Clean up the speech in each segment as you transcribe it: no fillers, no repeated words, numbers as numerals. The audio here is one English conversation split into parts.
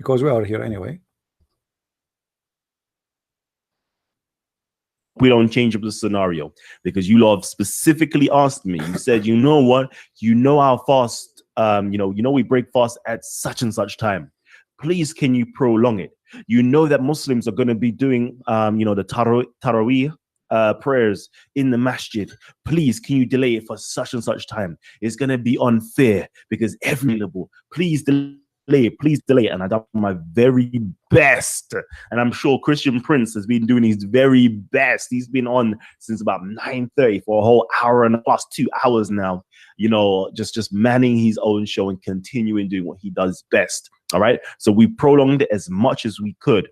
because we are here anyway. We don't change up the scenario, because you lot have specifically asked me. You said, you know what, our fast, we break fast at such and such time. Please, can you prolong it? You know that Muslims are going to be doing, the Taraweeh prayers in the masjid. Please, can you delay it for such and such time? It's going to be unfair because please delay it. And I done my very best. And I'm sure Christian Prince has been doing his very best. He's been on since about 9:30 for a whole hour and plus 2 hours now, just manning his own show and continuing doing what he does best. All right. So we prolonged it as much as we could.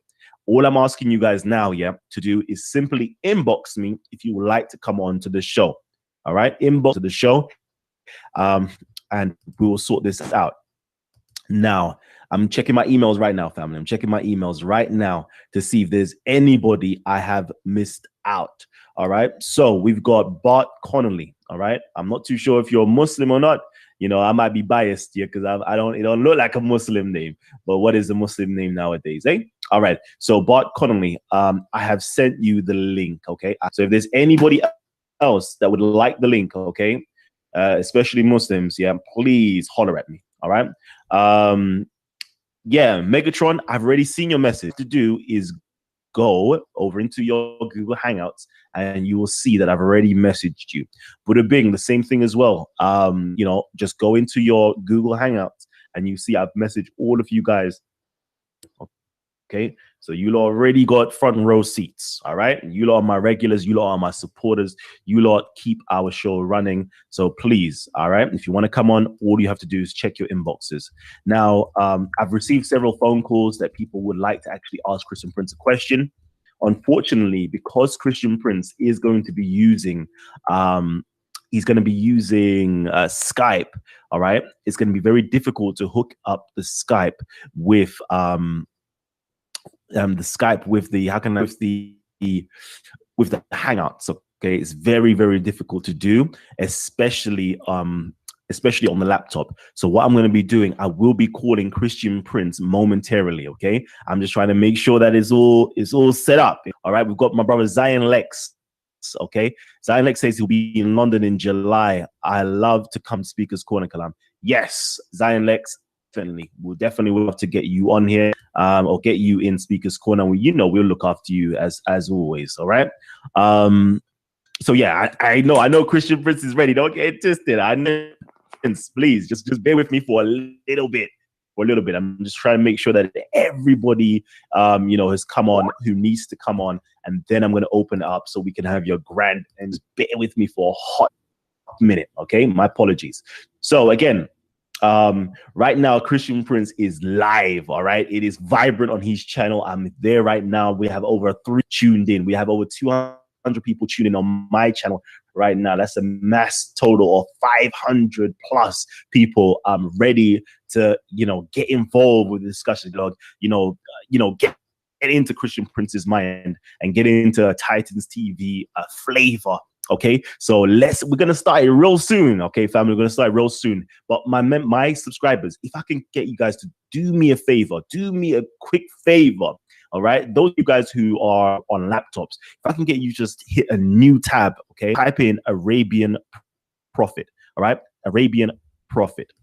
All I'm asking you guys now, to do is simply inbox me if you would like to come on to the show. All right. Inbox to the show. And we will sort this out. Now, I'm checking my emails right now, family. I'm checking my emails right now to see if there's anybody I have missed out. All right. So we've got Bart Connolly. All right. I'm not too sure if you're Muslim or not. I might be biased here because it don't look like a Muslim name. But what is a Muslim name nowadays, eh? All right. So Bart Connolly, I have sent you the link. Okay. So if there's anybody else that would like the link, okay, especially Muslims, please holler at me. All right. Megatron, I've already seen your message. To do is go over into your Google Hangouts and you will see that I've already messaged you. Buddha Bing, the same thing as well. Just go into your Google Hangouts and you see I've messaged all of you guys. Okay, so you lot already got front row seats. All right, you lot are my regulars, you lot are my supporters, you lot keep our show running. So please, all right, if you want to come on, all you have to do is check your inboxes. Now, I've received several phone calls that people would like to actually ask Christian Prince a question. Unfortunately, because Christian Prince is going to be using Skype. All right, it's going to be very difficult to hook up the Skype with with the Hangouts. Okay, it's very, very difficult to do, especially on the laptop. So what I'm going to be doing, I will be calling Christian Prince momentarily. Okay, I'm just trying to make sure that it's all set up. All right, we've got my brother Zion Lex. Okay, Zion Lex says he'll be in London in July. I love to come to Speaker's Corner, Kalam. Yes, Zion Lex. We'll definitely love to get you on here, or get you in Speaker's Corner. We'll look after you as always. All right. So yeah, I know Christian Prince is ready. Don't get twisted. I know, please just bear with me for a little bit. I'm just trying to make sure that everybody, has come on who needs to come on, and then I'm going to open it up so we can have your grand. And just bear with me for a hot minute. Okay, my apologies. So again. Right now, Christian Prince is live. All right, it is vibrant on his channel. I'm there right now. We have over 3 tuned in. We have over 200 people tuning in on my channel right now. That's a mass total of 500 plus people ready to get involved with the discussion. Get into Christian Prince's mind and get into Titans TV flavor. Okay, so we're gonna start it real soon. Okay, family, we're gonna start real soon. But my subscribers, if I can get you guys to do me a favor, do me a quick favor. All right, those of you guys who are on laptops, if I can get you just hit a new tab. Okay, type in Arabian Prophet. All right, Arabian Prophet.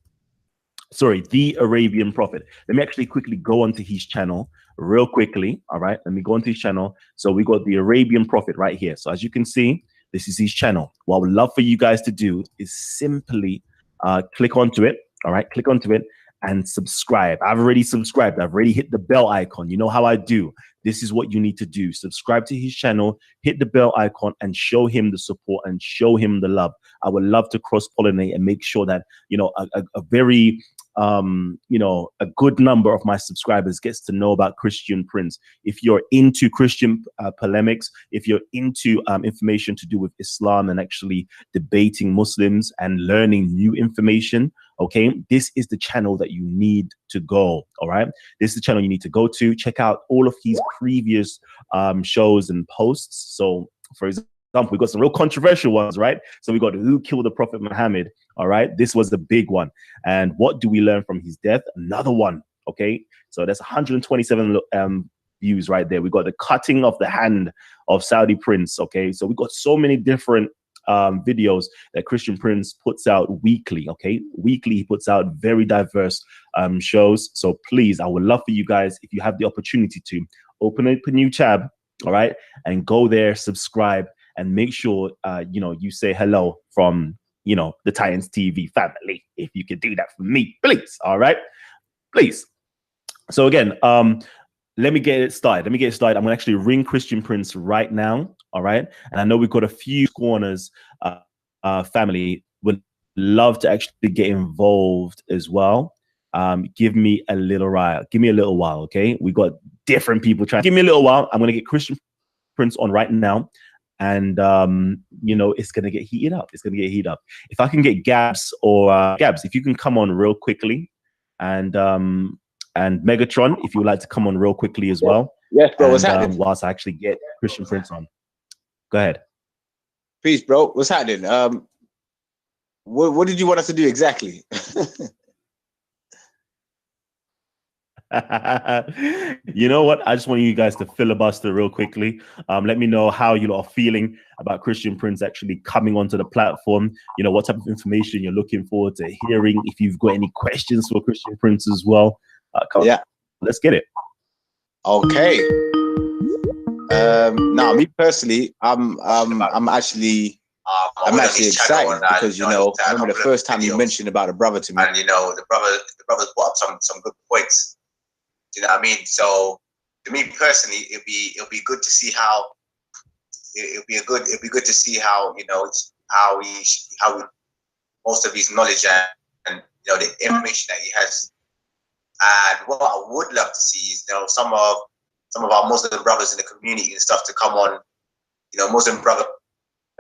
Sorry, the Arabian Prophet. Let me actually quickly go onto his channel real quickly. All right, let me go onto his channel. So we got the Arabian Prophet right here. So as you can see, this is his channel. What I would love for you guys to do is simply click onto it. All right, click onto it and subscribe. I've already subscribed. I've already hit the bell icon. You know how I do. This is what you need to do. Subscribe to his channel, hit the bell icon, and show him the support and show him the love. I would love to cross-pollinate and make sure that, a very a good number of my subscribers gets to know about Christian Prince. If you're into Christian polemics, if you're into information to do with Islam and actually debating Muslims and learning new information, okay, this is the channel that you need to go. All right, this is the channel you need to go to. Check out all of his previous shows and posts. So, for example, we got some real controversial ones, right? So we got Who Killed the Prophet Muhammad. All right, this was the big one. And what do we learn from his death? Another one. Okay, so that's 127 views right there. We got the cutting of the hand of Saudi Prince. Okay, so we got so many different videos that Christian Prince puts out weekly. Okay, weekly he puts out very diverse shows. So please, I would love for you guys, if you have the opportunity, to open up a new tab, all right, and go there, subscribe, and make sure you say hello from the Titans TV family. If you could do that for me, please. All right, please. So again, let me get it started. I'm gonna actually ring Christian Prince right now. All right, and I know we've got a few corners family would love to actually get involved as well. Give me a little while, okay? We got different people trying. Give me a little while. I'm gonna get Christian Prince on right now, and it's gonna get heated up. If I can get Gabs, if you can come on real quickly, and Megatron, if you would like to come on real quickly as well. Yes, bro. What's happening? Whilst I actually get Christian Prince on. Go ahead. Peace, bro. What's happening? What did you want us to do exactly? You know what? I just want you guys to filibuster real quickly. Let me know how you are feeling about Christian Prince actually coming onto the platform. What type of information you're looking forward to hearing. If you've got any questions for Christian Prince as well, come on, let's get it. Okay. Now, me personally, I'm actually excited because I remember the first time you mentioned about a brother to me, and the brothers brought up some good points. You know what I mean? So to me personally, it'll be good to see how it'll be good to see how how most of his knowledge and the information that he has. And what I would love to see is some of our Muslim brothers in the community and stuff to come on, Muslim brother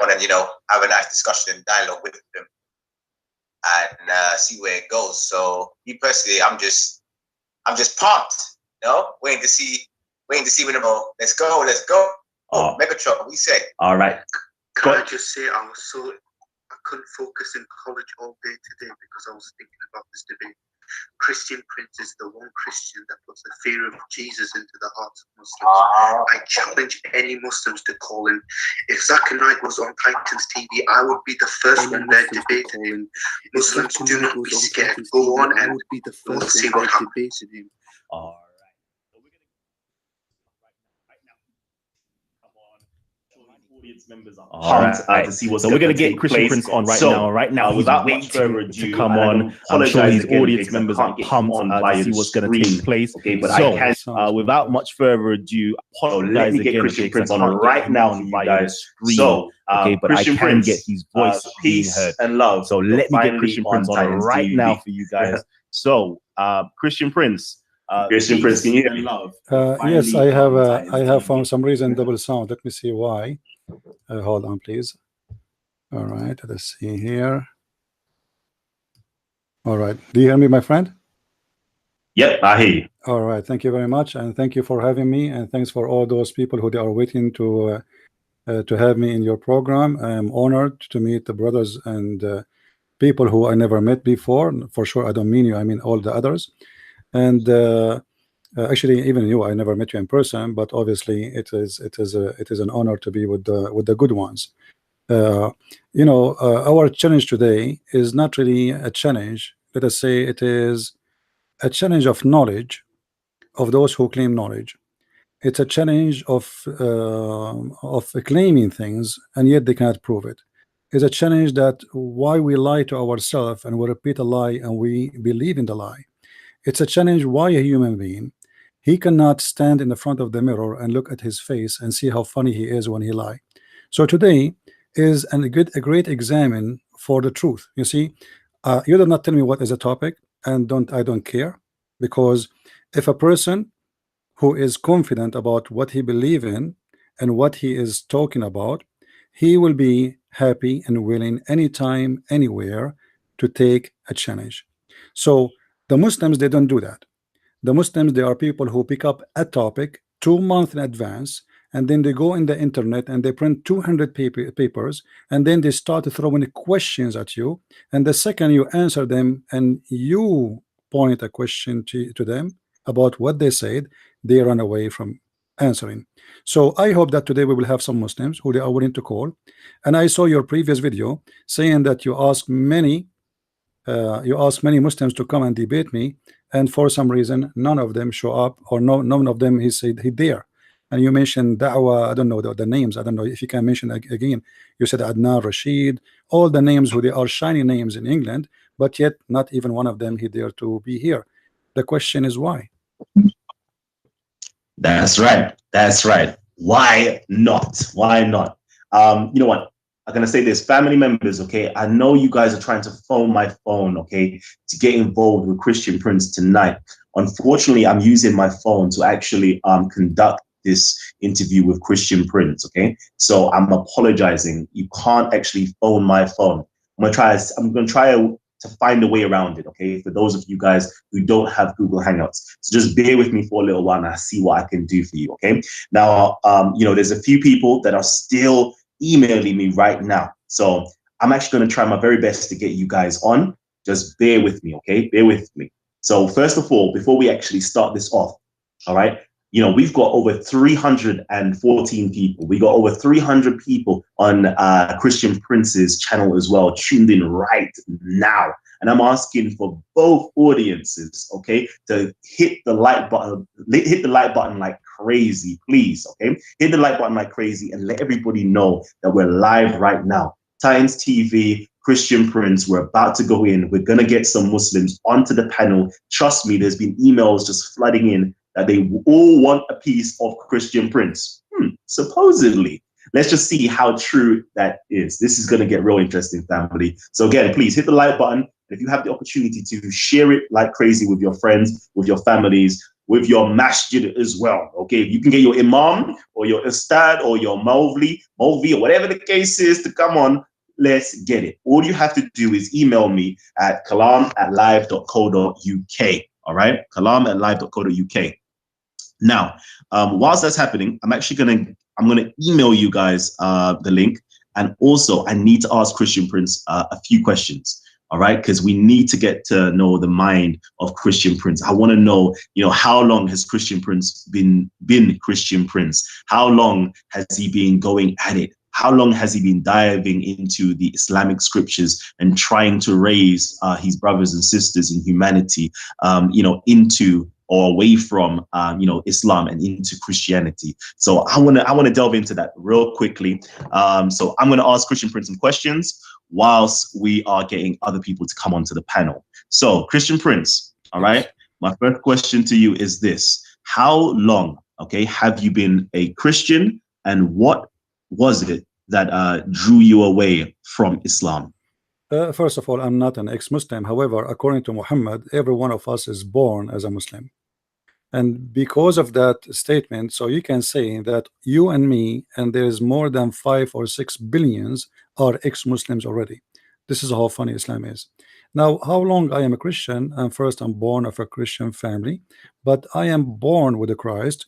on and have a nice discussion and dialogue with them and see where it goes. So me personally, I'm just pumped, waiting to see when let's go. Oh, Megatron, what we say? All right. Can I just say I couldn't focus in college all day today because I was thinking about this debate. Christian Prince is the one Christian that puts the fear of Jesus into the hearts of Muslims. I challenge any Muslims to call in. If Zakir Naik was on Titans TV, I would be the first one there debating him. Muslims, do not be scared. Go on and we'll see what happens. All right. Members are pumped to see what's going to get Christian Prince on right now. Without much further ado, to come on, I'm sure his audience members are pumped to see what's going to take place. Okay, but without much further ado, apologize again. Christian Prince on right now for you guys. So, okay, but I can get his voice being heard and love. So let me get Christian Prince on right now for you guys. So, Christian Prince. Christian Prince, can you hear me? Yes, I have for some reason double sound. Let me see why. Hold on, please. All right, let's see here. All right, do you hear me, my friend? Yep, I hear you. All right, thank you very much, and thank you for having me, and thanks for all those people who they are waiting to have me in your program. I am honored to meet the brothers and people who I never met before. For sure, I don't mean you, I mean all the others. And actually, even you, I never met you in person, but obviously, it is an honor to be with the good ones. Our challenge today is not really a challenge. Let us say it is a challenge of knowledge of those who claim knowledge. It's a challenge of claiming things and yet they cannot prove it. It's a challenge that why we lie to ourselves and we repeat a lie and we believe in the lie. It's a challenge why a human being, he cannot stand in the front of the mirror and look at his face and see how funny he is when he lie. So today is a great examine for the truth. You see, you do not tell me what is the topic, and I don't care, because if a person who is confident about what he believes in and what he is talking about, he will be happy and willing anytime, anywhere to take a challenge. So the Muslims, they don't do that. The Muslims, they are people who pick up a topic 2 months in advance, and then they go in the internet and they print 200 papers, and then they start throwing questions at you, and the second you answer them and you point a question to them about what they said, they run away from answering. So I hope that today we will have some Muslims who they are willing to call. And I saw your previous video saying that you asked many Muslims to come and debate me, and for some reason none of them show up, or none of them he said he there. And you mentioned Da'wah, I don't know the names, I don't know if you can mention again. You said Adnan Rashid, all the names who they are shiny names in England, but yet not even one of them he dare to be here. The question is why? That's right. That's right. Why not? Why not? You know what? I'm gonna say this, family members, okay? I know you guys are trying to phone my phone, okay, to get involved with Christian Prince tonight. Unfortunately, I'm using my phone to actually conduct this interview with Christian Prince, okay? So I'm apologizing. You can't actually phone my phone. I'm gonna try to find a way around it, okay? For those of you guys who don't have Google Hangouts. So just bear with me for a little while and I'll see what I can do for you, okay? Now, you know, there's a few people that are still emailing me right now. So I'm actually gonna try my very best to get you guys on. Just bear with me, okay? Bear with me. So first of all, before we actually start this off, all right? You know, we've got over 314 people. We got over 300 people on Christian Prince's channel as well, tuned in right now. And I'm asking for both audiences, okay, to hit the like button like crazy, please, okay? Hit the like button like crazy and let everybody know that we're live right now. Titans TV, Christian Prince, we're about to go in. We're gonna get some Muslims onto the panel. Trust me, there's been emails just flooding in that they all want a piece of Christian Prince. Supposedly. Let's just see how true that is. This is going to get real interesting, family. So again, please hit the like button. If you have the opportunity to share it like crazy with your friends, with your families, with your masjid as well. Okay, if you can get your imam or your ustad or your Mawlvi or whatever the case is to come on, let's get it. All you have to do is email me at kalam@live.co.uk. All right, kalam@live.co.uk. Now, whilst that's happening, I'm gonna email you guys the link, and also I need to ask Christian Prince a few questions. All right, because we need to get to know the mind of Christian Prince. I want to know, you know, how long has Christian Prince been Christian Prince? How long has he been going at it? How long has he been diving into the Islamic scriptures and trying to raise his brothers and sisters in humanity, you know, into or away from, you know, Islam and into Christianity? So I want to delve into that real quickly. So I'm going to ask Christian Prince some questions whilst we are getting other people to come onto the panel. So Christian Prince, all right, my first question to you is this: how long, okay, have you been a Christian, and what was it that drew you away from Islam? First of all, I'm not an ex-Muslim. However, according to Muhammad, every one of us is born as a Muslim. And because of that statement, so you can say that you and me, and there's more than 5 or 6 billions are ex-Muslims already. This is how funny Islam is. Now, how long I am a Christian? First, I'm born of a Christian family, but I am born with the Christ.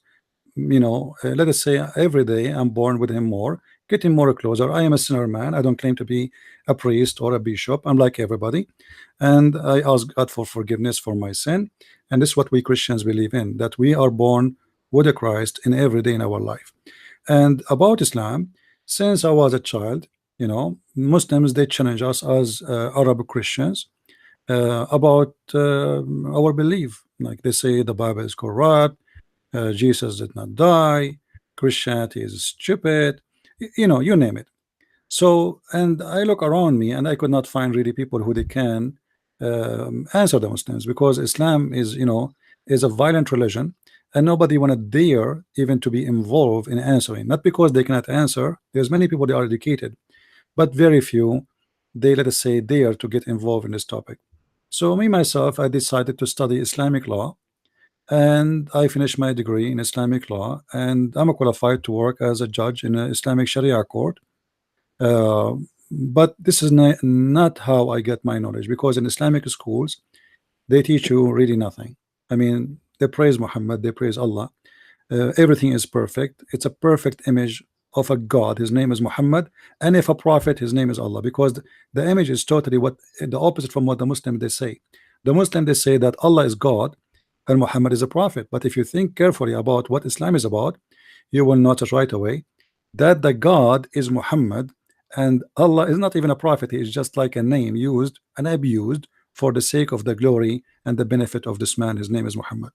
You know, let us say every day I'm born with him more, getting more closer. I am a sinner man. I don't claim to be a priest or a bishop. I'm like everybody, and I ask God for forgiveness for my sin. And this is what we Christians believe in, that we are born with a Christ in every day in our life. And about Islam, since I was a child, you know, Muslims, they challenge us as Arab Christians about our belief. Like they say the Bible is corrupt, Jesus did not die, Christianity is stupid, you know, you name it. So, and I look around me and I could not find really people who they can answer the Muslims, because Islam is, you know, is a violent religion, and nobody want to dare even to be involved in answering. Not because they cannot answer. There's many people that are educated, but very few they, let us say, dare to get involved in this topic. So me myself, I decided to study Islamic law, and I finished my degree in Islamic law, and I'm qualified to work as a judge in an Islamic Sharia court. But this is not how I get my knowledge, because in Islamic schools they teach you really nothing. I mean, they praise Muhammad, they praise Allah, everything is perfect. It's a perfect image of a God. His name is Muhammad, and if a prophet, his name is Allah, because the image is totally what the opposite from what the Muslim they say. The Muslim, they say that Allah is God and Muhammad is a prophet. But if you think carefully about what Islam is about, you will notice right away that the God is Muhammad and Allah is not even a prophet. He is just like a name used and abused for the sake of the glory and the benefit of this man. His name is Muhammad.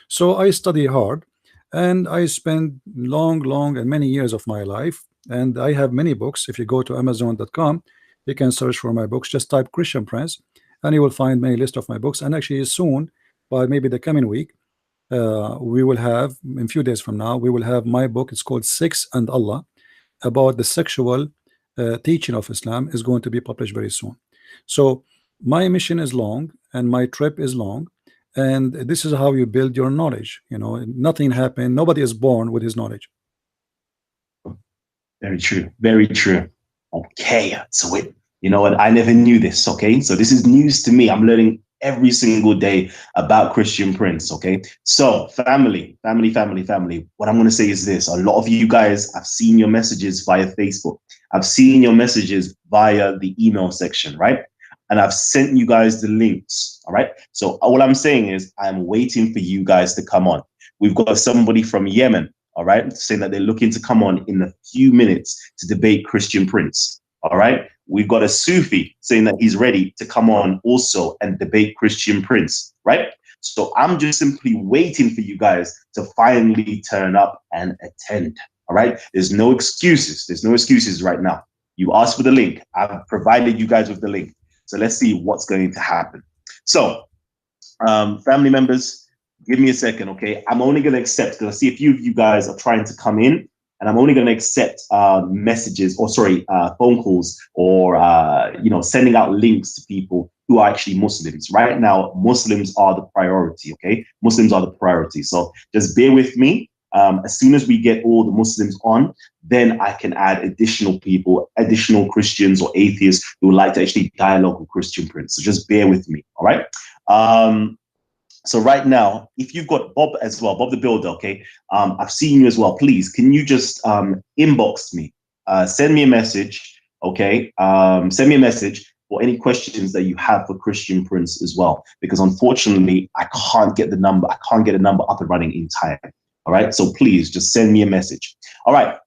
So I study hard and I spend long and many years of my life, and I have many books. If you go to Amazon.com, you can search for my books. Just type Christian Prince and you will find many list of my books. And actually soon, by maybe the coming week, we will have, in a few days from now, we will have my book. It's called Sex and Allah, about the sexual teaching of Islam, is going to be published very soon. So my mission is long and my trip is long, and this is how you build your knowledge. You know, nothing happened. Nobody is born with his knowledge. Very true. Very true. Okay. So it, you know what? I never knew this. Okay. So this is news to me. I'm learning every single day about Christian Prince. Okay. So family. What I'm going to say is this. A lot of you guys, I've seen your messages via Facebook. I've seen your messages via the email section, right? And I've sent you guys the links. All right. So all I'm saying is I'm waiting for you guys to come on. We've got somebody from Yemen, all right, saying that they're looking to come on in a few minutes to debate Christian Prince. All right. We've got a Sufi saying that he's ready to come on also and debate Christian Prince. Right. So I'm just simply waiting for you guys to finally turn up and attend. All right. There's no excuses. There's no excuses right now. You asked for the link. I've provided you guys with the link. So let's see what's going to happen. So family members, give me a second, okay? I'm only going to accept, because I see a few of you guys are trying to come in, and I'm only going to accept messages, or sorry, phone calls, or you know, sending out links to people who are actually Muslims. Right now, Muslims are the priority, okay? Muslims are the priority. So just bear with me. As soon as we get all the Muslims on, then I can add additional people, additional Christians or atheists who would like to actually dialogue with Christian Prince. So just bear with me, all right? So right now, if you've got Bob as well, Bob the Builder, okay? I've seen you as well. Please, can you just inbox me? Send me a message, okay? Send me a message for any questions that you have for Christian Prince as well, because unfortunately, I can't get the number. I can't get a number up and running in time. All right, so please just send me a message. All right,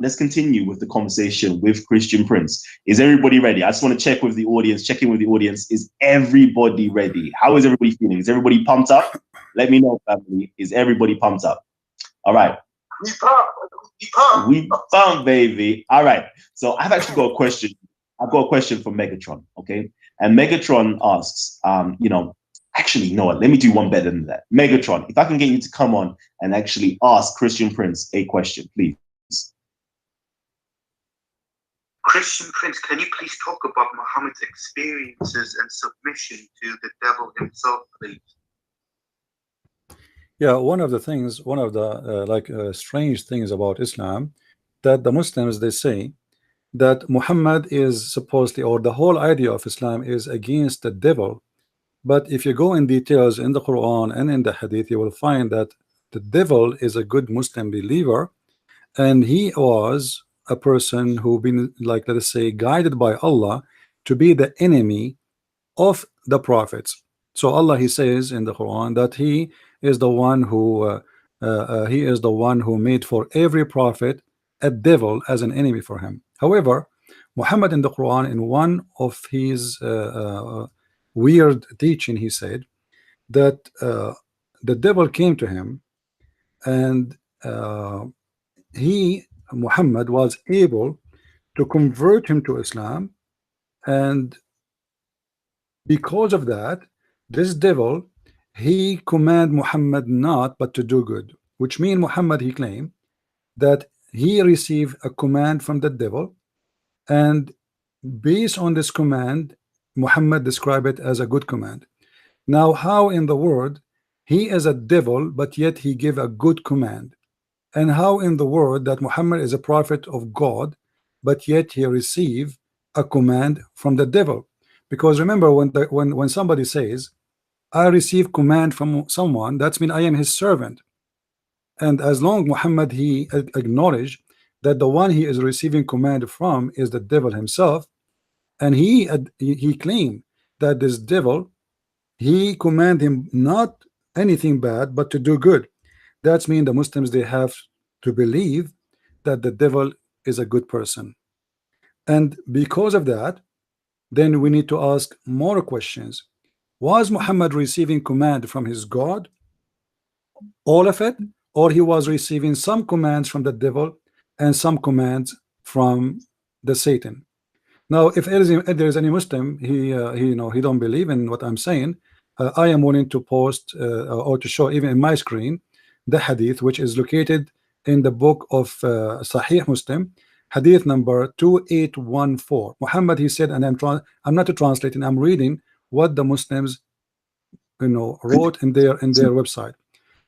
let's continue with the conversation with Christian Prince. Is everybody ready? I just want to check with the audience, check in with the audience. Is everybody ready? How is everybody feeling? Is everybody pumped up? Let me know, family. Is everybody pumped up? All right. We pumped, baby. All right. So I've actually got a question. I've got a question for Megatron, okay? And Megatron asks, you know, actually, you know what? Let me do one better than that. Megatron, if I can get you to come on and actually ask Christian Prince a question, please. Christian Prince, can you please talk about Muhammad's experiences and submission to the devil himself, please? Yeah, one of the strange things about Islam, that the Muslims, they say that Muhammad is supposedly, or the whole idea of Islam is against the devil. But if you go in details in the Quran and in the Hadith, you will find that the devil is a good Muslim believer, and he was a person who been, like, let us say, guided by Allah to be the enemy of the prophets. So Allah, he says in the Quran that he is the one who made for every prophet a devil as an enemy for him. However, Muhammad in the Quran, in one of his weird teaching, he said that the devil came to him, and Muhammad was able to convert him to Islam, and because of that, this devil, he commanded Muhammad not but to do good, which means Muhammad, he claimed that he received a command from the devil, and based on this command, Muhammad described it as a good command. Now, how in the world he is a devil, but yet he gave a good command? And how in the world that Muhammad is a prophet of God, but yet he received a command from the devil? Because remember, when somebody says, I receive command from someone, that means I am his servant. And as long Muhammad, he acknowledged that the one he is receiving command from is the devil himself, and he claimed that this devil, he command him not anything bad, but to do good. That's mean the Muslims, they have to believe that the devil is a good person. And because of that, then we need to ask more questions. Was Muhammad receiving command from his God, all of it, or he was receiving some commands from the devil and some commands from the Satan? Now, if there is any Muslim, he don't believe in what I'm saying, I am willing to post or to show even in my screen the hadith, which is located in the book of Sahih Muslim, hadith number 2814. Muhammad, he said, and I'm not translating, I'm reading what the Muslims wrote in their website.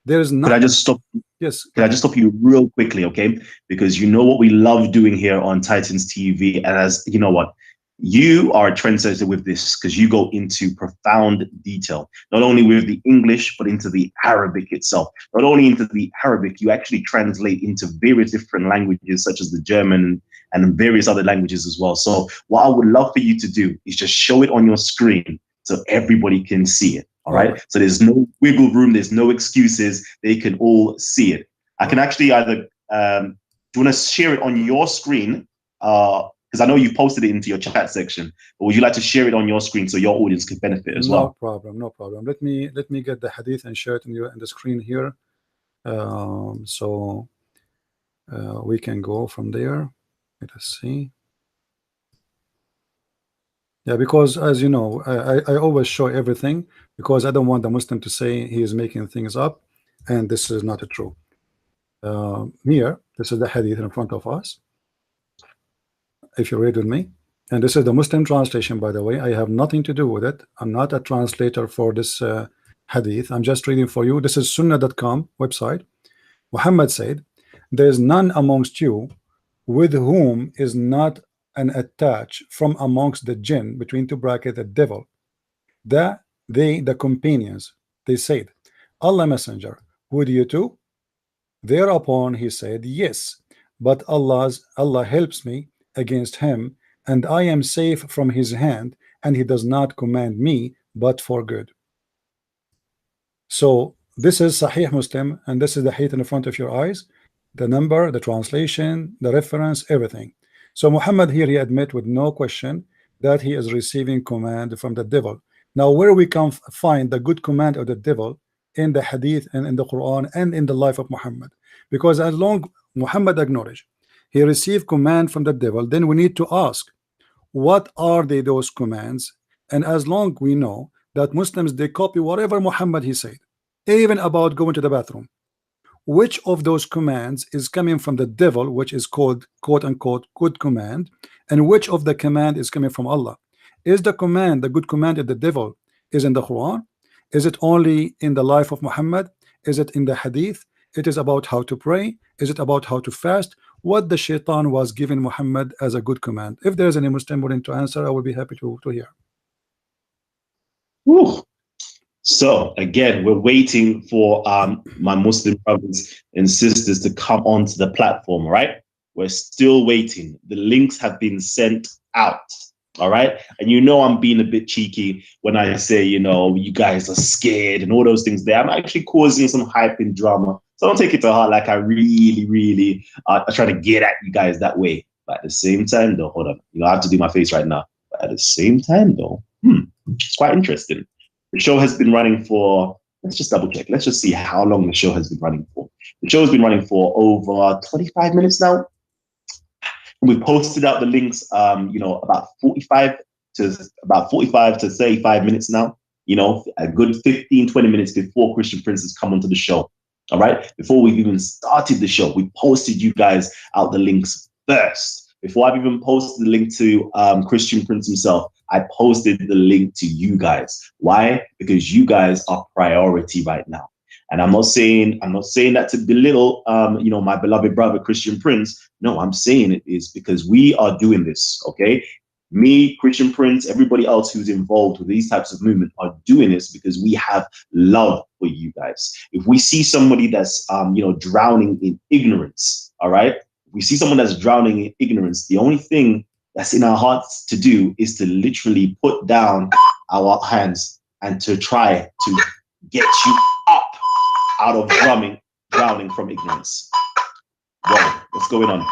There is not. Could I just stop? Yes. Can I just stop you real quickly, okay? Because you know what we love doing here on Titans TV, and as you know what, you are a trendsetter with this because you go into profound detail, not only with the English, but into the Arabic itself. Not only into the Arabic, you actually translate into various different languages, such as the German and various other languages as well. So what I would love for you to do is just show it on your screen so everybody can see it. All right. So there's no wiggle room. There's no excuses. They can all see it. I can actually either, do you want to share it on your screen? Because I know you posted it into your chat section, but would you like to share it on your screen so your audience can benefit as well? No problem. Let me get the hadith and share it in the screen here, so we can go from there. Let us see. Yeah, because as you know, I always show everything because I don't want the Muslim to say he is making things up, and this is not true. Here, this is the hadith in front of us, if you read with me, and this is the Muslim translation, by the way. I have nothing to do with it. I'm not a translator for this hadith. I'm just reading for you. This is sunnah.com website. Muhammad said, there is none amongst you with whom is not an attach from amongst the jinn, between two brackets, the devil, the companions. They said, Allah Messenger, would you too? Thereupon he said, yes, but Allah helps me against him, and I am safe from his hand, and he does not command me but for good. So this is Sahih Muslim, and this is the hadith in front of your eyes, the number, the translation, the reference, everything. So Muhammad here, he admit with no question that he is receiving command from the devil. Now, where we can find the good command of the devil in the hadith and in the Quran and in the life of Muhammad? Because as long Muhammad acknowledged he received command from the devil, then we need to ask, what are those commands? And as long we know that Muslims, they copy whatever Muhammad he said, even about going to the bathroom, which of those commands is coming from the devil, which is called quote unquote good command, and which of the command is coming from Allah? Is the command, the good command of the devil, is in the Quran? Is it only in the life of Muhammad? Is it in the hadith? It is about how to pray. Is it about how to fast? What the shaitan was giving Muhammad as a good command? If there is any Muslim willing to answer, I will be happy to hear. Whew. So again, we're waiting for my Muslim brothers and sisters to come onto the platform, right? We're still waiting. The links have been sent out, all right? And you know I'm being a bit cheeky when I say, you know, you guys are scared and all those things there. I'm actually causing some hype and drama. So don't take it to heart like I really I try to get at you guys that way. But at the same time, though, hold on. You know, I have to do my face right now. But at the same time, though, it's quite interesting. The show has been running for, let's just double check. Let's just see how long the show has been running for. The show has been running for over 25 minutes now. We posted out the links, you know, about 45 to 35 minutes now, you know, a good 15, 20 minutes before Christian Prince has come onto the show. All right. Before we've even started the show, we posted you guys out the links first. Before I've even posted the link to Christian Prince himself, I posted the link to you guys. Why? Because you guys are priority right now. And I'm not saying that to belittle, you know, my beloved brother, Christian Prince. No, I'm saying it is because we are doing this. OK, me, Christian Prince, everybody else who's involved with these types of movement are doing this because we have love for you guys. If we see somebody that's, you know, drowning in ignorance, all right, we see someone that's drowning in ignorance, the only thing that's in our hearts to do is to literally put down our hands and to try to get you up out of drowning from ignorance. Whoa, what's going on?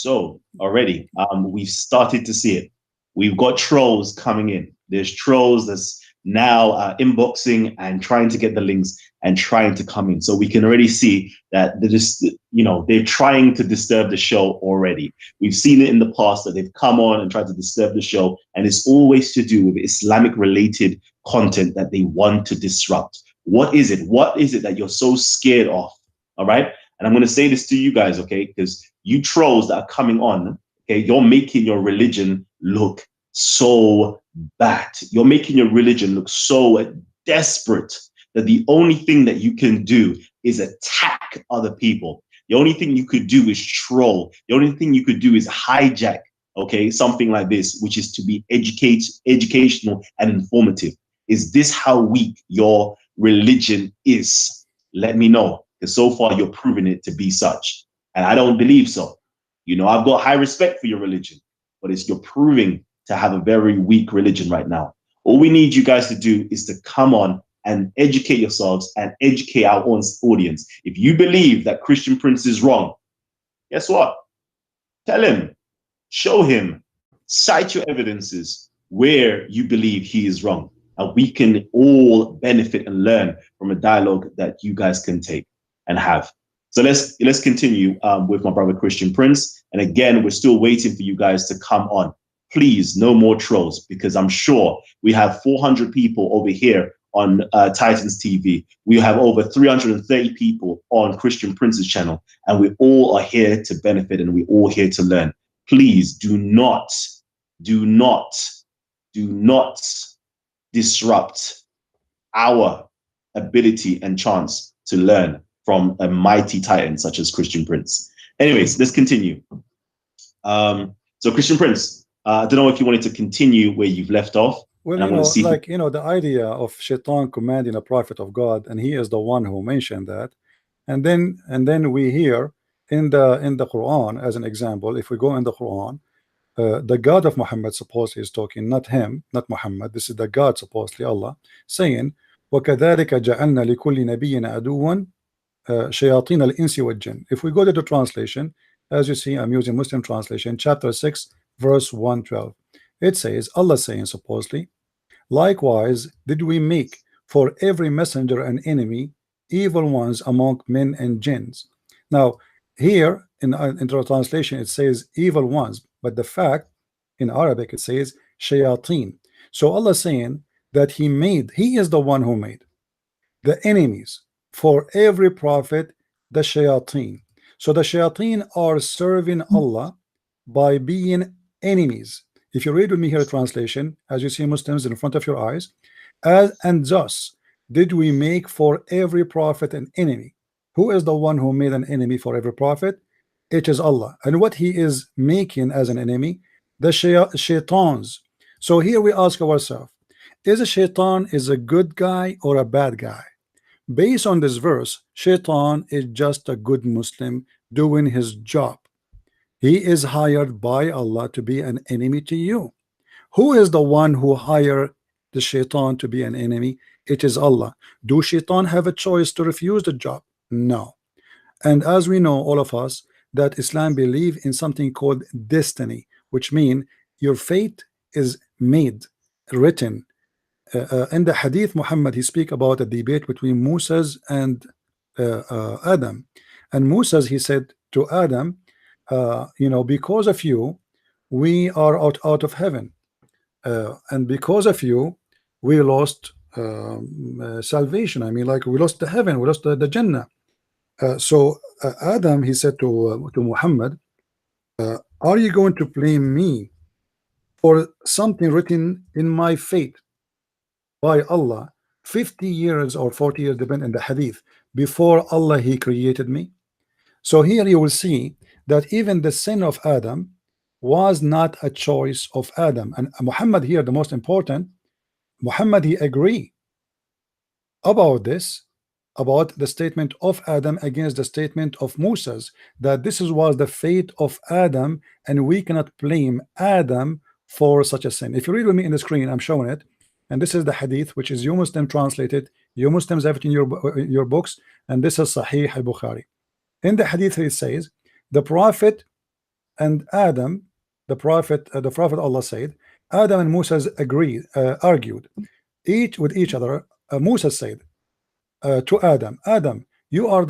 So already, we've started to see it. We've got trolls coming in. There's trolls that's now inboxing and trying to get the links and trying to come in. So we can already see that they're trying to disturb the show already. We've seen it in the past that they've come on and tried to disturb the show, and it's always to do with Islamic related content that they want to disrupt. What is it? What is it that you're so scared of? All right. And I'm going to say this to you guys, okay? Because you trolls that are coming on, okay, you're making your religion look so bad. You're making your religion look so desperate that the only thing that you can do is attack other people. The only thing you could do is troll. The only thing you could do is hijack, okay, something like this, which is to be educational and informative. Is this how weak your religion is? Let me know, because so far you're proving it to be such. And I don't believe so. I've got high respect for your religion, but you're proving to have a very weak religion right now. All we need you guys to do is to come on and educate yourselves and educate our own audience. If you believe that Christian Prince is wrong, guess what? Tell him, show him, cite your evidences where you believe he is wrong. And we can all benefit and learn from a dialogue that you guys can take and have. So let's continue with my brother Christian Prince. And again, we're still waiting for you guys to come on. Please, no more trolls, because I'm sure we have 400 people over here on Titans TV. We have over 330 people on Christian Prince's channel, and we all are here to benefit and we're all here to learn. Please do not disrupt our ability and chance to learn from a mighty titan such as Christian Prince. Anyways, let's continue. So Christian Prince, I don't know if you wanted to continue where you've left off. Well, the idea of Shaitan commanding a prophet of God, and he is the one who mentioned that. And then we hear in the Quran, as an example, if we go in the Quran, the God of Muhammad supposedly is talking, not him, not Muhammad. This is the God, supposedly Allah, saying, وَكَذَلِكَ جَعَلْنَا لِكُلِّ نَبِيٍّ عَدُوًّا شَيَاطِينَ الْإِنسِ وَالْجِنِّ. If we go to the translation, as you see, I'm using Muslim translation, chapter 6, verse 112. It says, Allah saying supposedly, likewise did we make for every messenger an enemy, evil ones among men and jinns. Now, here in the translation, it says evil ones, but the fact in Arabic it says shayateen. So Allah saying that He is the one who made the enemies for every prophet, the shayateen. So the shayateen are serving Allah by being enemies. If you read with me here a translation, as you see Muslims in front of your eyes, and thus did we make for every prophet an enemy. Who is the one who made an enemy for every prophet? It is Allah. And what He is making as an enemy, the shaitans. So here we ask ourselves, is a shaitan is a good guy or a bad guy? Based on this verse, shaitan is just a good Muslim doing his job. He is hired by Allah to be an enemy to you. Who is the one who hired the shaitan to be an enemy? It is Allah. Do shaitan have a choice to refuse the job? No. And as we know, all of us, that Islam believe in something called destiny, which means your fate is made, written. In the hadith, Muhammad, he speak about a debate between Moses and Adam. And Moses, he said to Adam, because of you, we are out of heaven. And because of you, we lost salvation. I mean, like we lost the heaven, we lost the Jannah. So Adam, he said to Muhammad, are you going to blame me for something written in my fate by Allah 50 years or 40 years, depending on the hadith, before Allah He created me? So here you will see that even the sin of Adam was not a choice of Adam. And Muhammad here, the most important, Muhammad, he agree about this. about the statement of Adam against the statement of Moses, that this was the fate of Adam, and we cannot blame Adam for such a sin. If you read with me in the screen, I'm showing it, and this is the hadith, which is you Muslim translated. You Muslims have it in your books, and this is Sahih al-Bukhari. In the hadith, it says, the Prophet and Adam, the Prophet Allah said, Adam and Moses agreed, argued, each with each other. Moses said to Adam, Adam, you are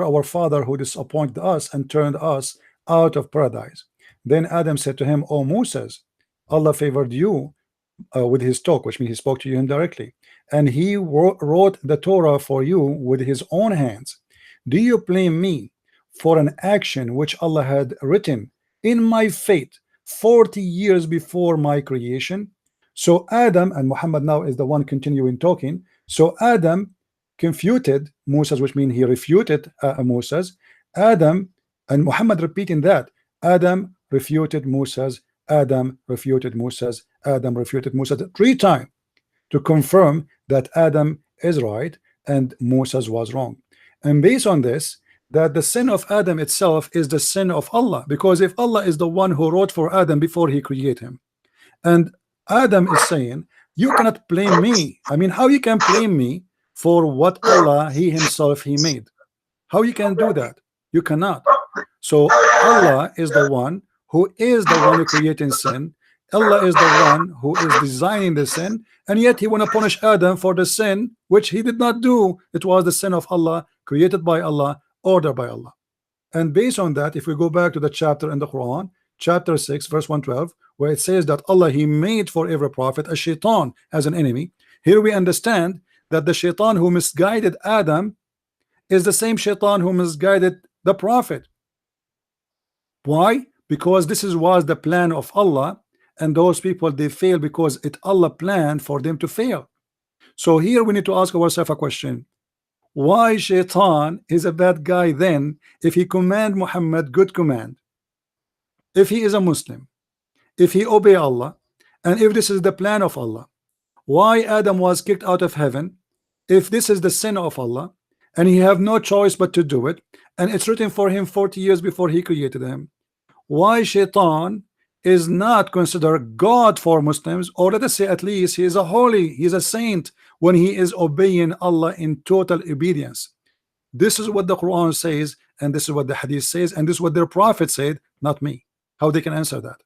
our father who disappointed us and turned us out of paradise. Then Adam said to him, O Moses, Allah favored you with his talk, which means he spoke to you indirectly, and he wrote the Torah for you with his own hands. Do you blame me for an action which Allah had written in my fate 40 years before my creation? So Adam, and Muhammad now is the one continuing talking, so Adam confuted Moses, which means he refuted Moses. Adam, and Muhammad repeating that, Adam refuted Moses, Adam refuted Moses, Adam refuted Moses 3 times to confirm that Adam is right and Moses was wrong. And based on this, that the sin of Adam itself is the sin of Allah, because if Allah is the one who wrote for Adam before he created him, and Adam is saying, you cannot blame me. I mean, how you can blame me for what Allah, he himself, he made? How you can do that? You cannot. So Allah is the one who created sin. Allah is the one who is designing the sin, and yet he want to punish Adam for the sin which he did not do. It was the sin of Allah, created by Allah, ordered by Allah. And based on that, if we go back to the chapter in the Quran, chapter 6 verse 112, where it says that Allah, he made for every prophet a shaitan as an enemy. Here we understand that the shaitan who misguided Adam is the same shaitan who misguided the prophet. Why? Because this was the plan of Allah, and those people, they fail because it Allah planned for them to fail. So here we need to ask ourselves a question: why shaitan is a bad guy then, if he command Muhammad good command, if he is a Muslim, if he obey Allah, and if this is the plan of Allah? Why Adam was kicked out of heaven if this is the sin of Allah, and he have no choice but to do it, and it's written for him 40 years before he created him? Why shaitan is not considered God for Muslims, or let us say at least he is a holy, he is a saint when he is obeying Allah in total obedience? This is what the Quran says, and this is what the Hadith says, and this is what their prophet said, not me. How they can answer that?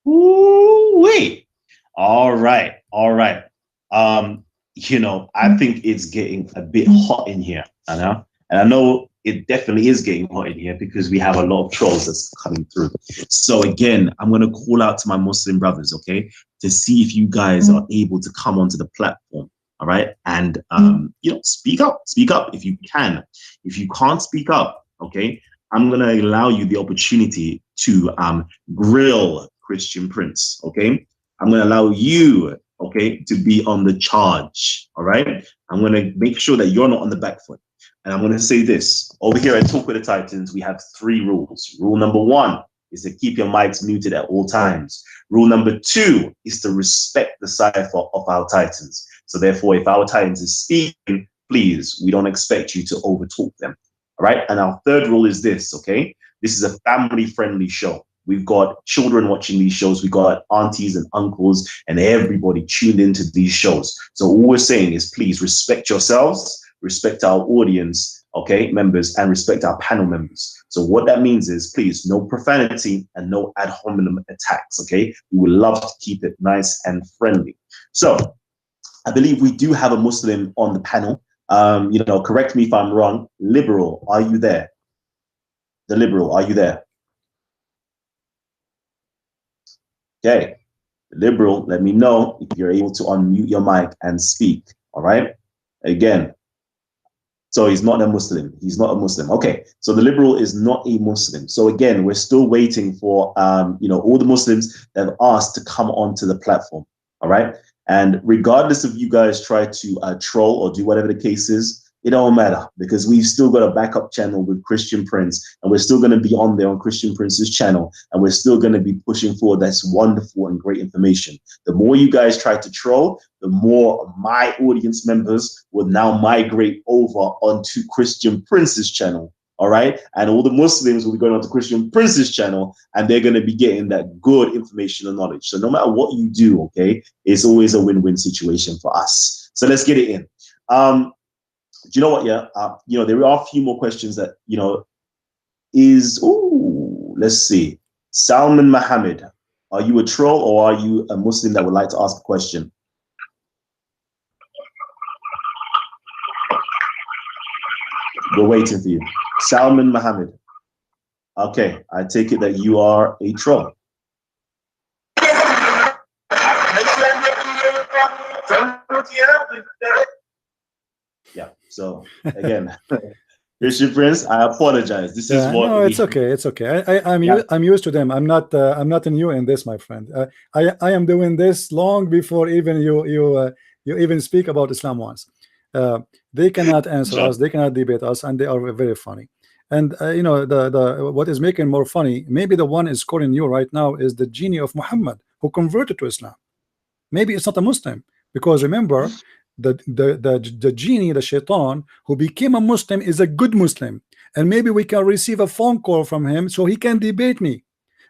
Ooh-wee. All right. You know, I think it's getting a bit hot in here, and I know it definitely is getting hot in here because we have a lot of trolls that's coming through. So again, I'm going to call out to my Muslim brothers, okay, to see if you guys are able to come onto the platform, all right, and you know, speak up if you can. If you can't speak up, okay, I'm going to allow you the opportunity to grill Christian Prince, okay? I'm going to allow you, okay, to be on the charge, all right? I'm going to make sure that you're not on the back foot. And I'm going to say this. Over here at Talk with the Titans, we have 3 rules. Rule number 1 is to keep your mics muted at all times. Rule number 2 is to respect the cipher of our Titans. So therefore, if our Titans is speaking, please, we don't expect you to overtalk them, all right? And our 3rd rule is this, okay? This is a family-friendly show. We've got children watching these shows. We've got aunties and uncles and everybody tuned into these shows. So all we're saying is please respect yourselves, respect our audience, okay, members, and respect our panel members. So what that means is, please, no profanity and no ad hominem attacks, okay? We would love to keep it nice and friendly. So I believe we do have a Muslim on the panel. You know, correct me if I'm wrong. Liberal, are you there? The Liberal, are you there? Okay, Liberal, let me know if you're able to unmute your mic and speak, all right? Again, so he's not a Muslim. He's not a Muslim. Okay, so the Liberal is not a Muslim. So again, we're still waiting for, you know, all the Muslims that have asked to come onto the platform, all right? And regardless if you guys try to troll or do whatever the case is, it don't matter, because we've still got a backup channel with Christian Prince, and we're still going to be on there on Christian Prince's channel, and we're still going to be pushing forward that's wonderful and great information. The more you guys try to troll, the more my audience members will now migrate over onto Christian Prince's channel. All right. And all the Muslims will be going on to Christian Prince's channel, and they're going to be getting that good information and knowledge. So no matter what you do, okay, it's always a win-win situation for us. So let's get it in. Do you know what? Yeah. You know, there are a few more questions that, you know, let's see. Salman Mohammed, are you a troll or are you a Muslim that would like to ask a question? We're waiting for you. Salman Mohammed. Okay, I take it that you are a troll. Yeah, so again, Christian Prince, I apologize. This is what no, it's okay. It's okay. I'm used to them. I'm not new in this, my friend. I am doing this long before even you even speak about Islam once. They cannot answer us, they cannot debate us, and they are very funny. And you know, the what is making more funny, maybe the one is calling you right now is the genie of Muhammad who converted to Islam. Maybe it's not a Muslim, because remember, the genie, the shaitan who became a Muslim is a good Muslim, and maybe we can receive a phone call from him so he can debate me.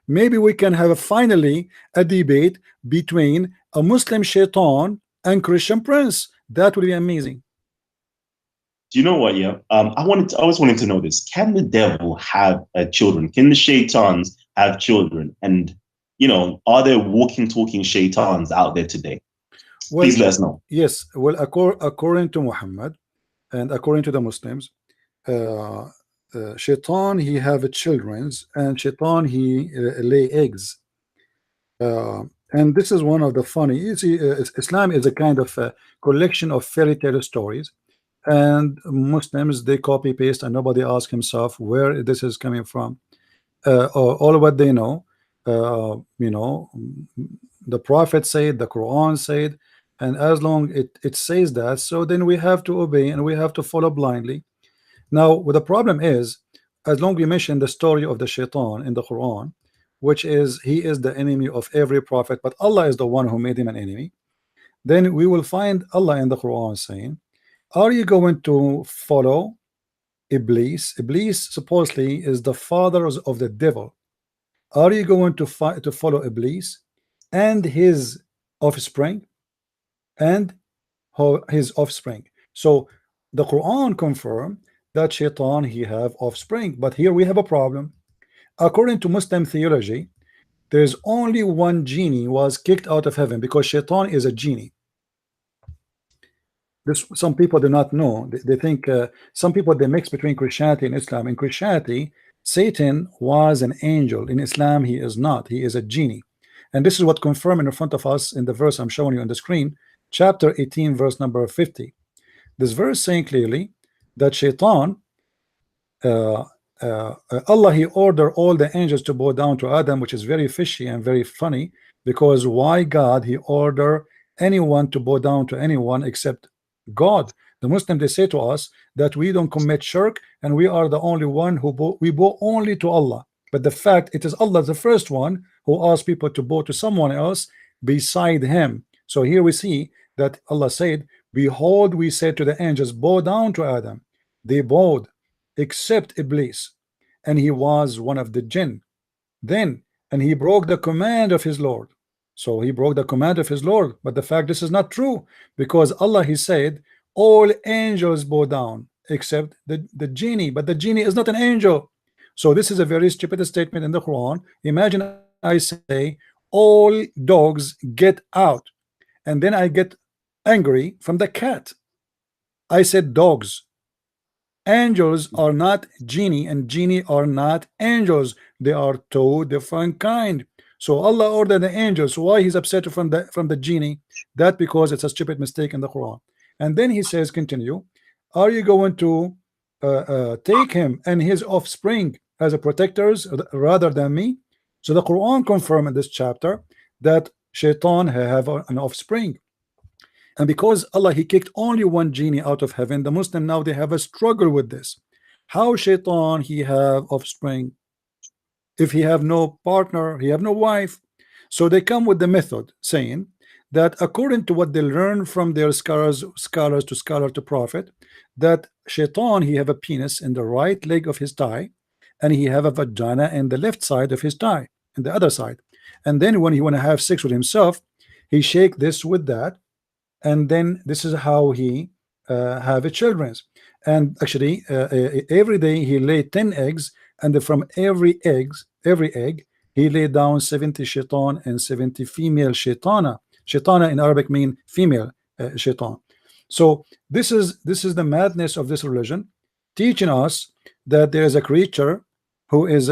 Maybe we can have finally a debate between a Muslim shaitan and Christian Prince. That would be amazing. Do you know what? Yeah, I was wanting to know this. Can the devil have children? Can the shaitans have children? And you know, are there walking, talking shaitans out there today? Well, please let us know. Yes. Well, according to Muhammad and according to the Muslims, shaitan he have children, and shaitan he lay eggs. And this is one of the funny. You see, Islam is a kind of a collection of fairy tale stories, and Muslims they copy paste, and nobody asks himself where this is coming from. All what they know, you know, the Prophet said, the Quran said, and as long it says that, so then we have to obey and we have to follow blindly. Now, what the problem is, as long as we mention the story of the shaitan in the Quran, which is he is the enemy of every prophet, but Allah is the one who made him an enemy, then we will find Allah in the Quran saying, are you going to follow Iblis? Iblis supposedly is the father of the devil. Are you going to follow Iblis and his offspring and his offspring? So the Quran confirmed that shaitan he have offspring, but here we have a problem. According to Muslim theology, there's only one genie was kicked out of heaven, because shaitan is a genie. This some people do not know. They think some people they mix between Christianity and Islam. In Christianity, Satan was an angel. In Islam, he is not. He is a genie. And this is what confirmed in front of us in the verse I'm showing you on the screen, chapter 18, verse number 50. This verse saying clearly that shaitan, Allah he ordered all the angels to bow down to Adam, which is very fishy and very funny, because why God he order anyone to bow down to anyone except God? The Muslim they say to us that we don't commit shirk and we are the only one who we bow only to Allah, but the fact it is Allah the first one who asked people to bow to someone else beside him. So here we see that Allah said, behold, we said to the angels, bow down to Adam. They bowed except Iblis, and he was one of the jinn. Then and he broke the command of his Lord. So he broke the command of his Lord, but the fact this is not true, because Allah he said all angels bow down except the genie, but the genie is not an angel. So this is a very stupid statement in the Quran. Imagine I say all dogs get out, and then I get angry from the cat. I said dogs. Angels are not genie, and genie are not angels. They are two different kind. So Allah ordered the angels. Why he's upset from the genie? That because it's a stupid mistake in the Quran. And then he says, continue, are you going to take him and his offspring as a protectors rather than me? So the Quran confirmed in this chapter that shaitan have an offspring. And because Allah, he kicked only one genie out of heaven, the Muslim now they have a struggle with this. How shaitan he have offspring if he have no partner, he have no wife? So they come with the method saying that according to what they learn from their scholars to scholar to prophet, that shaitan he have a penis in the right leg of his thigh, and he have a vagina in the left side of his thigh, in the other side. And then when he want to have sex with himself, he shake this with that, and then this is how he have a children's. And actually every day he lay 10 eggs, and from every egg he lay down 70 shaitan and 70 female shaitana. Shaitana in Arabic mean female shaitan. So this is the madness of this religion, teaching us that there is a creature who is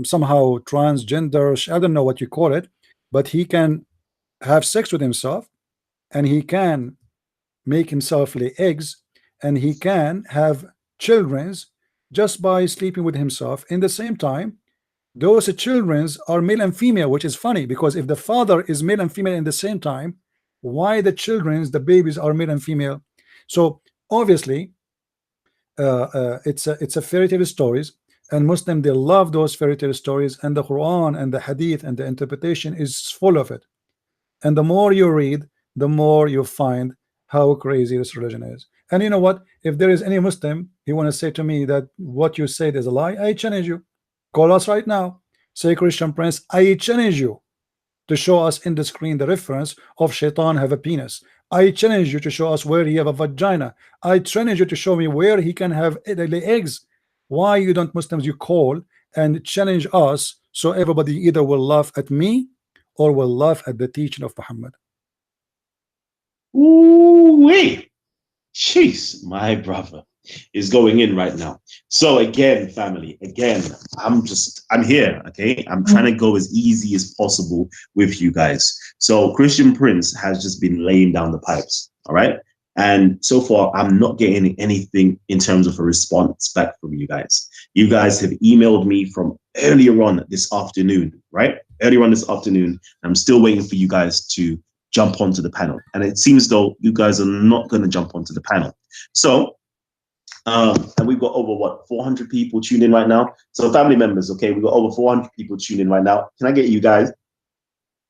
somehow transgender, I don't know what you call it, but he can have sex with himself, and he can make himself lay eggs, and he can have children's just by sleeping with himself. In the same time, those children's are male and female, which is funny, because if the father is male and female in the same time, why the children's, the babies, are male and female? So obviously it's a fairy tale stories, and Muslim they love those fairy tale stories, and the Quran and the Hadith and the interpretation is full of it. And the more you read, the more you find how crazy this religion is. And you know what? If there is any Muslim, he want to say to me that what you said is a lie, I challenge you. Call us right now. Say, Christian Prince, I challenge you to show us in the screen the reference of shaitan have a penis. I challenge you to show us where he have a vagina. I challenge you to show me where he can have eggs. Why you don't Muslims you call and challenge us, so everybody either will laugh at me or will laugh at the teaching of Muhammad. Ooh, wait. Jeez, my brother is going in right now. So again, family, I'm here, okay? I'm trying to go as easy as possible with you guys. So Christian Prince has just been laying down the pipes, all right? And so far, I'm not getting anything in terms of a response back from you guys. You guys have emailed me from earlier on this afternoon, right? Earlier on this afternoon. I'm still waiting for you guys to jump onto the panel. And it seems though you guys are not going to jump onto the panel. So, and we've got over 400 people tuned in right now. So family members, okay, we've got over 400 people tuned in right now. Can I get you guys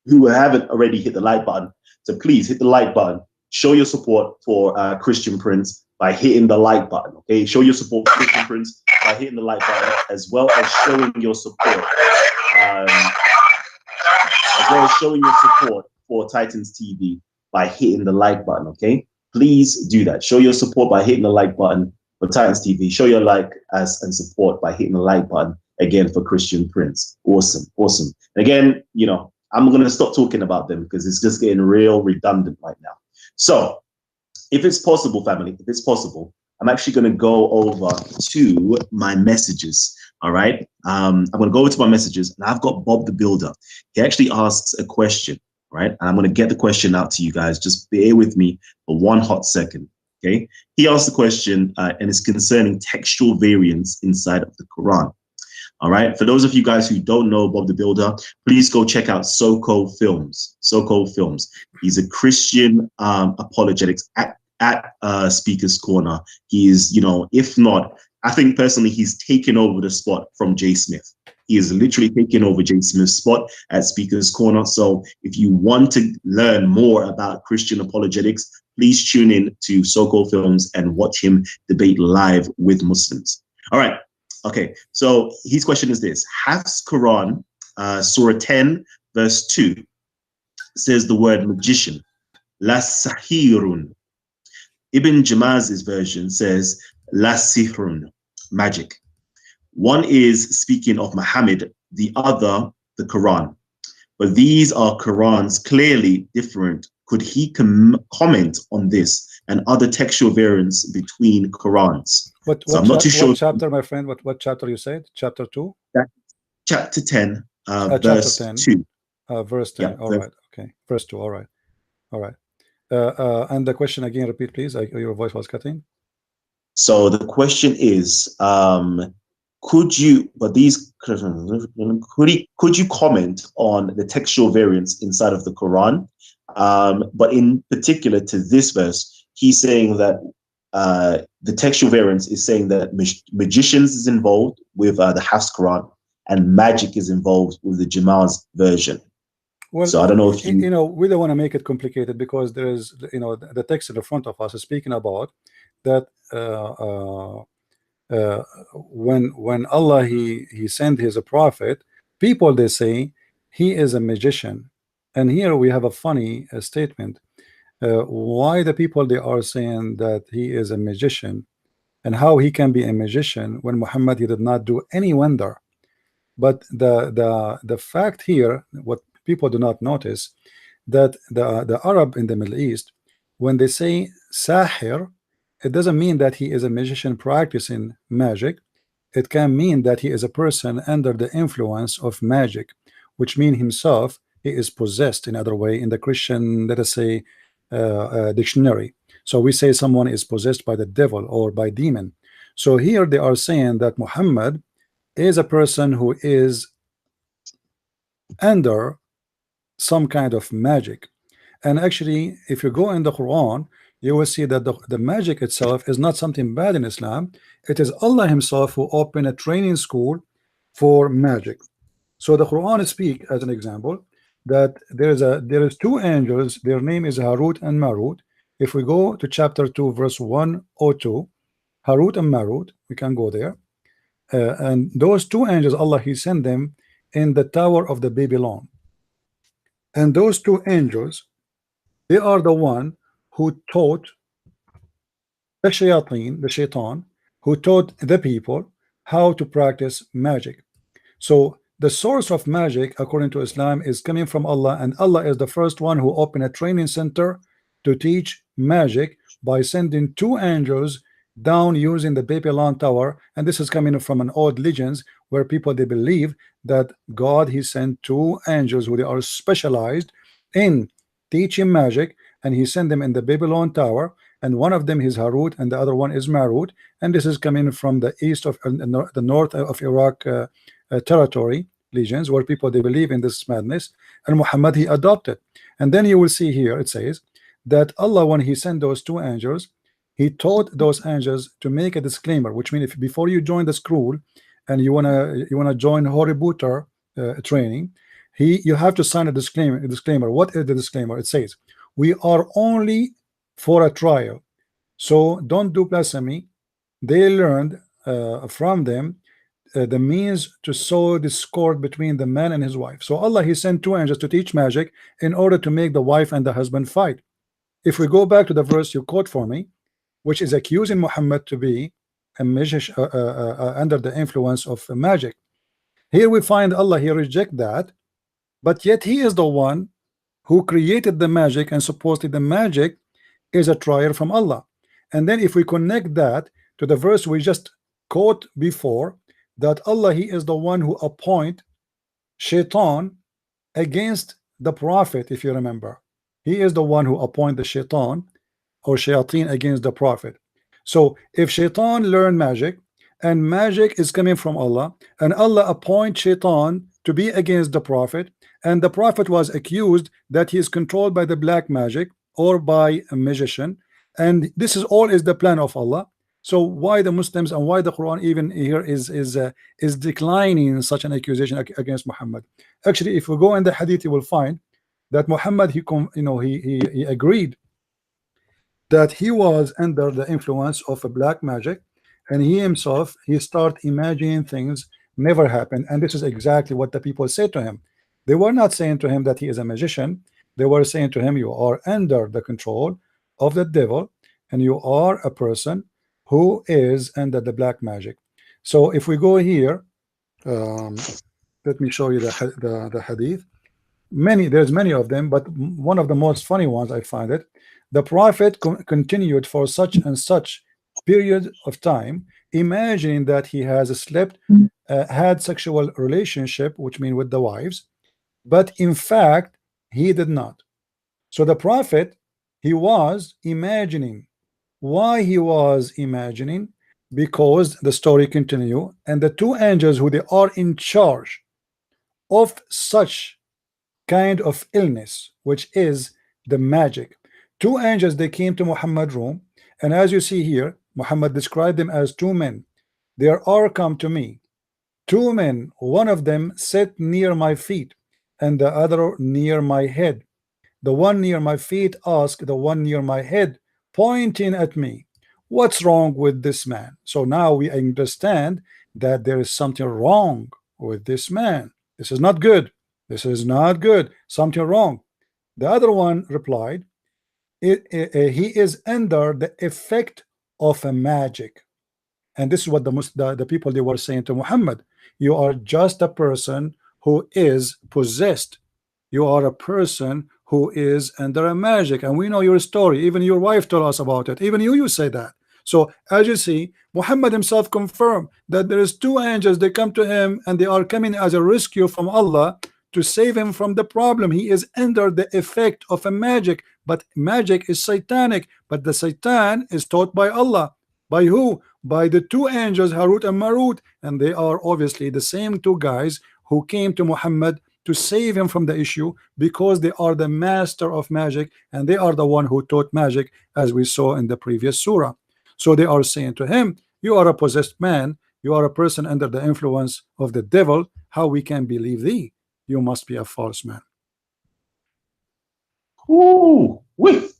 who haven't already hit the like button to please hit the like button? Show your support for Christian Prince by hitting the like button, okay? Show your support for Christian Prince by hitting the like button, as well as showing your support, for Titans TV by hitting the like button, okay? Please do that. Show your support by hitting the like button for Titans TV. Show your like and support by hitting the like button again for Christian Prince. Awesome. Again, you know, I'm going to stop talking about them because it's just getting real redundant right now. So if it's possible, family, if it's possible, I'm actually going to go over to my messages. All right. I'm going to go over to my messages, and I've got Bob the Builder. He actually asks a question, right? And I'm going to get the question out to you guys. Just bear with me for one hot second. Okay. He asked the question and it's concerning textual variants inside of the Quran. All right. For those of you guys who don't know Bob the Builder, please go check out Soko Films. Soko Films. He's a Christian apologetics at Speaker's Corner. He is, you know, if not, I think personally he's taken over the spot from Jay Smith. He is literally taking over Jay Smith's spot at Speaker's Corner. So if you want to learn more about Christian apologetics, please tune in to Soko Films and watch him debate live with Muslims. All right. Okay, so his question is this. Hafs Quran, Surah 10, verse 2, says the word magician, la sahirun. Ibn Jamaz's version says la sihrun, magic. One is speaking of Muhammad, the other, the Quran. But these are Qurans clearly different. Could he comment on this and other textual variants between Qurans? I'm not too sure. What chapter, my friend? What chapter you said? Chapter 2? Chapter 10, verse 2. Verse 10. Yeah, all right. Okay. Verse 2. All right. And the question again, repeat, please. Your voice was cutting. So the question is, could you comment on the textual variants inside of the Quran? But in particular to this verse, he's saying that the textual variance is saying that magicians is involved with the Hafs Quran, and magic is involved with the Jamal's version. Well, so I don't know if you know, we don't want to make it complicated, because there is, you know, the text in the front of us is speaking about that when Allah he sent his prophet, people they say he is a magician. And here we have a funny statement. Why the people they are saying that he is a magician, and how he can be a magician when Muhammad he did not do any wonder. But the fact here, what people do not notice, that the Arab in the Middle East, when they say sahir, it doesn't mean that he is a magician practicing magic. It can mean that he is a person under the influence of magic, which means himself he is possessed in other way in the Christian, let us say, dictionary. So we say someone is possessed by the devil or by demon. So here they are saying that Muhammad is a person who is under some kind of magic. And actually, if you go in the Quran, you will see that the magic itself is not something bad in Islam. It is Allah himself who opened a training school for magic. So the Quran speak, as an example, that there is two angels, their name is Harut and Marut. If we go to chapter 2 verse 102, Harut and Marut, we can go there, and those two angels, Allah he sent them in the tower of the Babylon. And those two angels, they are the one who taught the shayateen, the shaitan, who taught the people how to practice magic. So the source of magic, according to Islam, is coming from Allah, and Allah is the first one who opened a training center to teach magic by sending two angels down using the Babylon tower. And this is coming from an old legends where people they believe that God he sent two angels who they are specialized in teaching magic, and he sent them in the Babylon tower, and one of them is Harut and the other one is Marut, and this is coming from the east of the north of Iraq territory legends, where people they believe in this madness, and Muhammad he adopted. And then you will see here it says that Allah, when he sent those two angels, he taught those angels to make a disclaimer, which means if before you join the school and you wanna join Horibooter training, you have to sign a disclaimer. What is the disclaimer? It says, we are only for a trial, so don't do blasphemy. They learned from them the means to sow discord between the man and his wife. So Allah he sent two angels to teach magic in order to make the wife and the husband fight. If we go back to the verse you quote for me, which is accusing Muhammad to be a magician under the influence of magic, here we find Allah he reject that, but yet he is the one who created the magic, and supposedly the magic is a trial from Allah. And then if we connect that to the verse we just quote before, that Allah he is the one who appoint shaitan against the prophet. If you remember, he is the one who appoint the shaitan or shayateen against the prophet. So if shaitan learn magic, and magic is coming from Allah, and Allah appoint shaitan to be against the prophet, and the prophet was accused that he is controlled by the black magic or by a magician, and this is all is the plan of Allah. So why the Muslims and why the Quran even here is declining such an accusation against Muhammad? Actually, if we go in the hadith, you will find that Muhammad he agreed that he was under the influence of a black magic, and he himself he start imagining things never happened. And this is exactly what the people said to him. They were not saying to him that he is a magician. They were saying to him, you are under the control of the devil, and you are a person who is under the black magic. So if we go here, let me show you the hadith. There's many of them, but one of the most funny ones I find it. The prophet continued for such and such period of time, imagining that he has slept, had sexual relationship, which means with the wives, but in fact he did not. So the prophet he was imagining. Why he was imagining? because the story continue, and the two angels who they are in charge of such kind of illness, which is the magic. Two angels, they came to Muhammad's room, and as you see here, Muhammad described them as two men. There are come to me two men, one of them sat near my feet and the other near my head. The one near my feet asked the one near my head, pointing at me, what's wrong with this man? So now we understand that there is something wrong with this man. This is not good. This is not good. Something wrong. The other one replied, he is under the effect of a magic. And this is what the people, they were saying to Muhammad, you are just a person who is possessed. You are a person who is under a magic, and we know your story. Even your wife told us about it. Even you say that. So as you see, Muhammad himself confirmed that there is two angels. They come to him and they are coming as a rescue from Allah to save him from the problem. He is under the effect of a magic, but magic is satanic. But the Satan is taught by Allah. By who? By the two angels, Harut and Marut, and they are obviously the same two guys who came to Muhammad to save him from the issue, because they are the master of magic, and they are the one who taught magic, as we saw in the previous surah. So they are saying to him, you are a possessed man, you are a person under the influence of the devil. How we can believe thee? You must be a false man. Ooh, wait.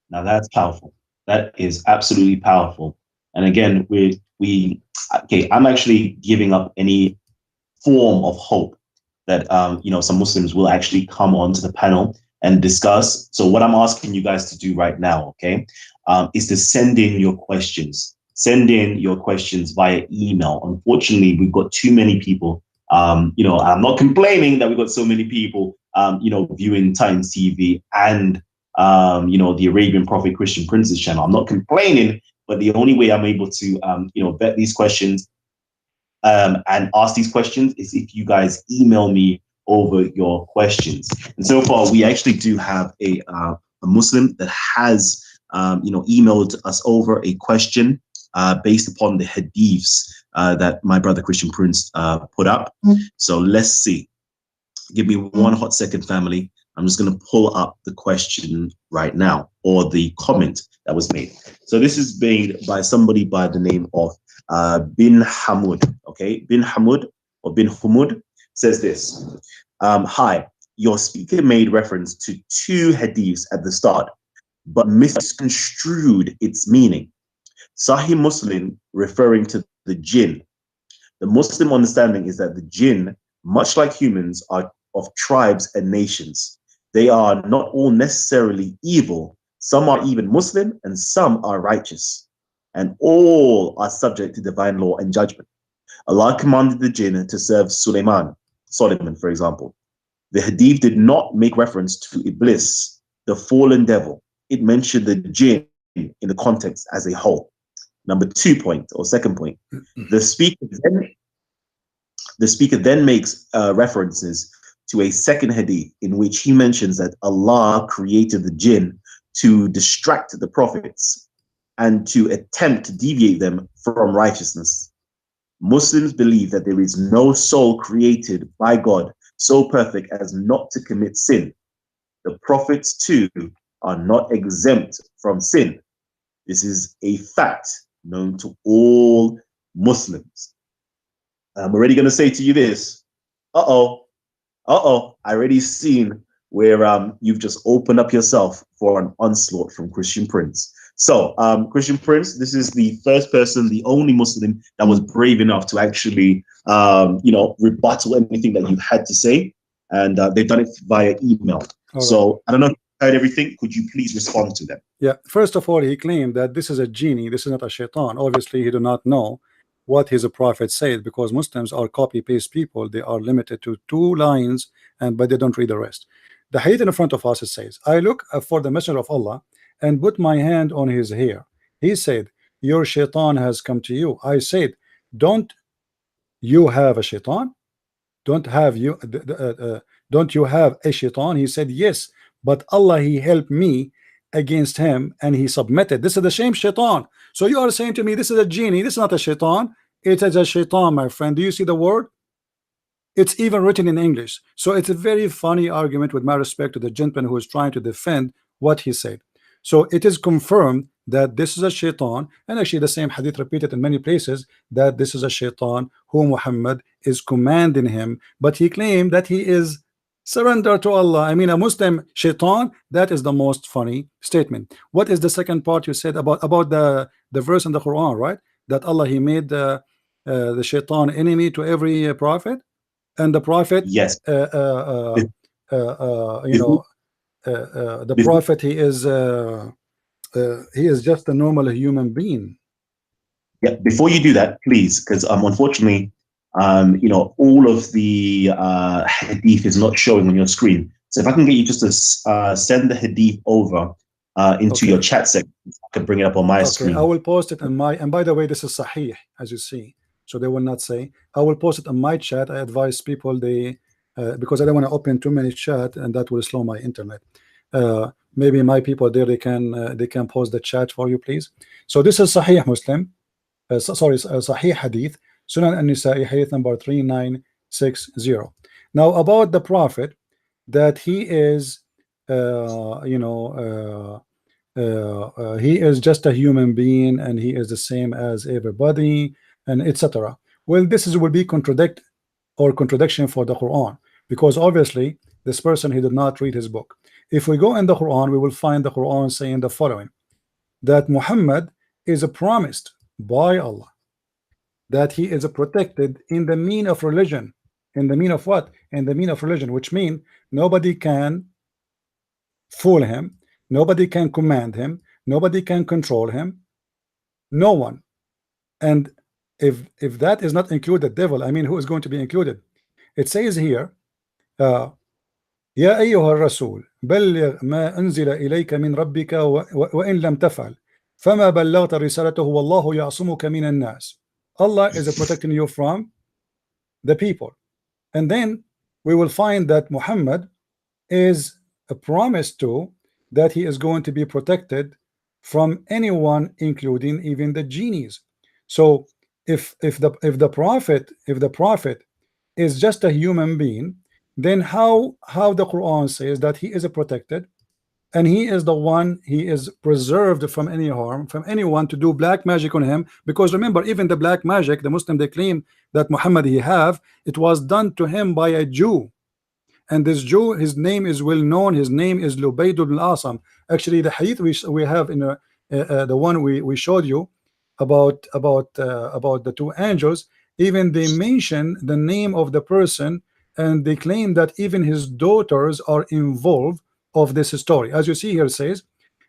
Now that's powerful. That is absolutely powerful. And again, okay, I'm actually giving up any form of hope that some Muslims will actually come onto the panel and discuss. So what I'm asking you guys to do right now, okay, is to send in your questions. Send in your questions via email. Unfortunately, we've got too many people. I'm not complaining that we've got so many people, viewing Titans TV and the Arabian Prophet Christian Prince's channel. I'm not complaining, but the only way I'm able to, vet these questions and ask these questions is if you guys email me over your questions. And so far, we actually do have a Muslim that has, emailed us over a question based upon the hadiths that my brother Christian Prince put up. So let's see. Give me one hot second, family. I'm just going to pull up the question right now, or the comment that was made. So this is made by somebody by the name of Bin Hamud. Okay, Bin Hamud or Bin Humud says this. Hi, your speaker made reference to two hadiths at the start, but misconstrued its meaning. Sahih Muslim referring to the jinn. The Muslim understanding is that the jinn, much like humans, are of tribes and nations. They are not all necessarily evil. Some are even Muslim and some are righteous. And all are subject to divine law and judgment. Allah commanded the jinn to serve Solomon, for example. The hadith did not make reference to Iblis, the fallen devil. It mentioned the jinn in the context as a whole. Number 2 point, or second point, the speaker then makes references to a second hadith in which he mentions that Allah created the jinn to distract the prophets and to attempt to deviate them from righteousness. Muslims believe that there is no soul created by God so perfect as not to commit sin. The prophets too are not exempt from sin. This is a fact known to all Muslims. I'm already going to say to you this. I already seen where you've just opened up yourself for an onslaught from Christian Prince. So Christian Prince, this is the first person, the only Muslim that was brave enough to actually rebuttal anything that you had to say, and they've done it via email. So I don't know if you heard everything. Could you please respond to them? Yeah, first of all, he claimed that this is a genie, this is not a shaitan. Obviously he do not know what his prophet said, because Muslims are copy-paste people. They are limited to 2 lines, but they don't read the rest. The hadith in front of us, it says, I look for the messenger of Allah and put my hand on his hair. He said, your shaitan has come to you. I said, don't you have a shaitan? Don't you have a shaitan? He said, yes, but Allah, he helped me against him and he submitted. This is the same shaitan. So you are saying to me this is a genie, this is not a shaitan, it is a shaitan, my friend. Do you see the word? It's even written in English. So it's a very funny argument, with my respect to the gentleman who is trying to defend what he said. So it is confirmed that this is a shaitan, and actually the same hadith repeated in many places, that this is a shaitan who Muhammad is commanding him, but he claimed that he is surrender to Allah. I mean, a Muslim shaitan, that is the most funny statement. What is the second part you said about the verse in the Quran, right? That Allah, he made the shaitan enemy to every prophet, and the prophet, Yes. the prophet, he is just a normal human being. Yeah, before you do that, please, because unfortunately, all of the hadith is not showing on your screen. So if I can get you just to send the hadith over into your chat section, I can bring it up on my screen. I will post it in my, and by the way, this is Sahih, as you see. So they will not say. I will post it on my chat. I advise people because I don't want to open too many chat, and that will slow my internet. Maybe my people there, they can post the chat for you, please. So this is Sahih Muslim, Sahih Hadith, Sunan An-Nisa'i, Hadith number 3960. Now about the Prophet, that he is, he is just a human being, and he is the same as everybody, and etc. Well, this will be contradiction for the Quran, because obviously this person, he did not read his book. If we go in the Quran, we will find the Quran saying the following, that Muhammad is promised by Allah that he is protected in the mean of religion. In the mean of what? In the mean of religion, which means nobody can fool him, nobody can command him, nobody can control him, no one. And if that is not included, devil, I mean, who is going to be included? It says here, يا أيها الرسول بلغ ما أنزل إليك من ربك وإن لم تفعل فما بلغت رسالته والله يعصمك من الناس. Allah is protecting you from the people. And then we will find that Muhammad is a promise to that he is going to be protected from anyone, including even the genies. So if the prophet is just a human being, then how the Quran says that he is protected, and he is the one, he is preserved from any harm, from anyone to do black magic on him? Because remember, even the black magic, the Muslim, they claim that Muhammad it was done to him by a Jew, and this Jew, his name is well known. His name is Lubayd ibn al-Asam. Actually, the hadith we have in the one we showed you about the two angels, even they mention the name of the person, and they claim that even his daughters are involved of this story. As you see here, it says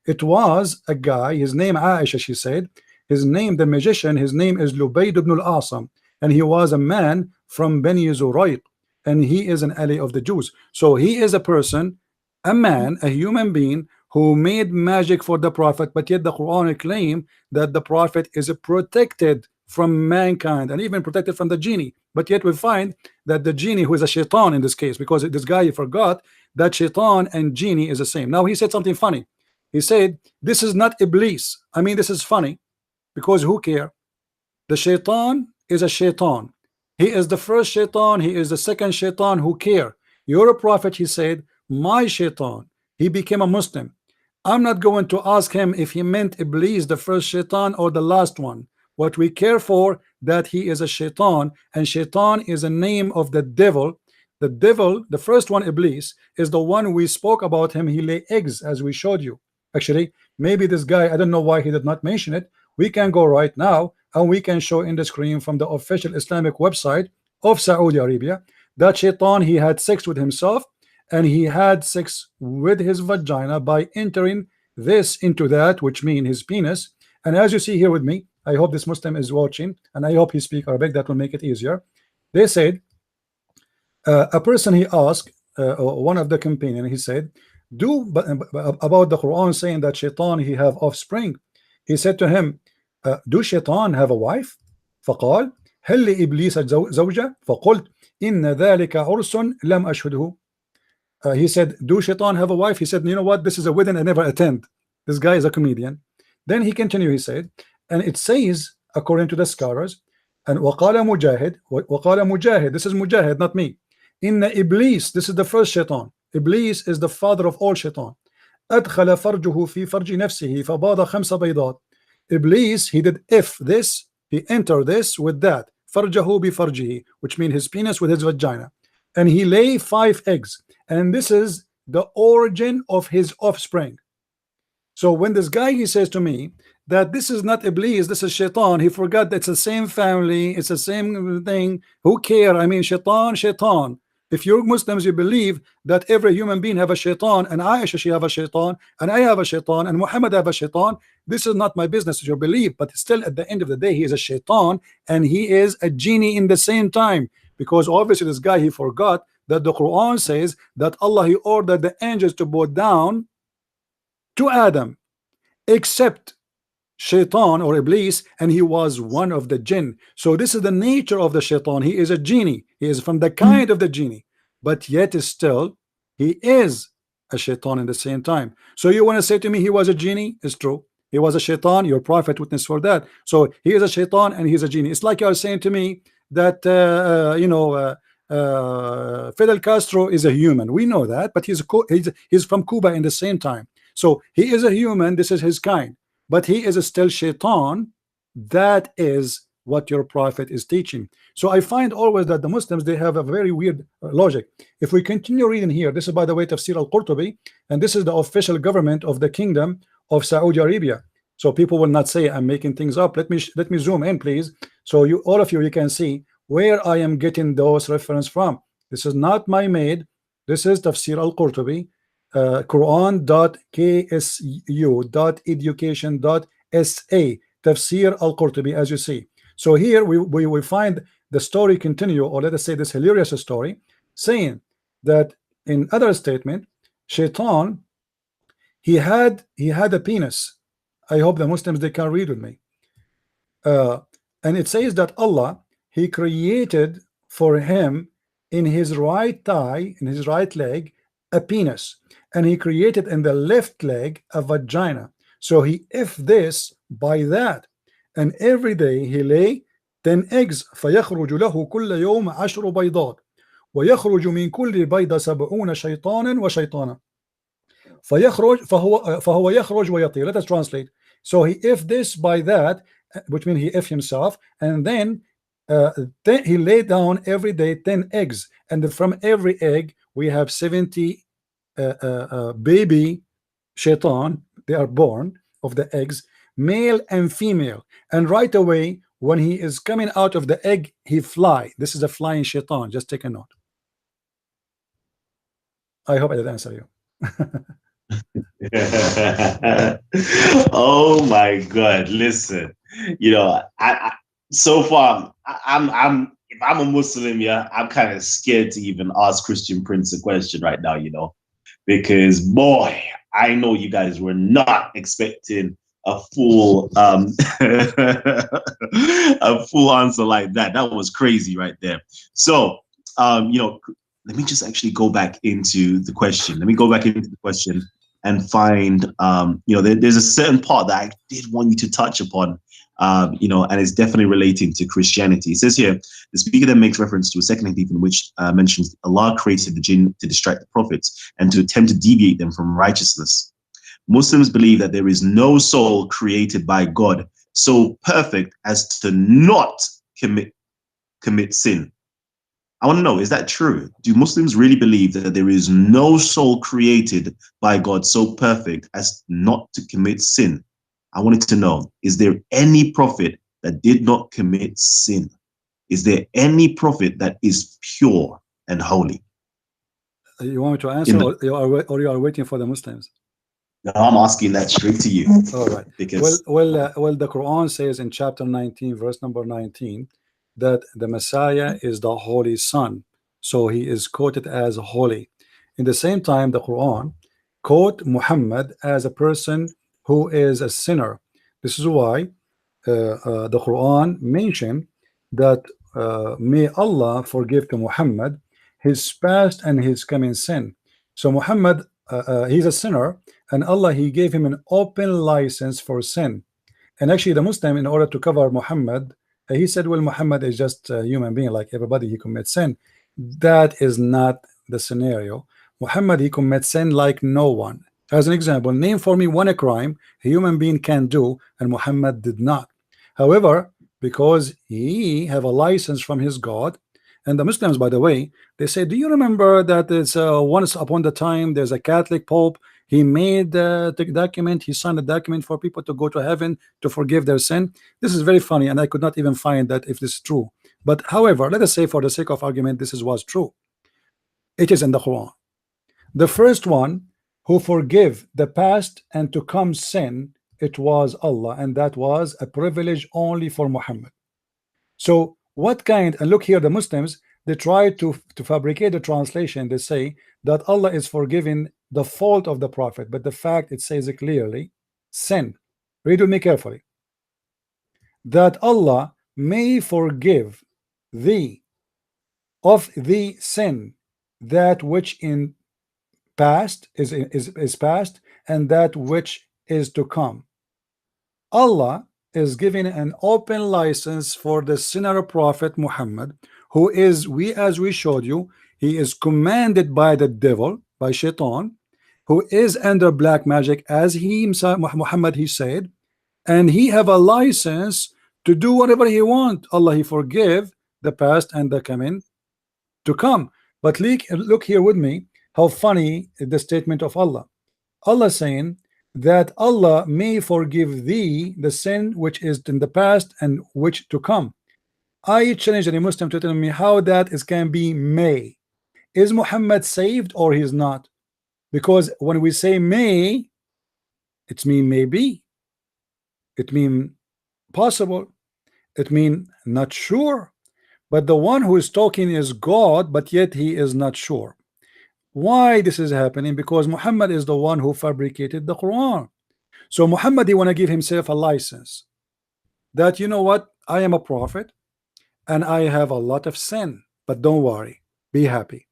it was a guy, his name Aisha, she said, his name, the magician, his name is Lubayd ibn al-Asam, and he was a man from Bani Zurayq, and he is an ally of the Jews. So he is a person, a man, a human being who made magic for the prophet, but yet the Quran claim that the prophet is protected from mankind and even protected from the genie. But yet we find that the genie, who is a shaitan in this case, because this guy forgot that shaitan and genie is the same. Now he said something funny. He said this is not Iblis. I mean, this is funny, because who care? The shaitan is a shaitan. He is the first shaitan, he is the second shaitan. Who care? You're a prophet, he said, my shaitan, he became a Muslim. I'm not going to ask him if he meant Iblis, the first shaitan, or the last one. What we care for, that he is a shaitan, and shaitan is a name of the devil. The devil, the first one, Iblis, is the one we spoke about him. He lay eggs, as we showed you. Actually, maybe this guy, I don't know why he did not mention it. We can go right now and we can show in the screen from the official Islamic website of Saudi Arabia that shaitan, he had sex with himself, and he had sex with his vagina by entering this into that, which means his penis. And as you see here with me, I hope this Muslim is watching, and I hope he speaks Arabic. That will make it easier. They said a person, he asked one of the companion, he said, about the Quran saying that shaitan, he have offspring. He said to him, do shaitan have a wife? فقال هل لإبليس زوجة؟ فقلت إن ذلك عرس لم أشهده. He said, do shaitan have a wife? He said, you know what, this is a wedding I never attend. This guy is a comedian. Then he continued, he said, and it says, according to the scholars, and وقال مجاهد, this is Mujahid, not me. Inna Iblis, this is the first shaitan. Iblis is the father of all shaitan. أدخل فرجه في فرج نفسه فباض خمس بيضات. Iblis, he did if this, he entered this with that. فرجه بفرجه, which means his penis with his vagina. And he lay 5 eggs. And this is the origin of his offspring. So when this guy, he says to me that this is not Iblis, this is shaitan, he forgot that it's the same family, it's the same thing. Who care? I mean, shaitan. If you're Muslims, you believe that every human being have a shaitan, and Aisha, she have a shaitan, and I have a shaitan, and Muhammad have a shaitan. This is not my business, your belief, but still at the end of the day, he is a shaitan, and he is a genie in the same time. Because obviously this guy, he forgot that the Quran says that Allah, he ordered the angels to bow down to Adam, except shaitan or Iblis, and he was one of the jinn. So this is the nature of the shaitan. He is a genie. He is from the kind of the genie, but yet still he is a shaitan in the same time. So you want to say to me he was a genie? It's true. He was a shaitan. Your prophet witness for that. So he is a shaitan and he's a genie. It's like you are saying to me that Fidel Castro is a human. We know that, but he's from Cuba in the same time. So he is a human. This is his kind. But he is still shaitan. That is what your prophet is teaching. So I find always that the Muslims, they have a very weird logic. If we continue reading here, this is by the way Tafsir al-Qurtubi, and this is the official government of the Kingdom of Saudi Arabia. So people will not say I'm making things up. Let me zoom in, please. So you, all of you can see where I am getting those reference from. This is not my made. This is Tafsir al-Qurtubi. Quran.ksu.education.sa, Tafsir al-Qurtubi, as you see. So here we find the story continue, or let us say this hilarious story, saying that in other statement, shaitan, he had a penis. I hope the Muslims, they can read with me. And it says that Allah, he created for him in his right thigh, in his right leg, a penis, and he created in the left leg a vagina. So he if this by that, and every day he lay 10 eggs. فيخرج له كل يوم 10 بيضات ويخرج من كل بيضة 70 شيطانا وشيطانا فهو يخرج ويطير. Let us translate. So he if this by that, which means he if himself, and then he laid down every day 10 eggs, and from every egg we have 70 baby shaitan. They are born of the eggs, male and female, and right away when he is coming out of the egg, he fly. This is a flying shaitan. Just take a note. I hope I did answer you. Oh my God! Listen, you know, I so far I'm if I'm a Muslim, yeah, I'm kind of scared to even ask Christian Prince a question right now, you know, because boy, I know you guys were not expecting a full a full answer like that. That was crazy right there. So you know, let me just actually go back into the question. Let me go back into the question and find you know, there's a certain part that I did want you to touch upon, you know, and it's definitely relating to Christianity. It says here, the speaker then makes reference to a second hadith in which mentions Allah created the jinn to distract the prophets and to attempt to deviate them from righteousness. Muslims believe that there is no soul created by God so perfect as to not commit sin. I want to know, is that true? Do Muslims really believe that there is no soul created by God so perfect as not to commit sin? I wanted to know, is there any prophet that did not commit sin? Is there any prophet that is pure and holy? You want me to answer, or you are waiting for the Muslims? No, I'm asking that straight to you. All right. Because well, the Quran says in chapter 19, verse number 19, that the Messiah is the Holy Son. So he is quoted as holy. In the same time, the Quran quote Muhammad as a person who is a sinner. This is why the Quran mentioned that may Allah forgive to Muhammad his past and his coming sin. So Muhammad he's a sinner, and Allah, he gave him an open license for sin. And actually the Muslim, in order to cover Muhammad, he said, well, Muhammad is just a human being like everybody, he commits sin. That is not the scenario. Muhammad, he commits sin like no one. As an example, name for me one crime a human being can do, and Muhammad did not. However, because he have a license from his God, and the Muslims, by the way, they say, do you remember that it's once upon the time there's a Catholic Pope, he made the document, he signed a document for people to go to heaven to forgive their sin. This is very funny, and I could not even find that if this is true. But however, let us say for the sake of argument this was true. It is in the Quran. The first one who forgive the past and to come sin, it was Allah, and that was a privilege only for Muhammad. So what kind, and look here, the Muslims, they try to fabricate the translation. They say that Allah is forgiving the fault of the Prophet, but the fact, it says it clearly, sin. Read with me carefully. That Allah may forgive thee of the sin, that which in past is past, and that which is to come. Allah is giving an open license for the sinner Prophet Muhammad, who is, as we showed you, he is commanded by the devil, by Shaitan, who is under black magic, as he himself, Muhammad, he said, and he have a license to do whatever he want. Allah, he forgive the past and the coming to come. But look here with me, how funny the statement of Allah. Allah saying that Allah may forgive thee the sin which is in the past and which to come. I challenge any Muslim to tell me how that can be may. Is Muhammad saved or he is not? Because when we say may, it means maybe, it means possible, it means not sure. But the one who is talking is God, but yet he is not sure. Why this is happening? Because Muhammad is the one who fabricated the Quran. So Muhammad, he want to give himself a license that, you know what, I am a prophet and I have a lot of sin, but don't worry, be happy.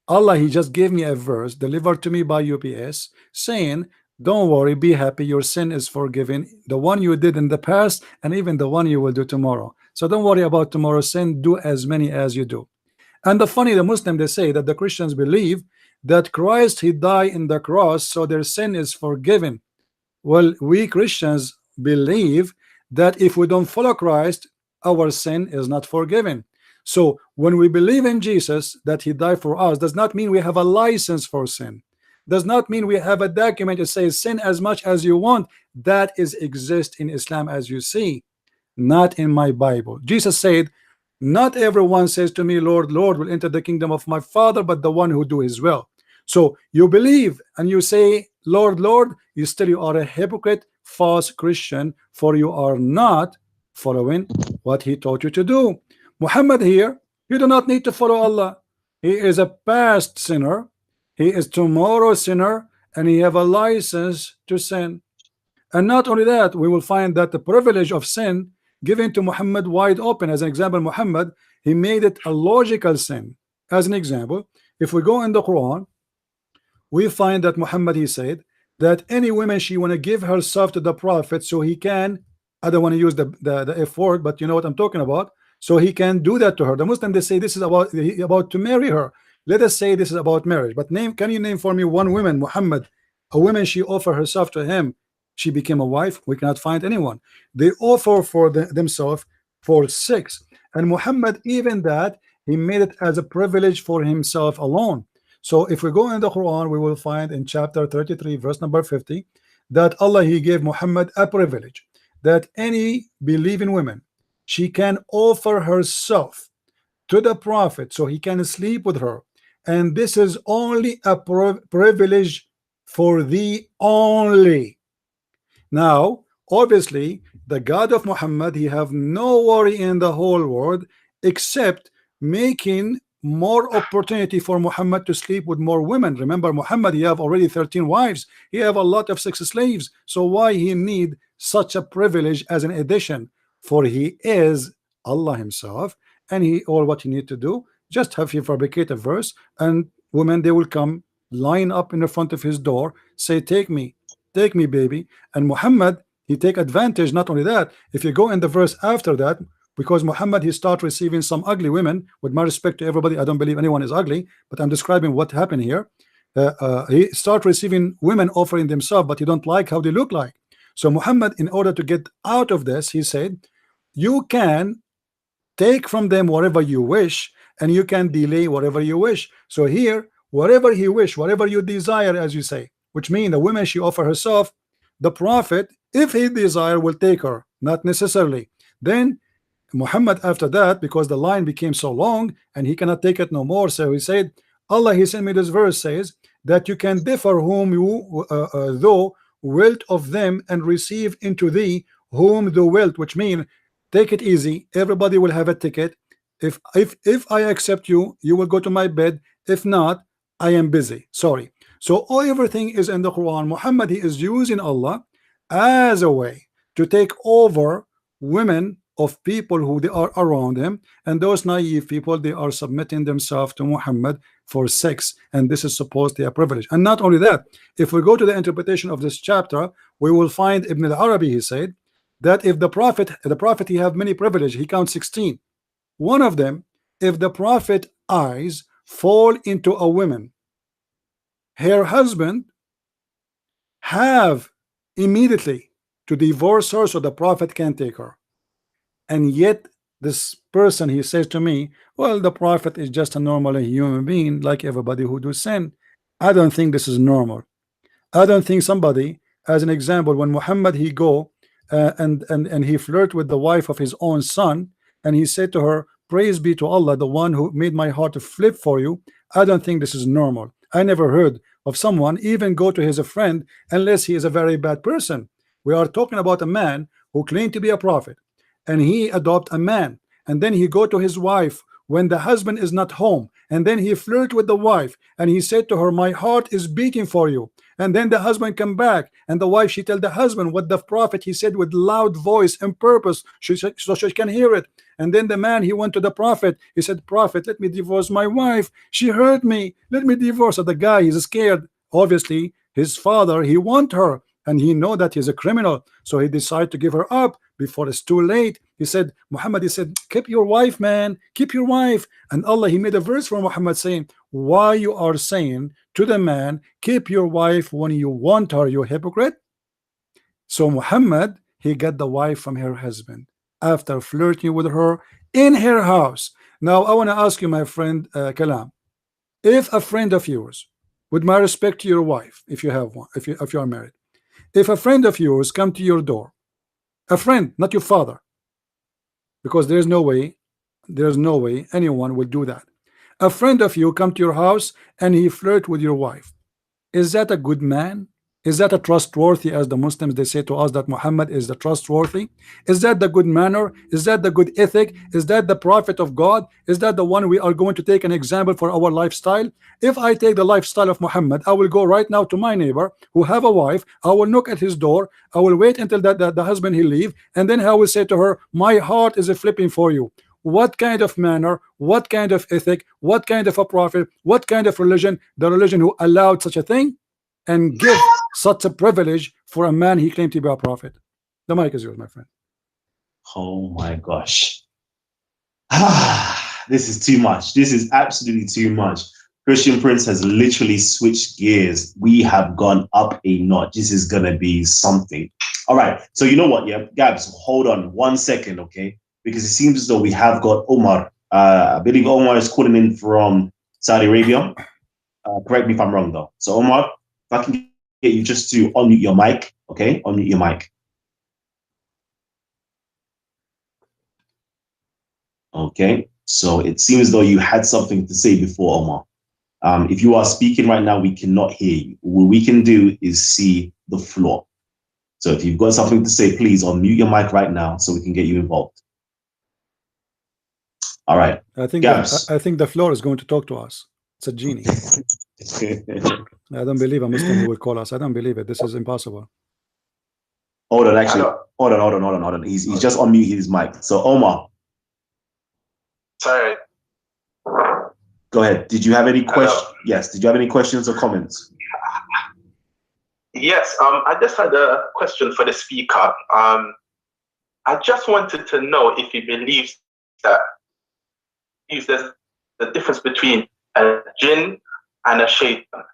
Allah, he just gave me a verse delivered to me by UPS saying, don't worry, be happy, your sin is forgiven, the one you did in the past and even the one you will do tomorrow. So don't worry about tomorrow's sin, do as many as you do. And the funny, the Muslim, they say that the Christians believe that Christ, he died in the cross, so their sin is forgiven. Well, we Christians believe that if we don't follow Christ, our sin is not forgiven. So when we believe in Jesus, that he died for us, does not mean we have a license for sin. Does not mean we have a document that says sin as much as you want. That is exist in Islam, as you see, not in my Bible. Jesus said, not everyone says to me, Lord, Lord, will enter the kingdom of my Father, but the one who do his will. So you believe and you say, Lord, Lord, you are a hypocrite, false Christian, for you are not following what he taught you to do. Muhammad here, you do not need to follow Allah. He is a past sinner, he is tomorrow's sinner, and he have a license to sin. And not only that, we will find that the privilege of sin given to Muhammad wide open. As an example, Muhammad, he made it a logical sin. As an example, if we go in the Quran, we find that Muhammad, he said that any woman, she want to give herself to the Prophet so he can, I don't want to use the F word, but you know what I'm talking about, so he can do that to her. The Muslim, they say this is about to marry her. Let us say this is about marriage, but can you name for me one woman, Muhammad, a woman, she offered herself to him, she became a wife? We cannot find anyone. They offer for themselves for sex, and Muhammad, even that, he made it as a privilege for himself alone. So if we go in the Quran, we will find in chapter 33 verse number 50 that Allah, he gave Muhammad a privilege that any believing woman, she can offer herself to the Prophet so he can sleep with her, and this is only a privilege for thee only. Now obviously the God of Muhammad, he have no worry in the whole world except making more opportunity for Muhammad to sleep with more women. Remember, Muhammad, he have already 13 wives, he have a lot of sex slaves, so why he need such a privilege as an addition? For he is Allah himself, and all what he need to do, just have him fabricate a verse, and women, they will come line up in the front of his door, say, take me, baby. And Muhammad, he take advantage. Not only that, if you go in the verse after that, because Muhammad, he start receiving some ugly women. With my respect to everybody, I don't believe anyone is ugly, but I'm describing what happened here. He start receiving women offering themselves, but he don't like how they look like. So Muhammad, in order to get out of this, he said, you can take from them whatever you wish, and you can delay whatever you wish. So here, whatever he wish, whatever you desire, as you say, which means the woman she offer herself, the Prophet, if he desire, will take her, not necessarily. Then Muhammad, after that, because the line became so long and he cannot take it no more, so he said, Allah, he sent me this verse, says that you can differ whom you thou wilt of them, and receive into thee whom thou wilt, which means take it easy, everybody will have a ticket. If I accept you, you will go to my bed. If not, I am busy, sorry. So everything is in the Quran. Muhammad, he is using Allah as a way to take over women of people who they are around him, and those naive people, they are submitting themselves to Muhammad for sex, and this is supposed to be a privilege. And not only that, if we go to the interpretation of this chapter, we will find Ibn al-Arabi, he said that if the prophet he have many privileges, he counts 16. One of them, if the prophet eyes fall into a woman, her husband have immediately to divorce her so the prophet can take her. And yet this person, he says to me, well, the prophet is just a normal human being like everybody who do sin. I don't think this is normal. I don't think somebody, as an example, when Muhammad, he go and he flirt with the wife of his own son, and he said to her, praise be to Allah, the one who made my heart to flip for you. I don't think this is normal. I never heard of someone even go to his friend unless he is a very bad person. We are talking about a man who claimed to be a prophet, and he adopt a man, and then he go to his wife when the husband is not home, and then he flirt with the wife, and he said to her, my heart is beating for you. And then the husband come back, and the wife, she tell the husband what the prophet, he said with loud voice and purpose, so she can hear it. And then the man, he went to the prophet, he said, prophet, let me divorce my wife, she hurt me, let me divorce her. The guy, he's scared. Obviously his father, he want her, and he know that he's a criminal, so he decided to give her up before it's too late. He said, Muhammad, he said, keep your wife, man, keep your wife. And Allah, he made a verse for Muhammad saying, why you are saying to the man, keep your wife when you want her, you hypocrite? So Muhammad, he got the wife from her husband after flirting with her in her house. Now I want to ask you, my friend Kalam, if a friend of yours, with my respect to your wife, if you have one, if you are married, if a friend of yours come to your door, a friend, not your father, because there's no way anyone will do that. A friend of you come to your house and he flirt with your wife. Is that a good man? Is that a trustworthy, as the Muslims, they say to us that Muhammad is the trustworthy? Is that the good manner? Is that the good ethic? Is that the prophet of God? Is that the one we are going to take an example for our lifestyle? If I take the lifestyle of Muhammad, I will go right now to my neighbor who have a wife. I will knock at his door. I will wait until the husband he leave, and then I will say to her, my heart is flipping for you. What kind of manner, what kind of ethic, what kind of a prophet, what kind of religion, the religion who allowed such a thing and give such a privilege for a man he claimed to be a prophet? The mic is yours, my friend. Oh my gosh. This is too much. This is absolutely too much. Christian Prince has literally switched gears. We have gone up a notch. This is going to be something. All right. So you know what? Yeah, Gabs, hold on 1 second, okay? Because it seems as though we have got Omar. I believe Omar is calling in from Saudi Arabia. Correct me if I'm wrong, though. So Omar, if I can get you just to unmute your mic, okay? Unmute your mic. Okay. So it seems as though you had something to say before, Omar. If you are speaking right now, we cannot hear you. What we can do is see the floor. So if you've got something to say, please unmute your mic right now so we can get you involved. All right. I think the floor is going to talk to us. It's a genie. I don't believe a Muslim who will call us. I don't believe it. This is impossible. Hold on, actually. Hold on. He's just unmuted his mic. So Omar. Sorry. Go ahead. Did you have any questions? Hello. Yes. Did you have any questions or comments? Yes. I just had a question for the speaker. I just wanted to know if he believes that there's the difference between a jinn and a shaitan,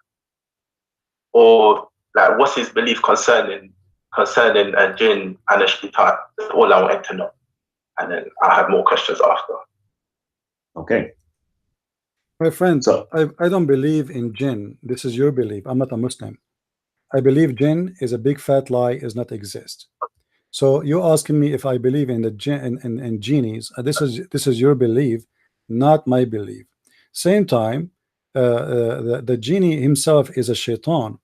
or like what's his belief concerning a jinn and a shaitan. That's all I wanted to know, and then I have more questions after. Okay. My friend, So I don't believe in jinn. This is your belief. I'm not a Muslim. I believe jinn is a big fat lie, does not exist. So you're asking me if I believe in the jinn and genies. This is your belief, not my belief. Same time, the genie himself is a shaitan,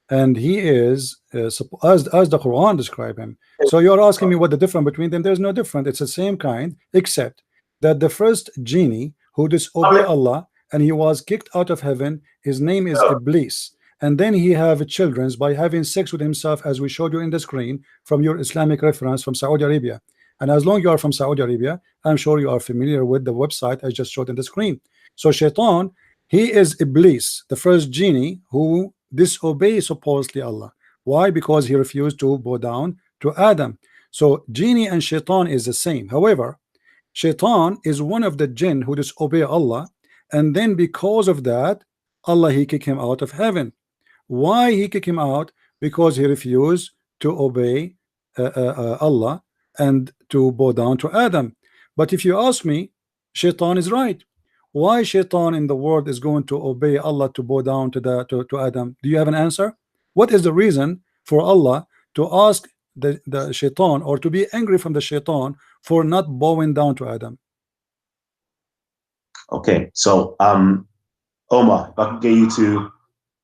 and he is as the Quran describe him. So you're asking me what the difference between them? There's no difference. It's the same kind, except that the first genie who disobeyed Allah and he was kicked out of heaven, his name is Iblis. And then he have children by having sex with himself, as we showed you in the screen from your Islamic reference from Saudi Arabia. And as long as you are from Saudi Arabia, I'm sure you are familiar with the website I just showed in the screen. So Shaitan, he is Iblis, the first genie who disobeys supposedly Allah. Why? Because he refused to bow down to Adam. So genie and Shaitan is the same. However, Shaitan is one of the jinn who disobey Allah, and then because of that, Allah he kicked him out of heaven. Why he kicked him out? Because he refused to obey Allah and to bow down to Adam. But if you ask me, Shaitan is right. Why Shaitan in the world is going to obey Allah to bow down to Adam? Do you have an answer? What is the reason for Allah to ask the Shaitan, or to be angry from the Shaitan for not bowing down to Adam? okay. So Omar, if I can get you to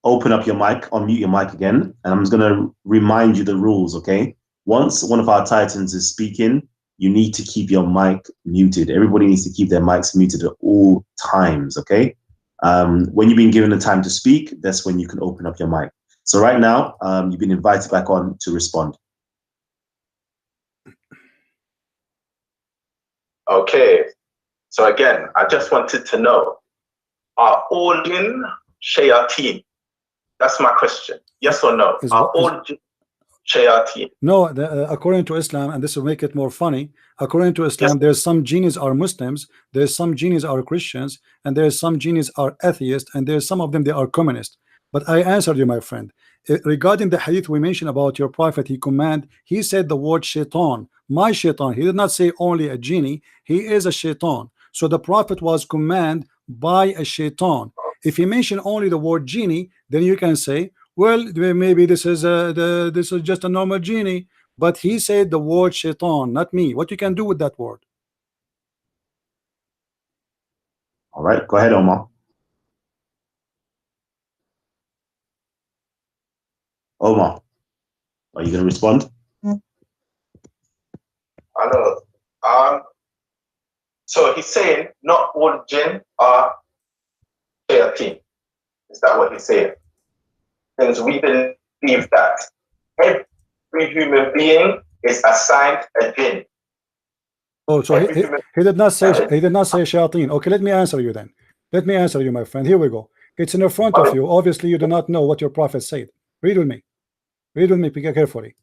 open up your mic, unmute your mic again, and I'm just gonna remind you the rules, okay? Once one of our Titans is speaking, you need to keep your mic muted. Everybody needs to keep their mics muted at all times, okay? When you've been given the time to speak, that's when you can open up your mic. So right now, you've been invited back on to respond. Okay. So again, I just wanted to know, are all jinn shayateen? That's my question. Yes or no? Are all jinn shayateen? No, according to Islam, and this will make it more funny, according to Islam, yes, there's some genies are Muslims, there's some genies are Christians, and there's some genies are atheists, and there's some of them they are communist. But I answered you, my friend. Regarding the hadith we mentioned about your prophet, he said the word shaitan, my shaitan. He did not say only a genie, he is a shaitan. So the prophet was commanded by a shaitan. If he mentioned only the word genie, then you can say, well, maybe this is just a normal genie. But he said the word shaitan, not me. What you can do with that word? All right, go ahead, Omar. Omar, are you going to respond? I know. So he's saying not all jinn are shayateen. Is that what he's saying? Because we believe that every human being is assigned a jinn. Oh, so he did not say shayateen. Okay, let me answer you then. Let me answer you, my friend. Here we go. It's in the front of you. Obviously, you do not know what your prophet said. Read with me. Read with me carefully.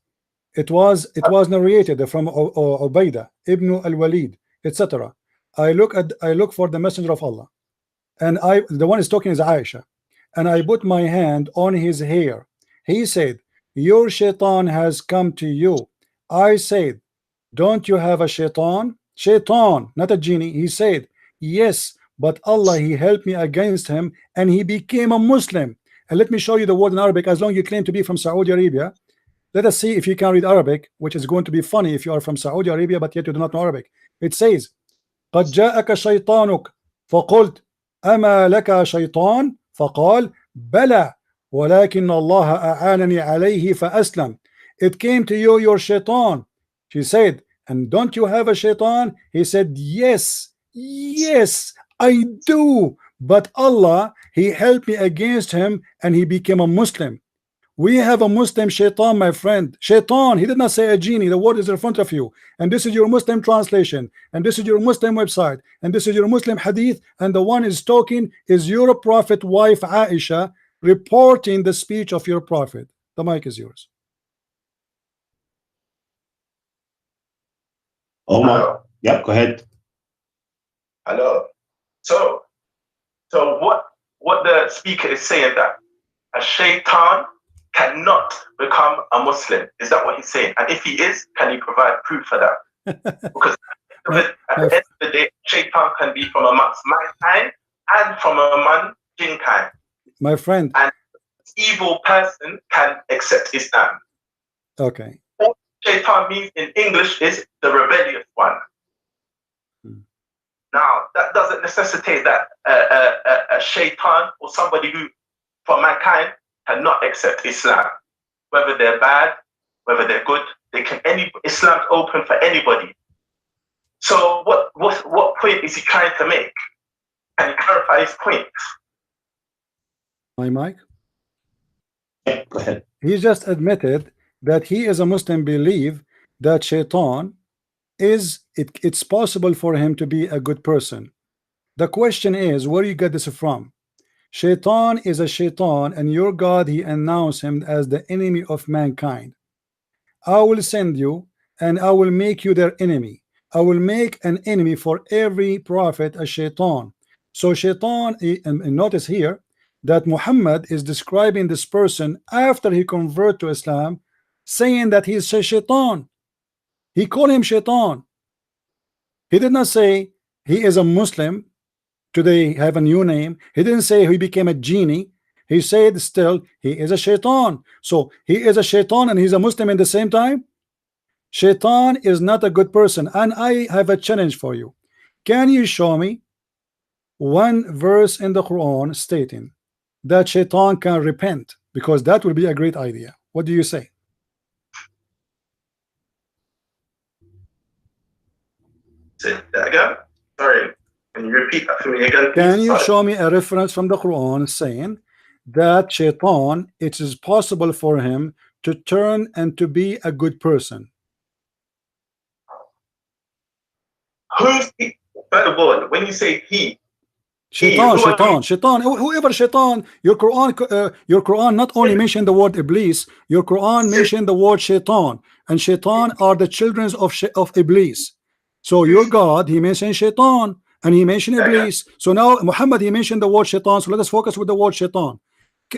It was narrated from Ubaidah ibn al-Walid, etc. I look for the messenger of Allah, and the one is talking is Aisha, and I put my hand on his hair. He said, your shaitan has come to you. I said, don't you have a shaitan? Shaitan, not a genie. He said, yes, but Allah he helped me against him and he became a Muslim. And let me show you the word in Arabic. As long as you claim to be from Saudi Arabia, let us see if you can read Arabic, which is going to be funny if you are from Saudi Arabia but yet you do not know Arabic. It says, قد جاءك شيطانك فقلت أما لك شيطان فقال بلى ولكن الله أعانني عليه فأسلم. It came to you your shaitan. She said, and don't you have a shaitan? He said, yes, I do, but Allah he helped me against him and he became a Muslim. We have a Muslim shaitan, my friend. Shaitan, he did not say a genie. The word is in front of you. And this is your Muslim translation. And this is your Muslim website. And this is your Muslim hadith. And the one is talking is your prophet wife Aisha reporting the speech of your prophet. The mic is yours. Omar, yep, go ahead. Hello. So what the speaker is saying, that a shaitan cannot become a Muslim. Is that what he's saying? And if he is, can he provide proof for that? Because at the end of the day, shaitan can be from amongst mankind and from among jinn kind. My friend. And evil person can accept Islam. Okay. All shaitan means in English is the rebellious one. Now, that doesn't necessitate that a shaitan or somebody who, from mankind, cannot accept Islam. Whether they're bad, whether they're good, Islam's open for anybody. So what point is he trying to make? Can you clarify his point? My mic? Yeah, go ahead. He just admitted that he is a Muslim, believe that shaitan is it's possible for him to be a good person. The question is, where you get this from? Shaitan is a shaitan, and your God, he announced him as the enemy of mankind. I will send you and I will make you their enemy. I will make an enemy for every prophet, a shaitan. So shaitan, and notice here that Muhammad is describing this person after he converted to Islam, saying that he is a shaitan. He called him shaitan. He did not say he is a Muslim, today have a new name. He didn't say he became a genie. He said still he is a shaitan. So he is a shaitan and he's a Muslim in the same time. Shaitan is not a good person. And I have a challenge for you. Can you show me one verse in the Quran stating that shaitan can repent? Because that would be a great idea. What do you say? Say that again? Sorry. Can you repeat that for me again? Can you show me a reference from the Quran saying that shaitan, it is possible for him to turn and to be a good person? Who's he? First of all, when you say he, Shaitan, whoever shaitan, your Quran not only mentioned the word Iblis, your Quran mentioned the word shaitan, and shaitan are the children of Iblis. So your God, he mentioned shaitan, and he mentioned Iblis. So now Muhammad, he mentioned the word shaitan. So let us focus with the word shaitan.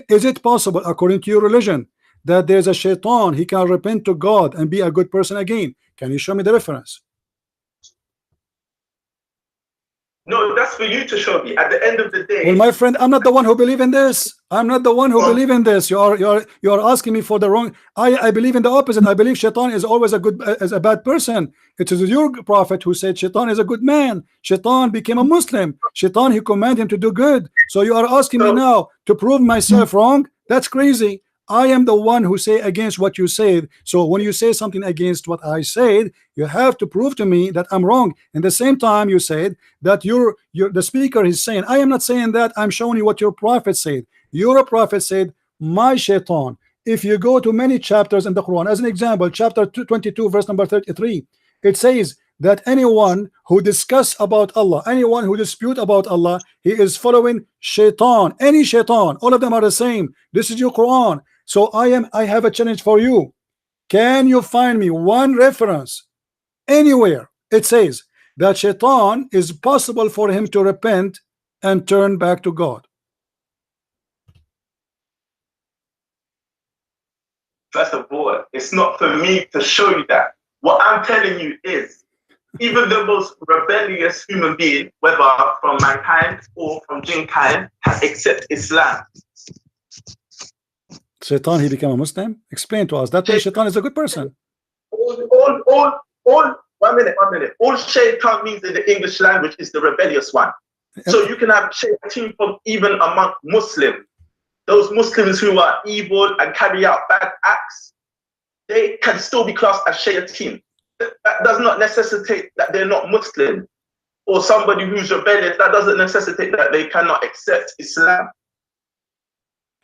Is it possible, according to your religion, that there's a shaitan, he can repent to God and be a good person again? Can you show me the reference? No, that's for you to show me. At the end of the day, well, my friend, I'm not the one who believe in this. I'm not the one who believe in this. You are asking me for the wrong. I believe in the opposite. I believe shaitan is always a bad person. It is your prophet who said shaitan is a good man. Shaitan became a Muslim. Shaitan, he commanded him to do good. So you are asking me now to prove myself wrong? That's crazy. I am the one who say against what you said. So when you say something against what I said, you have to prove to me that I'm wrong. In the same time, you said that the speaker is saying, I am not saying that. I'm showing you what your prophet said. Your prophet said, my shaitan. If you go to many chapters in the Quran, as an example, chapter 22, verse number 33, it says that anyone who discuss about Allah, anyone who dispute about Allah, he is following shaitan. Any shaitan, all of them are the same. This is your Quran. So I have a challenge for you. Can you find me one reference anywhere it says that shaitan is possible for him to repent and turn back to God? First of all, it's not for me to show you that. What I'm telling you is, even the most rebellious human being, whether from mankind or from jinn kind, can accept Islam. Shaitan, he became a Muslim? Explain to us. That means shaitan is a good person. One minute. All shaitan means in the English language is the rebellious one. So you can have shaitan from even among Muslims. Those Muslims who are evil and carry out bad acts, they can still be classed as shaitan. That does not necessitate that they're not Muslim, or somebody who's rebellious. That doesn't necessitate that they cannot accept Islam.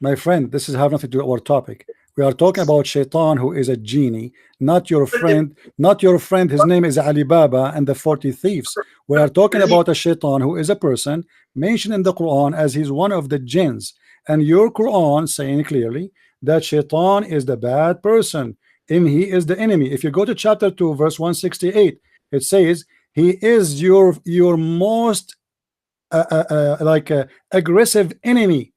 My friend, this is have nothing to do with our topic. We are talking about Shaitan, who is a genie, not your friend, not your friend. His name is Ali Baba and the 40 thieves. We are talking about a Shaitan who is a person mentioned in the Quran as he's one of the jinns. And your Quran saying clearly that Shaitan is the bad person and he is the enemy. If you go to chapter 2, verse 168, it says he is your most aggressive enemy.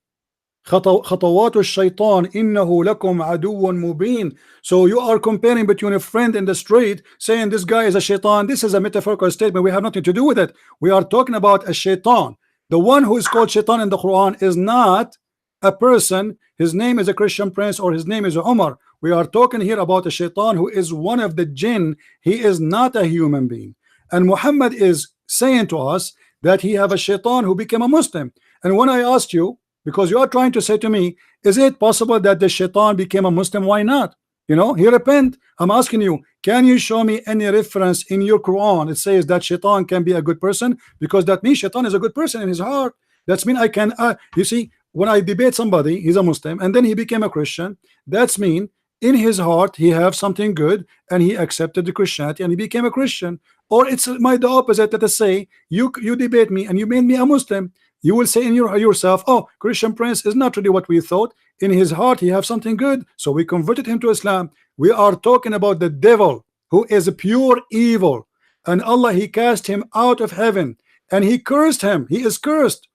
خطوات الشيطان إنه لكم عدو مبين. So you are comparing between a friend in the street saying this guy is a shaitan. This is a metaphorical statement. We have nothing to do with it. We are talking about a shaitan. The one who is called shaitan in the Quran is not a person. His name is a Christian prince or his name is Umar. We are talking here about a shaitan who is one of the jinn. He is not a human being. And Muhammad is saying to us that he have a shaitan who became a Muslim. And when I asked you, because you are trying to say to me, is it possible that the shaitan became a Muslim? Why not? You know, he repent. I'm asking you, can you show me any reference in your Quran it says that shaitan can be a good person? Because that means shaitan is a good person in his heart. That's mean I can you see, when I debate somebody, he's a Muslim and then he became a Christian, that's mean in his heart he have something good and he accepted the Christianity and he became a Christian. Or it's the opposite, that I say you debate me and you made me a Muslim. You will say in yourself, oh, Christian prince is not really what we thought. In his heart he have something good, so we converted him to Islam. We are talking about the devil who is pure evil, and Allah, he cast him out of heaven and he cursed him. He is cursed.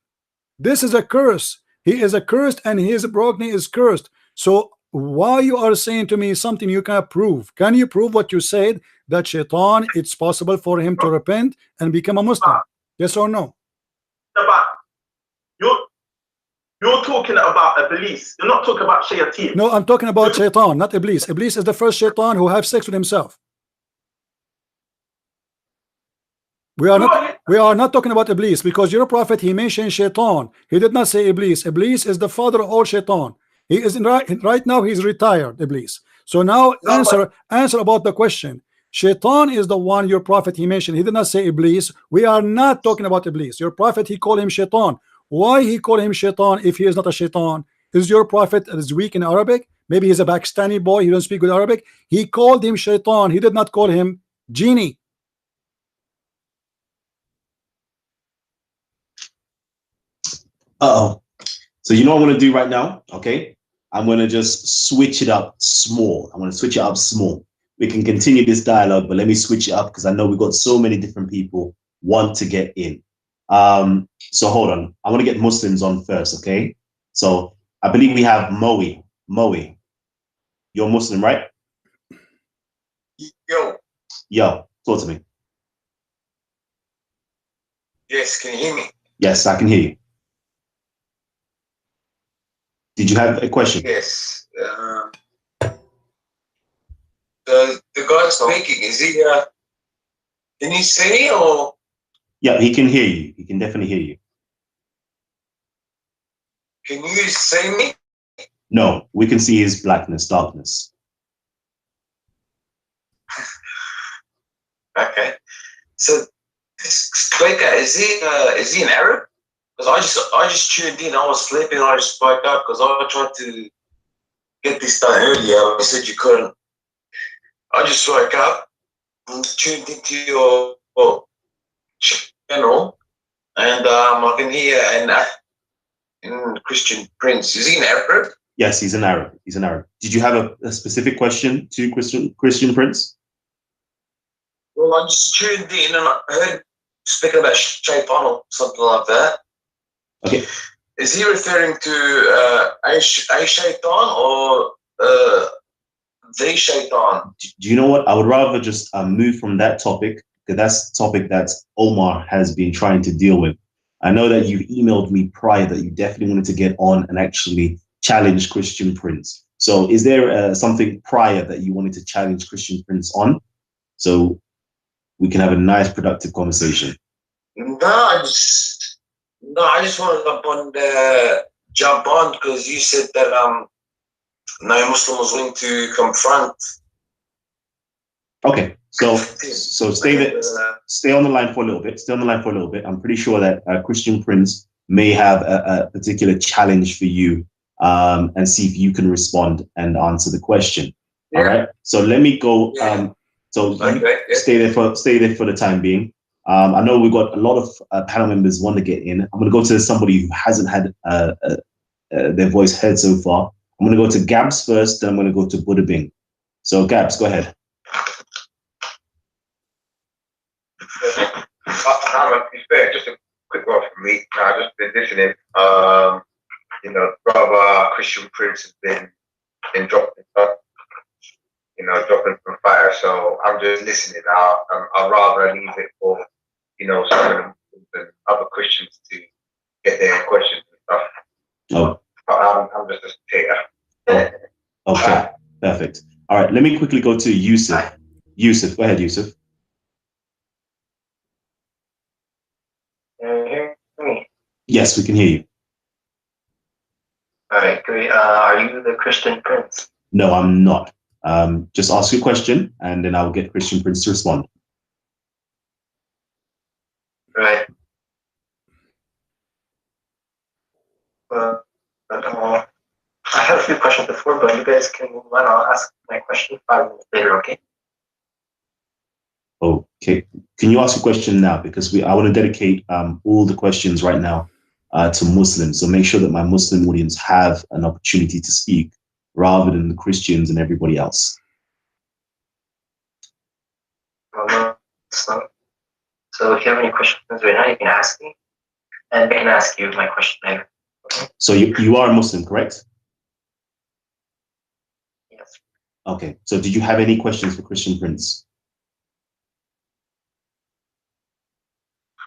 This is a curse. He is accursed and his progeny is cursed. So why you are saying to me something you can't prove? Can you prove what you said, that shaitan, it's possible for him to repent and become a Muslim? Yes or no? You're talking about Iblis. You're not talking about Shayateen. No, I'm talking about shaitan, not Iblis. Iblis is the first shaitan who have sex with himself. We are not talking about Iblis, because your prophet, he mentioned shaitan. He did not say Iblis. Iblis is the father of all shaitan. He is right now he's retired, Iblis. So now answer about the question. Shaitan is the one your prophet he mentioned. He did not say Iblis. We are not talking about Iblis. Your prophet, he called him shaitan. Why he called him shaitan if he is not a shaitan? Is your prophet is weak in Arabic? Maybe he's a Pakistani boy, he don't speak good Arabic. He called him shaitan. He did not call him genie. So you know what I'm going to do right now? Okay, I'm going to just switch it up small. I'm going to switch it up small. We can continue this dialogue, but let me switch it up because I know we've got so many different people want to get in. So hold on. I want to get Muslims on first, okay? So I believe we have Moe. Moe, you're Muslim, right? Yo, talk to me. Yes, can you hear me? Yes, I can hear you. Did you have a question? Yes. The guy speaking, is he? Can you see me or? Yeah, he can hear you. He can definitely hear you. Can you see me? No, we can see his blackness, darkness. Okay. So this speaker, is he an Arab? Because I just tuned in. I was sleeping. I just spoke up because I tried to get this done earlier. You said you couldn't. I just woke up and tuned into your channel, and I can hear an Christian prince. Is he an Arab? Yes, he's an Arab. He's an Arab. Did you have a specific question to Christian prince? Well, I just tuned in and I heard speaking about shaitan or something like that. Okay. Is he referring to a shaitan or the shaitan? Do you know what? I would rather just move from that topic, because that's the topic that Omar has been trying to deal with. I know that you've emailed me prior that you definitely wanted to get on and actually challenge Christian Prince. So is there something prior that you wanted to challenge Christian Prince on, so we can have a nice productive conversation? No, I just wanted to jump on because you said that no Muslim was willing to confront. Okay, so stay on the line for a little bit. Stay on the line for a little bit. I'm pretty sure that Christian Prince may have a particular challenge for you and see if you can respond and answer the question. All right. So let me go. Stay there for the time being. I know we've got a lot of panel members want to get in. I'm going to go to somebody who hasn't had their voice heard so far. I'm going to go to Gabs first, then I'm going to go to Buddha Bing. So Gabs, go ahead. Just a quick one from me. I've just been listening. Brother Christian Prince has been dropping from fire. So I'm just listening. I'd rather leave it for some of the other Christians to get their questions and stuff. Oh, I'm just a spectator. Okay, perfect. All right, let me quickly go to Yusuf. Yusuf, go ahead, Yusuf. Can you hear me? Yes, we can hear you. All right, great. Are you the Christian Prince? No, I'm not. Just ask your question, and then I'll get Christian Prince to respond. Right. I had a few questions before, but you guys can move on. I'll ask my question 5 minutes later, okay? Okay. Can you ask a question now? Because I want to dedicate all the questions right now to Muslims. So make sure that my Muslim audience have an opportunity to speak rather than the Christians and everybody else. So if you have any questions right now, you can ask me, and I can ask you my question later. Okay? So you are a Muslim, correct? Yes. Okay. So did you have any questions for Christian Prince?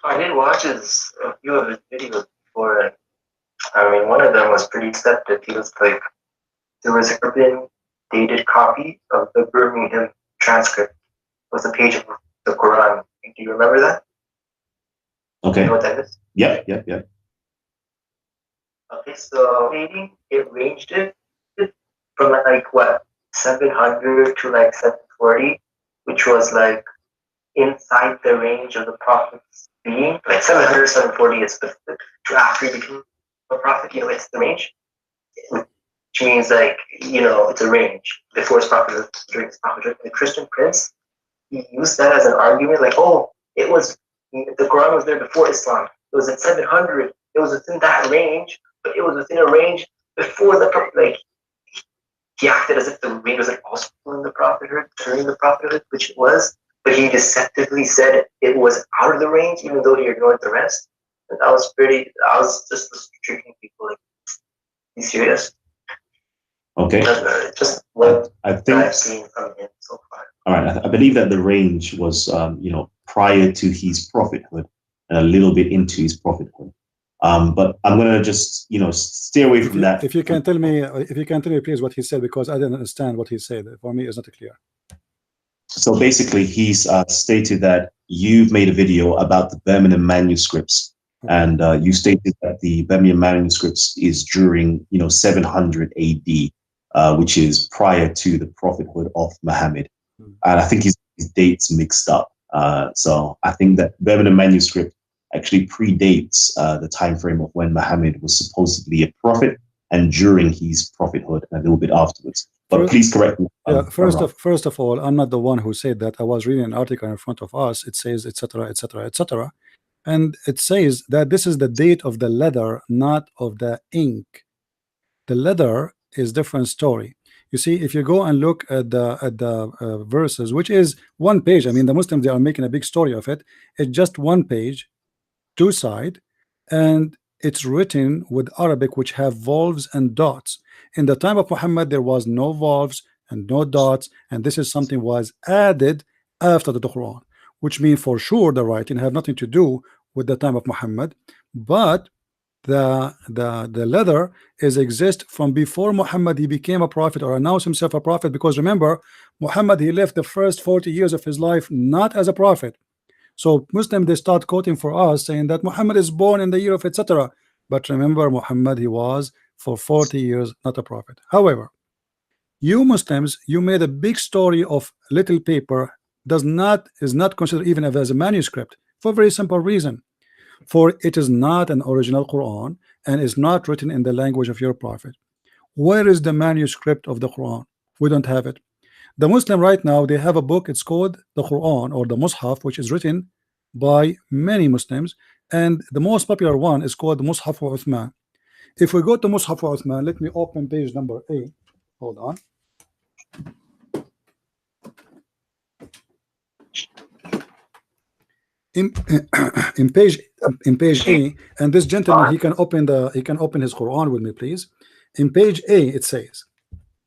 I did watch a few of his videos before, and I mean, one of them was pretty deceptive. He was like, there was a urban dated copy of the Birmingham transcript. It was a page of the Quran. Do you remember that? Okay. You know what that is? Yep. Okay, so maybe it ranged it from like what, 700 to like 740, which was like inside the range of the prophet's being. Like 700, 740 is to after he became a prophet, it's the range. Which means like, it's a range before his prophet, during his prophet. The Christian Prince, he used that as an argument, like, the Quran was there before Islam. It was at 700. It was within that range, but it was within a range before he acted as if the range was also in the prophethood, during the prophethood, which it was, but he deceptively said it was out of the range, even though he ignored the rest. And I was just tricking people, like, you serious? Okay. Just what I think I've seen from him so far. All right. I believe that the range was, prior to his prophethood and a little bit into his prophethood. But I'm going to just, stay away from that. If you can tell me, please, what he said, because I didn't understand what he said. For me, it's not clear. So basically, he's stated that you've made a video about the Birmingham manuscripts. And you stated that the Birmingham manuscripts is during, 700 AD, which is prior to the prophethood of Muhammad. And I think his dates mixed up. So I think that Birmingham manuscript actually predates the time frame of when Muhammad was supposedly a prophet and during his prophethood and a little bit afterwards. But please correct me. First of all, I'm not the one who said that. I was reading an article in front of us. It says, etc., etc., etc. And it says that this is the date of the letter, not of the ink. The letter is different story. You see, if you go and look at the verses, which is one page. I mean, the Muslims, they are making a big story of it. It's just one page, 2 sides, and it's written with Arabic, which have volves and dots. In the time of Muhammad, there was no volves and no dots, and this is something was added after the Quran, which means for sure the writing have nothing to do with the time of Muhammad, but the letter exist from before Muhammad he became a prophet or announced himself a prophet. Because remember, Muhammad, he lived the first 40 years of his life not as a prophet. So Muslims, they start quoting for us saying that Muhammad is born in the year of etc. But remember, Muhammad, he was for 40 years not a prophet. However, you Muslims, you made a big story of little paper is not considered even as a manuscript for a very simple reason. For it is not an original Quran and is not written in the language of your prophet. Where is the manuscript of the Quran? We don't have it. The Muslim right now, they have a book, it's called the Quran or the Mus'haf, which is written by many Muslims, and the most popular one is called the Mus'haf of Uthman. If we go to Mus'haf of Uthman, let me open page number 8. Hold on. In page A, and this gentleman, he can open his Quran with me, please. In page A, it says,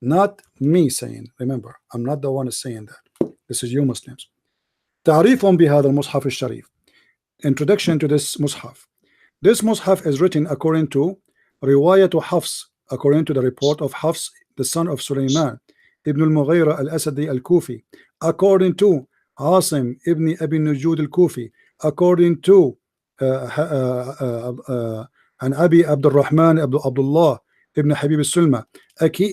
not me saying, remember, I'm not the one saying that. This is you Muslims. تعريف بهذا المصحف الشريف. Introduction to this Mus'haf. This Mus'haf is written according to Riwayat Hafs, according to the report of Hafs, the son of Sulaiman ibn al-Mughira al-Asadi al-Kufi, according to Asim ibn Abi Nujud al-Kufi, according to an Abi Abdul Rahman Abdullah ibn Habib al-Sulma,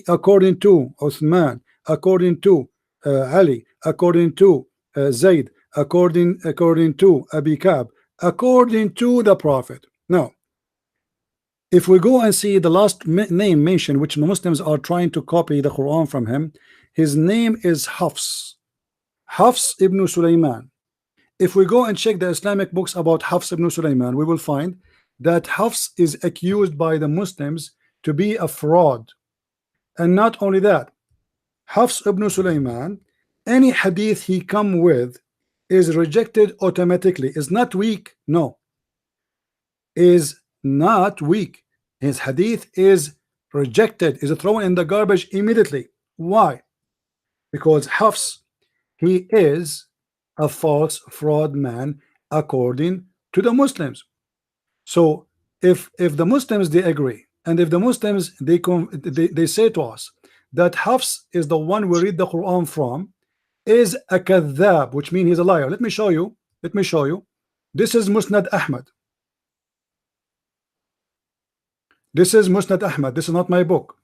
according to Uthman, according to Ali, according to Zayd, according to Abi Ka'b, according to the Prophet. Now, if we go and see the last name mentioned, which Muslims are trying to copy the Quran from him, his name is Hafs, Hafs ibn Sulaiman. If we go and check the Islamic books about Hafs ibn Sulaiman, we will find that Hafs is accused by the Muslims to be a fraud. And not only that, Hafs ibn Sulaiman, any hadith he come with is rejected automatically. Is not weak, no, is not weak. His hadith is rejected, is thrown in the garbage immediately. Why? Because Hafs, he is a false fraud man according to the Muslims. So if the Muslims, they agree, and if the Muslims they say to us that Hafs is the one we read the Quran from, is a kadhab, which means he's a liar. Let me show you. This is Musnad Ahmad. This is Musnad Ahmad. This is not my book.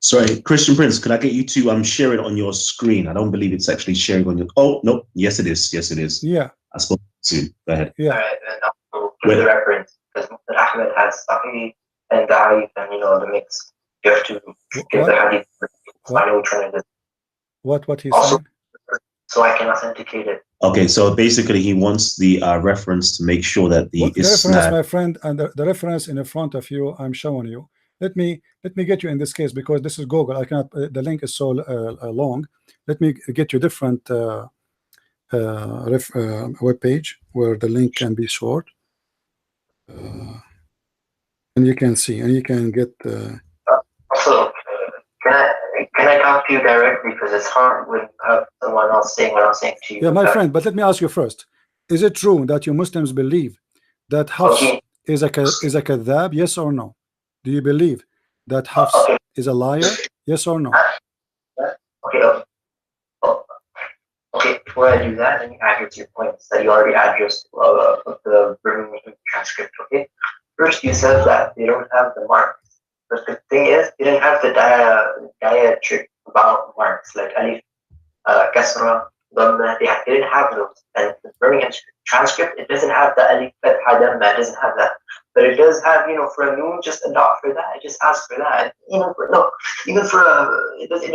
Sorry, Christian Prince, could I get you to share it on your screen? I don't believe it's actually sharing on your. Oh no, yes it is. Yes it is. Yeah. I spoke soon. Go ahead. Yeah. All right, and also for the reference, because Musnad Ahmad has Sahih and Da'if, and the mix. You have to get the hadith. I know which one it is. What he's also, saying? so I can authenticate it. Okay, so basically he wants the reference to make sure that the reference, my friend, and the reference in the front of you, I'm showing you. Let me get you in this case, because this is Google. I cannot. The link is so long. Let me get you different web page where the link can be short, and you can see, and you can get. Also, can I talk to you directly, because it's hard when someone else saying what I'm saying to you. Yeah, my friend. But let me ask you first: is it true that you Muslims believe that Hafs is a kadhab? Yes or no? Do you believe that Hafs is a liar? Yes or no? Okay. Before I do that, let me address your points that you already addressed of the Birmingham transcript. Okay. First, you said that they don't have the marks, but the thing is, they didn't have the diatribe about marks like alif, kasra, dhamma. They didn't have those, and the Birmingham transcript, it doesn't have the alif, fatha, dhamma. It doesn't have that. But it does have, for a noon, just a dot for that. It just asks for that. Even for it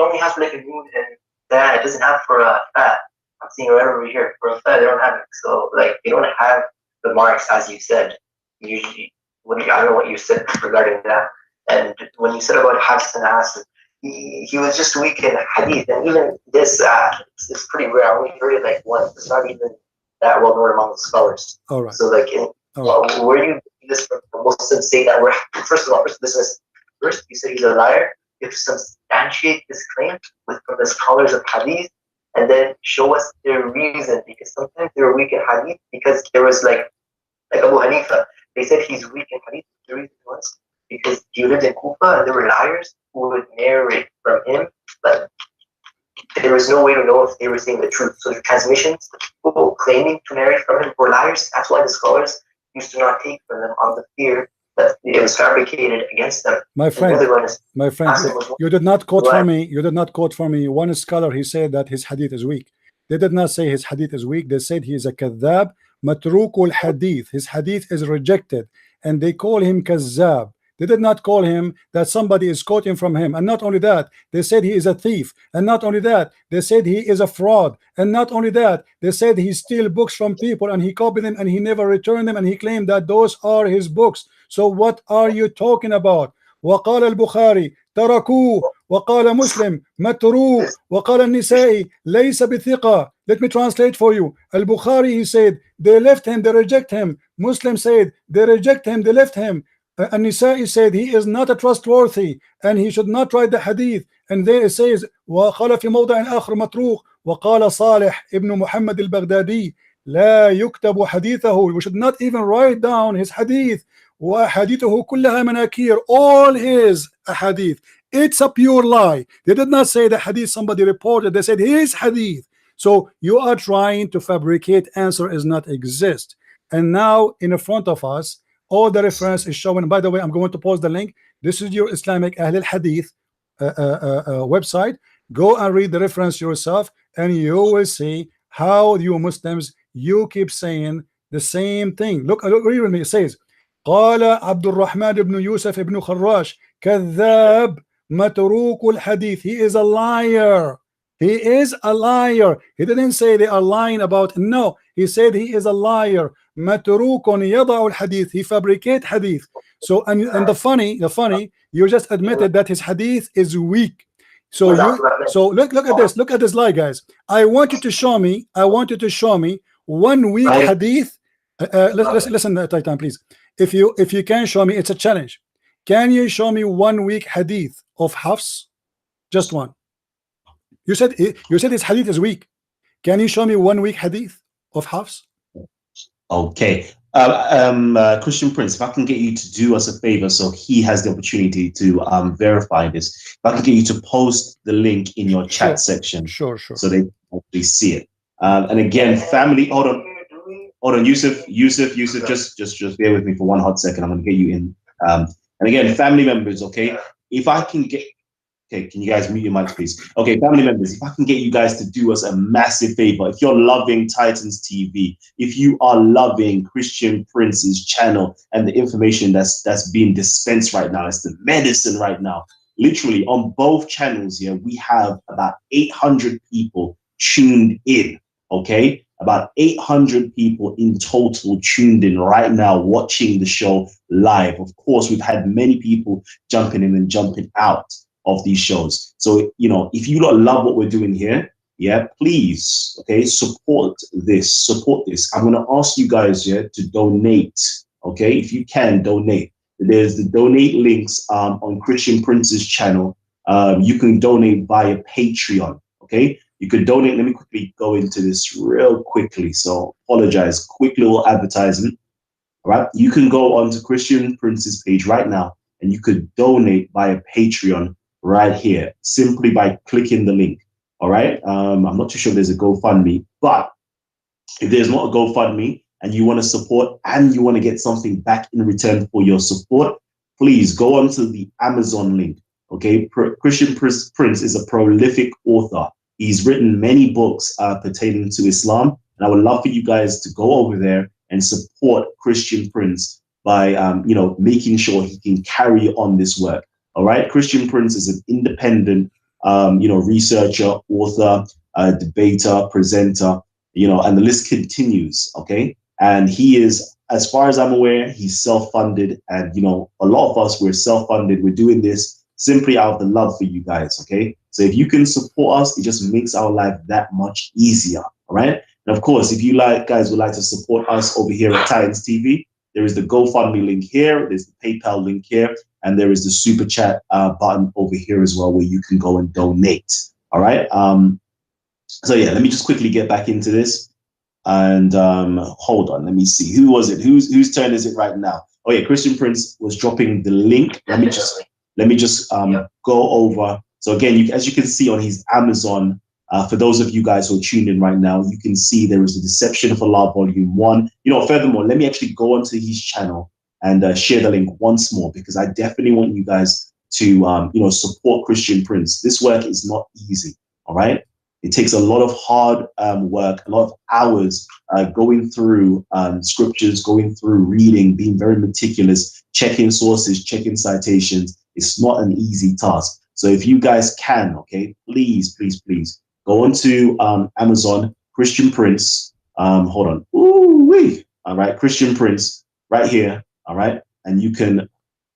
only has for like a noon and that. It doesn't have for a fat. I'm seeing right over here. For a fat, they don't have it. So, they don't have the marks, as you said. Usually, I don't know what you said regarding that. And when you said about Hafs and Asim, he was just weak in hadith. And even this is pretty rare. I only heard it like once. It's not even that well known among the scholars. All right. So, where do you this Muslims say that we're first you say he's a liar. You have to substantiate this claim from the scholars of hadith, and then show us their reason, because sometimes they're weak in hadith because there was like Abu Hanifa, they said he's weak in hadith. The reason was because he lived in Kufa and there were liars who would narrate from him, but there was no way to know if they were saying the truth. So the transmissions, people claiming to narrate from him were liars. That's why the scholars used to not take from them on the fear that it was fabricated against them. My friend, you did not quote for me. You did not quote for me one scholar. He said that his hadith is weak. They did not say his hadith is weak. They said he is a kadhab, matrukul hadith. His hadith is rejected, and they call him kazzab. They did not call him that somebody is quoting from him. And not only that, they said he is a thief. And not only that, they said he is a fraud. And not only that, they said he steals books from people and he copied them and he never returned them, and he claimed that those are his books. So what are you talking about? وقال البخاري تركوه وقال مسلم متروك وقال النسائي ليس بثقة. Let me translate for you. Al-Bukhari, he said they left him, they reject him. Muslim said they reject him, they left him. An-Nisa'i said he is not a trustworthy and he should not write the hadith. And there it says وقال في موضع آخر متروك وقال صالح ابن محمد البغدادي لا يكتب حديثه. We should not even write down his hadith. وأحاديثه كلها مناكير. All his hadith, it's a pure lie. They did not say the hadith somebody reported, they said his hadith. So you are trying to fabricate answer is not exist. And now in front of us all the reference is showing. By the way, I'm going to post the link. This is your Islamic Ahl al-Hadith website. Go and read the reference yourself and you will see how you Muslims, you keep saying the same thing. Look, read with me. It says قال عبد الرحمن بن يوسف بن خراش كذاب متروك الحديث. He is a liar. He is a liar. He didn't say they are lying about, no, he said he is a liar. متروك يضع الحديث. He fabricate hadith. So and the funny, you just admitted that his hadith is weak. So look at this lie, guys. I want you to show me 1 week hadith. Listen, Titan, please. If you can show me, it's a challenge. Can you show me 1 week hadith of Hafs? Just one. You said his hadith is weak. Can you show me 1 week hadith of Hafs? Okay. Christian Prince, if I can get you to do us a favor so he has the opportunity to verify this, if I can get you to post the link in your chat section. Sure. So they hopefully see it. And again, family, hold on, Yusuf, just bear with me for 1 hot second. I'm going to get you in. And again, family members, okay, if I can get, okay, can you guys mute your mics, please? Okay, family members, if I can get you guys to do us a massive favor, if you're loving Titans TV, if you are loving Christian Prince's channel and the information that's being dispensed right now, it's the medicine right now. Literally on both channels here, we have about 800 people tuned in, okay? About 800 people in total tuned in right now, watching the show live. Of course, we've had many people jumping in and jumping out of these shows. So, you know, if you don't love what we're doing here, yeah, please, okay, support this. I'm going to ask you guys here to donate, okay? If you can, donate. There's the donate links on Christian Prince's channel. You can donate via Patreon, okay? You could donate. Let me quickly go into this real quickly. So apologize, quick little advertisement. All right. You can go onto Christian Prince's page right now and you could donate via Patreon right here, simply by clicking the link. All right. I'm not too sure if there's a GoFundMe, but if there's not a GoFundMe and you want to support and you want to get something back in return for your support, please go onto the Amazon link. Okay. Christian Prince is a prolific author. He's written many books pertaining to Islam, and I would love for you guys to go over there and support Christian Prince by, making sure he can carry on this work. All right, Christian Prince is an independent, researcher, author, debater, presenter, and the list continues. Okay, and he is, as far as I'm aware, he's self-funded, and a lot of us, we're self-funded. We're doing this simply out of the love for you guys. Okay. So if you can support us, it just makes our life that much easier. All right. And of course, if you guys would like to support us over here at Titans TV, there is the GoFundMe link here. There's the PayPal link here. And there is the super chat button over here as well, where you can go and donate. All right. So yeah, let me just quickly get back into this. And hold on, let me see. Who was it? Whose turn is it right now? Oh yeah, Christian Prince was dropping the link. Let me just go over. So again, as you can see on his Amazon, for those of you guys who are tuned in right now, you can see there is the Deception of Allah Volume 1. Furthermore, let me actually go onto his channel and share the link once more, because I definitely want you guys to, support Christian Prince. This work is not easy, all right? It takes a lot of hard work, a lot of hours going through scriptures, going through reading, being very meticulous, checking sources, checking citations. It's not an easy task. So if you guys can, okay, please go onto Amazon, Christian Prince. Hold on. Ooh-wee. All right, Christian Prince right here. All right, and you can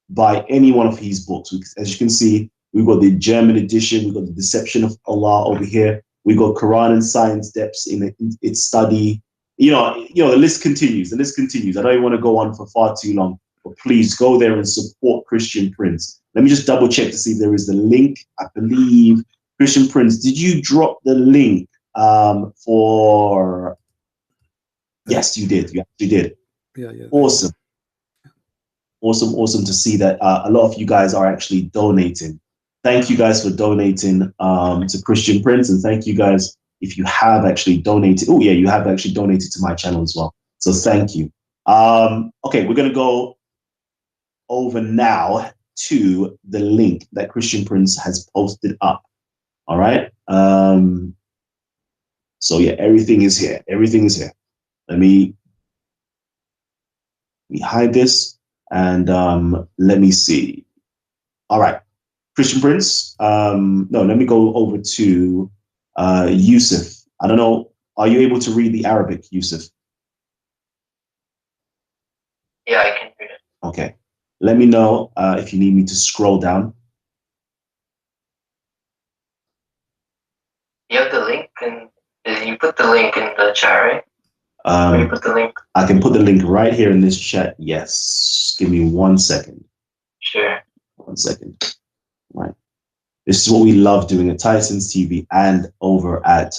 buy any one of his books. As you can see, we've got the German edition. We've got the Deception of Allah over here. We got Quran and Science Depths in its study. You know, the list continues. The list continues. I don't even want to go on for far too long, but please go there and support Christian Prince. Let me just double check to see if there is the link. I believe Christian Prince, did you drop the link for? Yes, you did. You actually did. Yeah. Awesome. Awesome to see that a lot of you guys are actually donating. Thank you guys for donating to Christian Prince, and thank you guys if you have actually donated. Oh yeah, you have actually donated to my channel as well. So thank you. Okay, we're gonna go over now to the link that Christian Prince has posted up. All right. So yeah, everything is here. Everything is here. Let me hide this and let me see. All right, Christian Prince. No, let me go over to Yusuf. I don't know. Are you able to read the Arabic, Yusuf? Yeah, I can read it. Okay. Let me know if you need me to scroll down. You have the link, and you put the link in the chat, right? Where you put the link? I can put the link right here in this chat. Yes. Give me 1 second. Sure. 1 second. Right. This is what we love doing at Tyson's TV and over at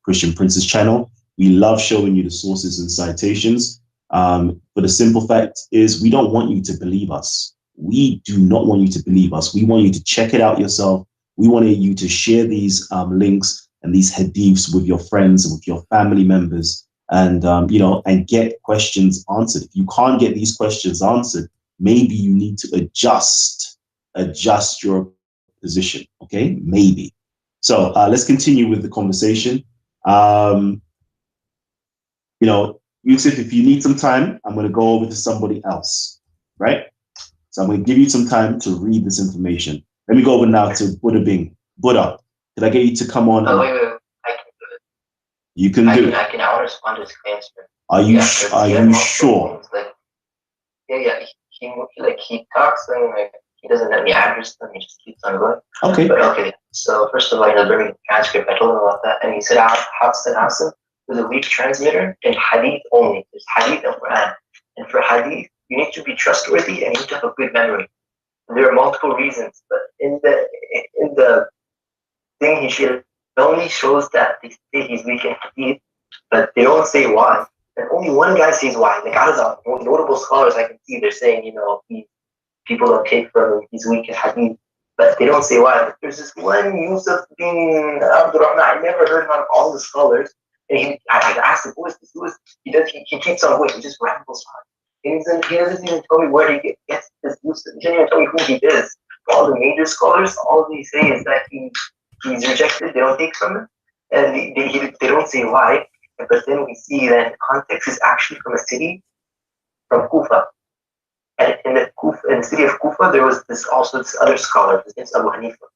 Christian Prince's channel. We love showing you the sources and citations. But the simple fact is we don't want you to believe us. We do not want you to believe us. We want you to check it out yourself. We want you to share these links and these hadiths with your friends and with your family members, and and get questions answered. If you can't get these questions answered, maybe you need to adjust your position. Okay, maybe. So let's continue with the conversation. Yusuf, if you need some time, I'm going to go over to somebody else, right? So I'm going to give you some time to read this information. Let me go over now to Buddha Bing. Buddha, did I get you to come on? Oh, wait, I can do it. You can do it. I'll respond to his claims. Are you sure? He talks and he doesn't let me address them. He just keeps on going. Okay. But okay. So first of all, during the transcript, I told him about that, and he said Hassan was a weak transmitter in hadith only. There's hadith and Quran, and for hadith, you need to be trustworthy and you need to have a good memory. And there are multiple reasons, but in the thing he shared, it only shows that they say he's weak in hadith, but they don't say why. And only one guy says why. Like out of the notable scholars I can see, they're saying, people don't take from him, he's weak in hadith, but they don't say why. But there's this one Yusuf bin Abdurrahman, I never heard about all the scholars. And I asked him, who is this? He keeps on going, he just rambles on. And he doesn't even tell me where he gets this Yusuf. He doesn't even tell me who he is. All the major scholars, all they say is that he's rejected, they don't take from him. And they don't say why. But then we see that the context is actually from a city, from Kufa. And in the city of Kufa, there was this other scholar, his name is Abu Hanifa.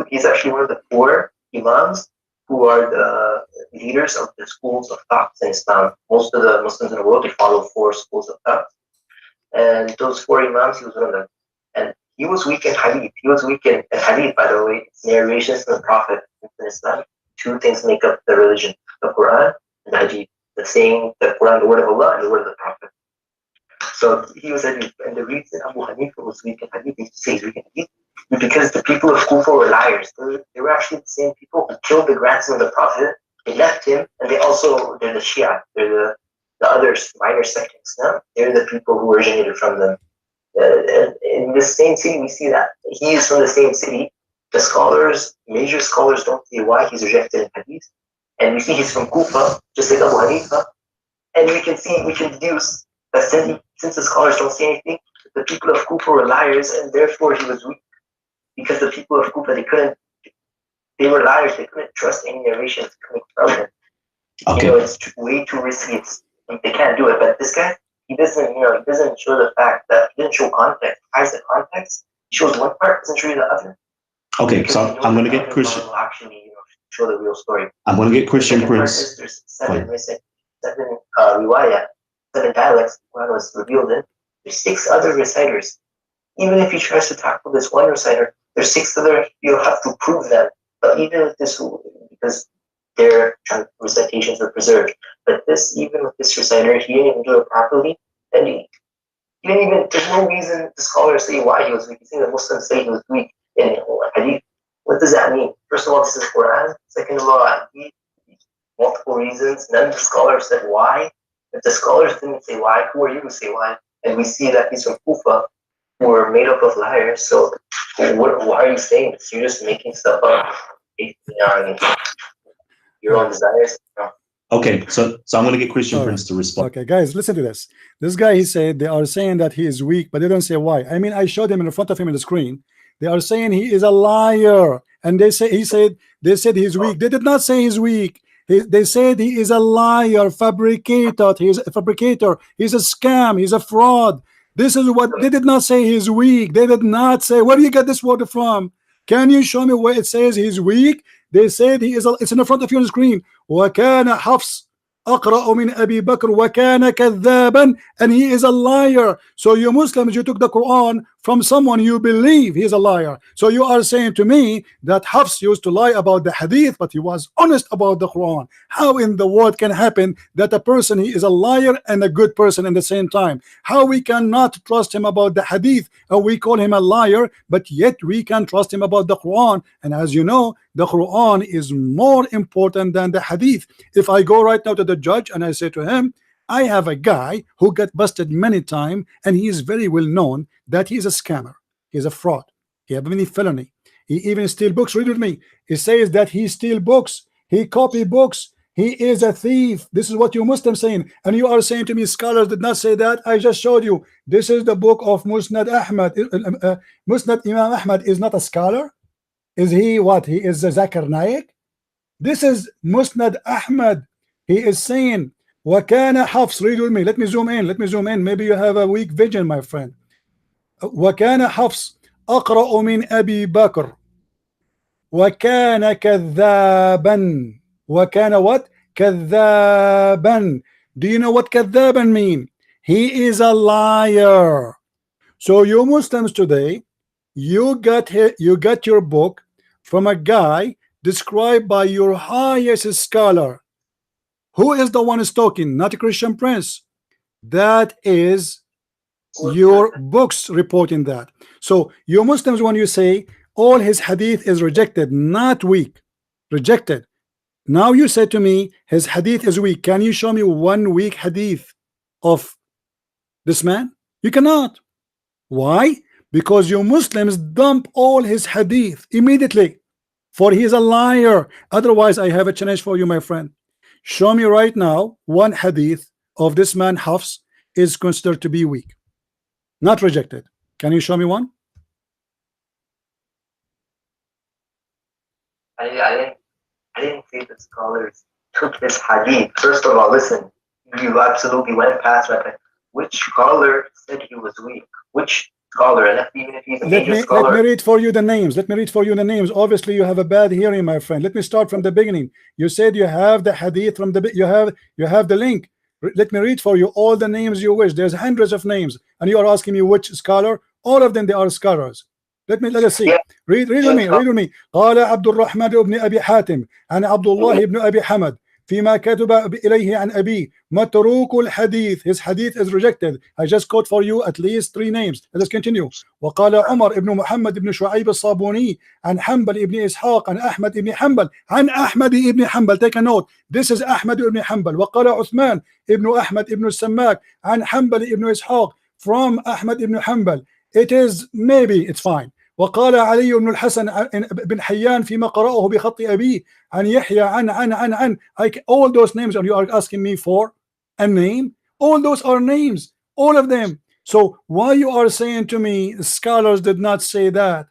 He's actually one of the 4 imams who are the leaders of the schools of thought in Islam. Most of the Muslims in the world, they follow 4 schools of thought. And those 4 imams, he was one of them. And he was weak in hadith. He was weak in hadith, by the way. It's narrations from the Prophet in Islam. 2 things make up the religion: the Quran and the hadith. The saying, the Quran, the word of Allah, and the word of the Prophet. So he was hadith. And the reason Abu Hanifa was weak in hadith, he used to say he's weak in hadith, because the people of Kufa were liars. They were actually the same people who killed the grandson of the Prophet. They left him, and they're the Shia. They're the other minor sect in Islam. They're the people who originated from them. In this same city, we see that he is from the same city. The major scholars don't say why he's rejected in hadith. And we see he's from Kufa, just like Abu Hanifa. And we can deduce that since the scholars don't say anything, the people of Kufa were liars, and therefore he was weak. Because the people of Kufa, they were liars, they couldn't trust any narrations coming from them. Okay. It's way too risky. They can't do it. But this guy, he doesn't, you know, he doesn't show the fact that he doesn't show context. Hides the context. He shows one part, doesn't show you the other. Okay, Because so I'm gonna get Christian. will actually, you know, show the real story. I'm gonna get Christian The second part Prince. is there's seven riwayah, 7 dialects the Quran was revealed in. There's 6 other reciters. Even if he tries to tackle this one reciter, there's 6 other. You'll have to prove them. But even with this, because their recitations are preserved. But this, even with this reciter, he didn't even do it properly, and he didn't even. There's no reason the scholars say why he was weak. You think the Muslims say he was weak in hadith? What does that mean? First of all, this is Quran. Second of all, hadith. Multiple reasons. None of the scholars said why. If the scholars didn't say why, who are you to say why? And we see that he's from Kufa, who are made up of liars. So, why are you saying this? You're just making stuff up based on your own desires. Okay, so I'm gonna get Christian Prince to respond. Okay, guys, listen to this. This guy, he said they are saying that he is weak, but they don't say why. I mean, I showed him in front of him on the screen. They are saying he is a liar, and they said he's weak. They did not say he's weak. They said he is a liar, fabricator. He's a fabricator. He's a scam. He's a fraud. This is what they did not say. He's weak. They did not say. Where do you get this word from? Can you show me where it says he's weak? They said he is. It's in the front of you on the screen. وَكَانَ حَفْص أقرأ من أبي بكر وكان كذابا, and he is a liar. So you Muslims, you took the Quran from someone you believe he is a liar. So you are saying to me that Hafs used to lie about the hadith, but he was honest about the Quran. How in the world can happen that a person, he is a liar and a good person at the same time? How we cannot trust him about the hadith and we call him a liar, but yet we can trust him about the Quran? And as you know, the Quran is more important than the hadith. If I go right now to the judge and I say to him, I have a guy who got busted many times, and he is very well known that he is a scammer, he is a fraud, he has many felony, he even steal books. Read with me. He says that he steal books, he copy books, he is a thief. This is what you Muslims saying, and you are saying to me scholars did not say that. I just showed you. This is the book of Musnad Ahmad. Musnad Imam Ahmad is not a scholar. Is he what? He is a Zakir Naik. This is Musnad Ahmad. He is saying وَكَانَ حَفْص. Read with me. Let me zoom in. Let me zoom in. Maybe you have a weak vision, my friend. وَكَانَ حَفْص أقرأ من أبي بكر وكان كذابا. وكان what? كذابا. Do you know what كذابا mean? He is a liar. So you Muslims today, you got your book from a guy described by your highest scholar. Who is the one who's talking? Not a Christian Prince. That is your books reporting that. So you Muslims, when you say all his hadith is rejected, not weak, rejected. Now you say to me his hadith is weak. Can you show me one weak hadith of this man? You cannot. Why? Because you Muslims dump all his hadith immediately, for he is a liar. Otherwise, I have a challenge for you, my friend. Show me right now one hadith of this man Hafs is considered to be weak, not rejected. Can you show me one? I didn't say the scholars took this hadith. First of all, listen, you absolutely went past my point. Which scholar said he was weak? Which scholar? And even if he's a major scholar. Let me read for you the names. Let me read for you the names. Obviously, you have a bad hearing, my friend. Let me start from the beginning. You said you have the hadith from the you have the link. Let me read for you all the names you wish. There's hundreds of names, and you are asking me which scholar. All of them, they are scholars. Let us see. Yeah. Read with me. Read with me. قال عبد الرحمن بن أبي حاتم عن عبد الله بن أبي حمد فيما كتب إليه عن أبي متروك الحديث. His hadith is rejected. I just quote for you at least 3 names. Let us continue. وقال عمر بن محمد بن شعيب الصابوني عن حنبل بن إسحاق عن أحمد بن حنبل عن أحمد بن حنبل. Take a note. This is أحمد بن حنبل. وقال عثمان بن أحمد بن السماك عن حنبل بن إسحاق from أحمد بن حنبل. It is maybe it's fine. وقال علي بن الحسن بن حيان فيما قرأه بخط أبيه عن يحيى عن all those names, and you are asking me for a name. All those are names, all of them. So why you are saying to me scholars did not say that?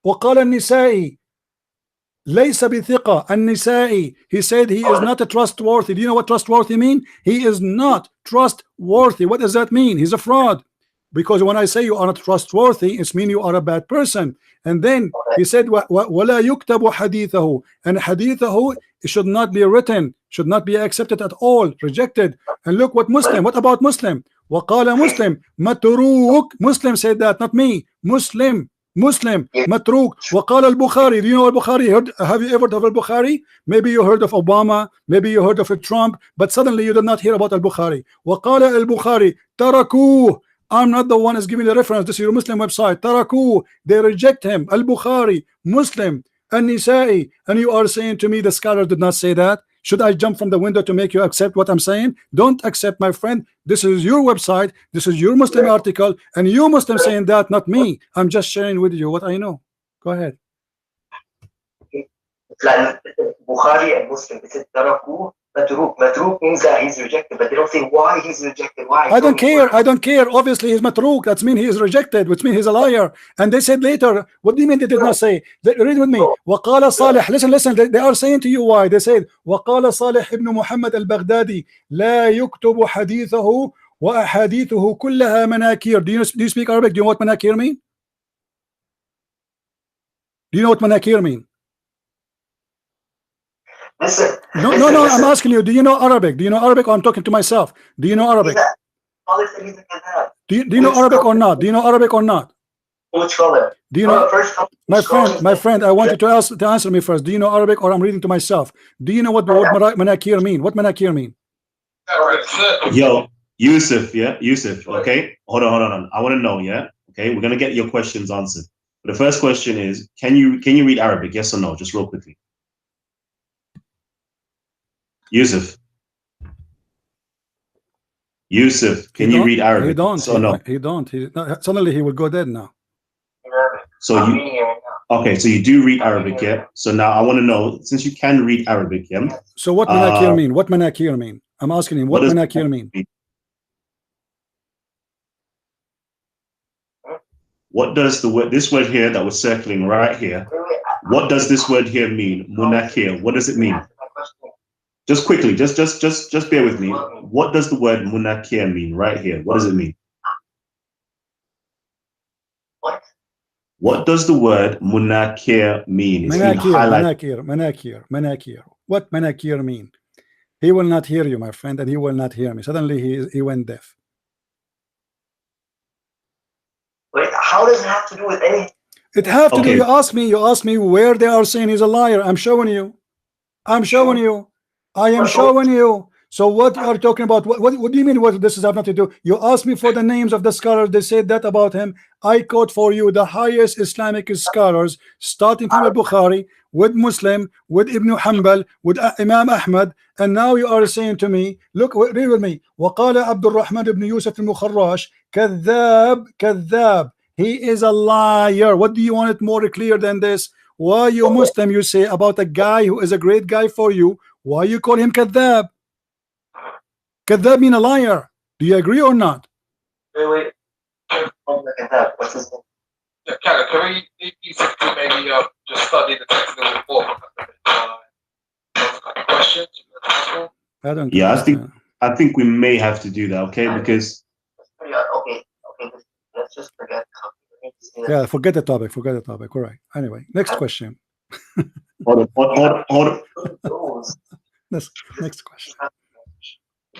وقال النسائي ليس بثقة النسائي. He said he is not a trustworthy. Do you know what trustworthy mean? He is not trustworthy. What does that mean? He's a fraud. Because when I say you are not trustworthy, it means you are a bad person. And then he said ولا يكتب حديثه, and حديثه should not be written, should not be accepted at all, rejected. And look what Muslim, what about Muslim? وقال Muslim متروك. Muslim said that, not me. Muslim متروك. وقال البخاري. Do you know al-Bukhari? Have you ever heard of al-Bukhari? Maybe you heard of Obama, maybe you heard of Trump, but suddenly you did not hear about al-Bukhari. وقال البخاري تركوه. I'm not the one who's giving the reference. This is your Muslim website. تركوه. They reject him. Al-Bukhari, Muslim, An-Nisa'i. And you are saying to me the scholar did not say that? Should I jump from the window to make you accept what I'm saying? Don't accept, my friend. This is your website. This is your Muslim article. And you Muslim saying that, not me. I'm just sharing with you what I know. Go ahead. Like Bukhari and Muslim, they said Taraku, Matruk. Matruk means that he's rejected, but they don't say why he's rejected. Why? I don't care. I don't care. Obviously, he's Matruk. That means he is rejected, which means he's a liar. And they said later, what do you mean they did not say? Read with me. وقال صالح. Listen. They are saying to you why. They said وقال صالح ابن محمد البغدادي لا يكتب حديثه وأحاديثه كلها مناكير. Do you speak Arabic? Do you know what manakir mean? Do you know what manakir mean? Listen. No, I'm asking you, do you know Arabic? Do you know Arabic, or I'm talking to myself? Do you know Arabic? Do you know Arabic or not? Do you know Arabic or not? Which scholar? Do you know? My friend, I want you to answer me first. Do you know Arabic, or I'm reading to myself? Do you know what the word manakir mean? What manakir mean? Yo, Yusuf, yeah, Yusuf, okay? Hold on. I want to know, yeah? Okay, we're gonna get your questions answered. But the first question is, can you read Arabic? Yes or no? Just real quickly. Yusuf, can you read Arabic? He don't. So no. He don't. Suddenly he will go dead now. So so you do read Arabic, yeah? So now I want to know, since you can read Arabic, yeah? So what manakir mean? What manakir mean? I'm asking him, what manakir mean? What does this word here that was circling right here, what does this word here mean? Munakir, what does it mean? Just quickly, just bear with me. What does the word munakir mean right here? What does it mean? What does the word munakir mean? Manakir. What manakir mean? He will not hear you, my friend, and he will not hear me. Suddenly he went deaf. Wait, how does it have to do with anything? It have to do. You ask me where they are saying he's a liar. I'm showing you. I am showing you. So what you are talking about? What do you mean? What this is have nothing to do? You asked me for the names of the scholars. They said that about him. I quote for you the highest Islamic scholars, starting from al-Bukhari, with Muslim, with Ibn Hanbal, with Imam Ahmad, and now you are saying to me, look, read with me. وقال عبد الرحمن ibn Yusuf al-Mukharrash, كذاب. He is a liar. What do you want it more clear than this? Why you Muslim you say about a guy who is a great guy for you? Why you call him kadhab? Kadhab mean a liar. Do you agree or not? Wait. What's his name? Yeah, can we maybe just study the text a little bit more? Questions? I don't. Yeah, I think we may have to do that, okay? Because okay. Let's just forget. Yeah, forget the topic. All right. Anyway, next question. Hold on. Next question.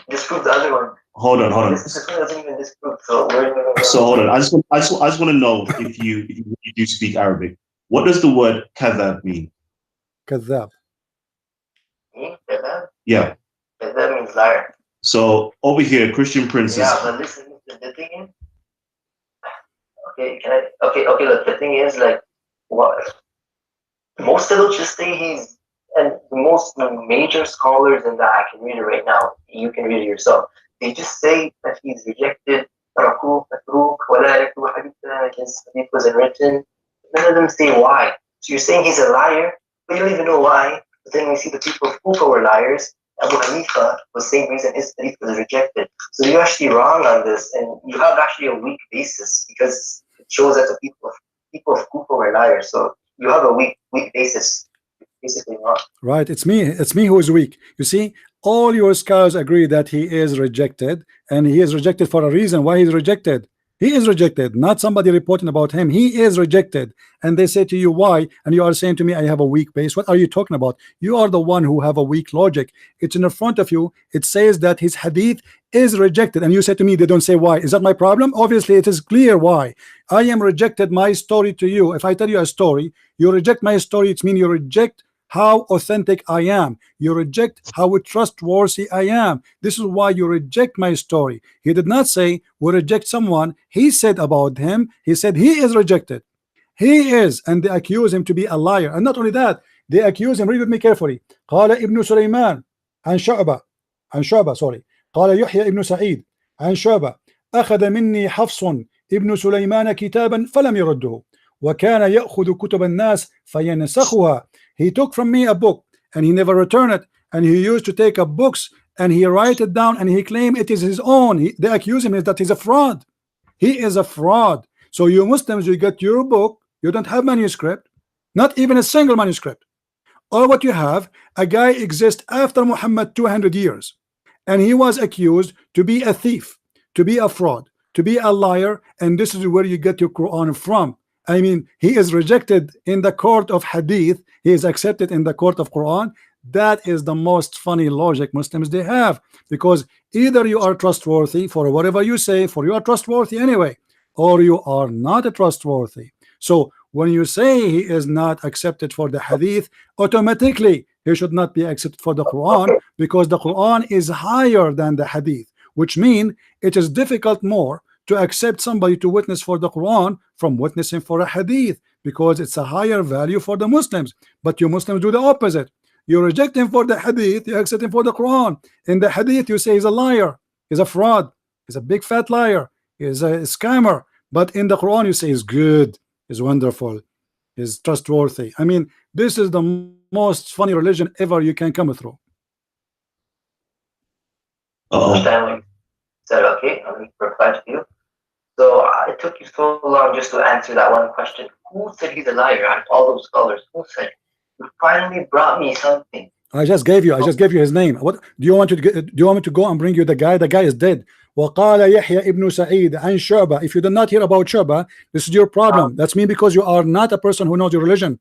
Disprove the other one. Hold on. This doesn't even disprove. So hold on. I just want to know if you do speak Arabic. What does the word kadhab mean? Kadhab. Kadhab? Yeah. Kadhab means liar. So over here, Christian Prince. Yeah, but listen. The thing is. Okay. Look, the thing is, like, what? Most of them just say he's, and the most major scholars in that, I can read it right now. You can read it yourself. They just say that he's rejected. His hadith wasn't written. None of them say why. So you're saying he's a liar, but you don't even know why. But then we see the people of Kufa were liars. Abu Hanifa was the same reason his hadith was rejected. So you're actually wrong on this, and you have actually a weak basis because it shows that the people of Kufa were liars. So you have a weak basis basically not. Right, it's me who is weak. You see, all your scholars agree that he is rejected, and he is rejected for a reason. Why he's rejected? He is rejected, not somebody reporting about him. He is rejected, and they say to you why, and you are saying to me I have a weak base. What are you talking about? You are the one who have a weak logic. It's in the front of you. It says that his hadith is rejected, and you say to me they don't say why. Is that my problem? Obviously it is clear why. I am rejected my story to you. If I tell you a story, you reject my story, it means you reject how authentic I am. You reject how trustworthy I am. This is why you reject my story. He did not say we reject someone. He said about him, he said he is rejected. He is, and they accuse him to be a liar. And not only that, they accuse him. Read with me carefully. قال ابن سليمان عن شعبة sorry. قال يحيى ابن سعيد عن شعبة أخذ مني حفص ابن سليمان كتابا فلم يرده وكان يأخذ كتب الناس فينسخها. He took from me a book and he never returned it, and he used to take up books and he write it down and he claimed it is his own. They accuse him that he's a fraud. He is a fraud. So you Muslims, you get your book, you don't have manuscript, not even a single manuscript. All what you have, a guy exists after Muhammad 200 years, and he was accused to be a thief, to be a fraud, to be a liar, and this is where you get your Quran from. I mean, he is rejected in the court of hadith, he is accepted in the court of Quran. That is the most funny logic Muslims they have, because either you are trustworthy for whatever you say, for you are trustworthy anyway, or you are not trustworthy. So when you say he is not accepted for the hadith, automatically he should not be accepted for the Quran, because the Quran is higher than the hadith, which means it is difficult more to accept somebody to witness for the Quran from witnessing for a hadith, because it's a higher value for the Muslims. But you Muslims do the opposite. You reject him for the hadith, you accept him for the Quran. In the hadith you say he's a liar, he's a fraud, he's a big fat liar, he's a scammer. But in the Quran you say he's good, he's wonderful, he's trustworthy. I mean, this is the most funny religion ever you can come through. Stanley said, okay, I'll reply to you. So it took you so long just to answer that one question. Who said he's a liar? Out of all those scholars, who said? You finally brought me something. I just gave you his name. What do you want to get? Do you want me to go and bring you the guy? The guy is dead. وقال يحيى ابن سعيد عن شعبة. If you did not hear about Shu'bah, this is your problem. That's me, because you are not a person who knows your religion.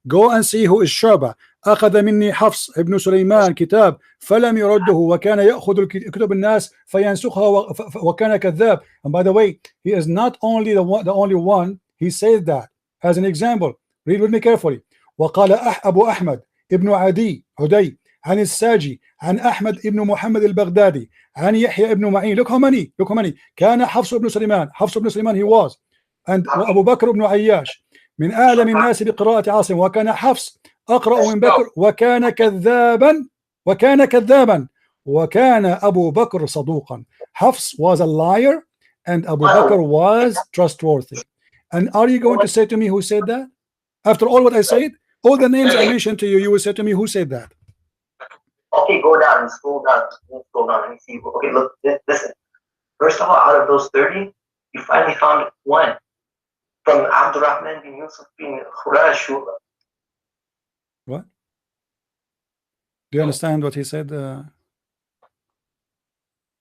Go and see who is Shu'bah. أخذ مني حفص ابن سليمان كتاب فلم يرده وكان يأخذ كتب الناس فينسخها وكان كذاب. And by the way, he is not only the only one. He said that as an example. Read with me carefully. وقال أبو أحمد ابن عدي عن الساجي عن أحمد ابن محمد البغدادي عن يحيى ابن معين. Look how many كان حفص ابن سليمان he was, and أبو بكر ابن عياش من أعلم الناس بقراءة عاصم وكان حفص أقرأ من بكر وكان كذابا وكان أبو بكر صدوقا. Hafs was a liar and Abu Bakr was trustworthy. And are you going to say to me who said that? After all what I said, all the names I mentioned to you, you will say to me who said that. Okay, go down and scroll down. Let me see. Okay, look, listen. First of all, out of those 30, you finally found one from Abdurrahman bin Yusuf bin Khurash. What? Do you understand what he said?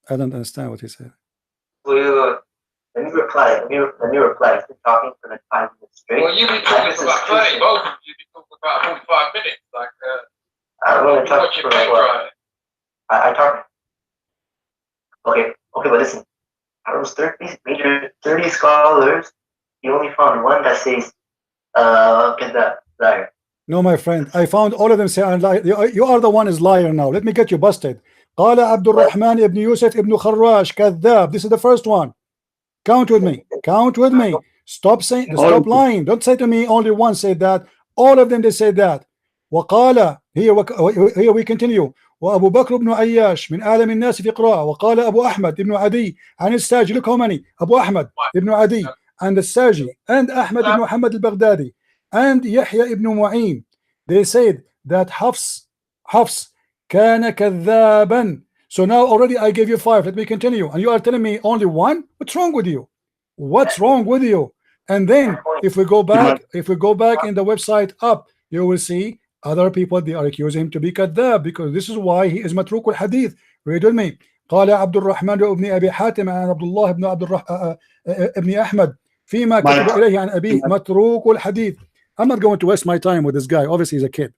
I don't understand what he said. Let me reply. Let me reply. He's been talking for like 5 minutes straight. Well, you've been talking for about 30. Both of you been talking about 45 minutes. Like, I'm going to talk for like what? I talk. Okay, but listen. Out of those 30 scholars, you only found one that says, liar. No, my friend, I found all of them say I'm liar. You are the one is liar now. Let me get you busted. قال عبد الرحمن ابن يوسف ابن خراش كذاب. This is the first one. Count with me. Stop lying. Don't say to me only one said that. All of them they said that. وقال here we continue. وأبو بكر بن عياش من أعلم الناس في قراءة. وقال أبو أحمد ابن عدي عن الساجي. Look how many. أبو أحمد ابن عدي and الساجي and أحمد ابن محمد البغدادي and يحيى ابن معين. They said that Hafs كان كذابا. So now already I gave you 5. Let me continue. And you are telling me only one? What's wrong with you? And then if we go back in the website up, you will see Other people, they are accusing him to be kadhab, because this is why he is matruk al-hadith. Read with me. قال عبد الرحمن بن أبي حاتم عن عبد الله بن عبد ابن أحمد فيما كتب إليه عن أبيه متروك الحديث. I'm not going to waste my time with this guy. Obviously, he's a kid.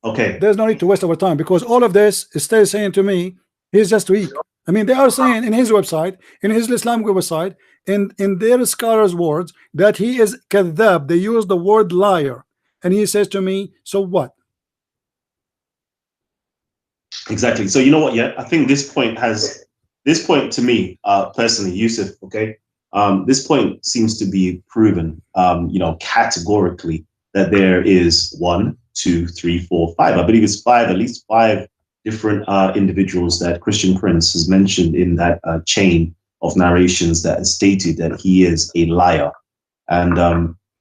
Okay. There's no need to waste our time, because all of this is still saying to me he's just weak. I mean, they are saying in his website, in his Islamic website, in their scholars' words, that he is kadhab. They use the word liar, and he says to me, so what? Exactly. So you know what? Yeah, I think this point to me, personally, Yusuf. Okay, this point seems to be proven, categorically, that there is 1, 2, 3, 4, 5. I believe it's 5, at least 5 different individuals that Christian Prince has mentioned in that chain of narrations that has stated that he is a liar. And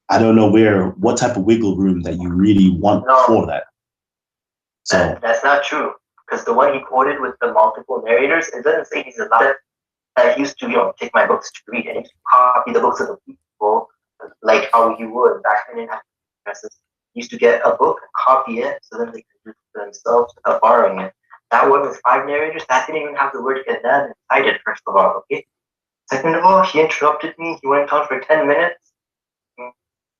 I don't know what type of wiggle room that you really want for that. So that's not true, because the one he quoted with the multiple narrators, it doesn't say he's a liar. I used to, take my books to read and copy the books of the people, like how you would back then in presses. Used to get a book, copy it, so then they could do it for themselves without borrowing it. That one with 5 narrators, that didn't even have the word kadhab inside it, first of all, okay? Second of all, he interrupted me. He went on for 10 minutes.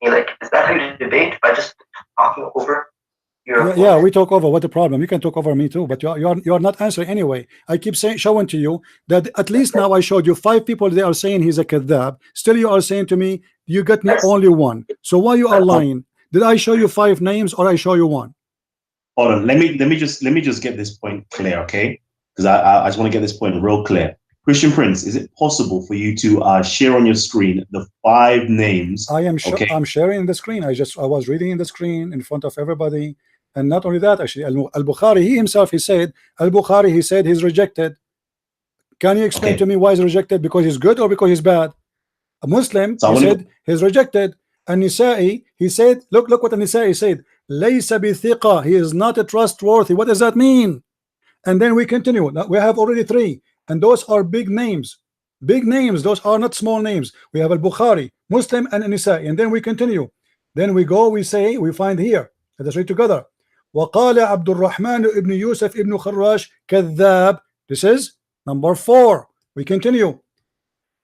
You're like, is that how you debate? By just talking over your Yeah, we talk over. What the problem? You can talk over me too, but you are not answering anyway. I keep showing to you that at least now I showed you 5 people. They are saying he's a kadhab. Still, you are saying to me, you got me only 1. So why you are lying? Did I show you 5 names or I show you 1? Hold on. Let me just get this point clear, okay? Because I just want to get this point real clear. Christian Prince, is it possible for you to share on your screen the 5 names? I am I'm sharing the screen. I was reading in the screen in front of everybody, and not only that, actually, Al-Bukhari, he himself, he said he's rejected. Can you explain to me why he's rejected? Because he's good or because he's bad? A Muslim, he said he's rejected. And Nisa'i, he said, look what Nisa'i said. Laysa bithiqa, he is not a trustworthy. What does that mean? And then we continue. Now, we have already 3, and those are big names. Big names, those are not small names. We have Al-Bukhari, Muslim, and Nisa'i. And then we continue. Then we go, we find here. Let us read together. وقال عبد الرحمن ابن يوسف ابن خراش كذاب. This is number 4. We continue.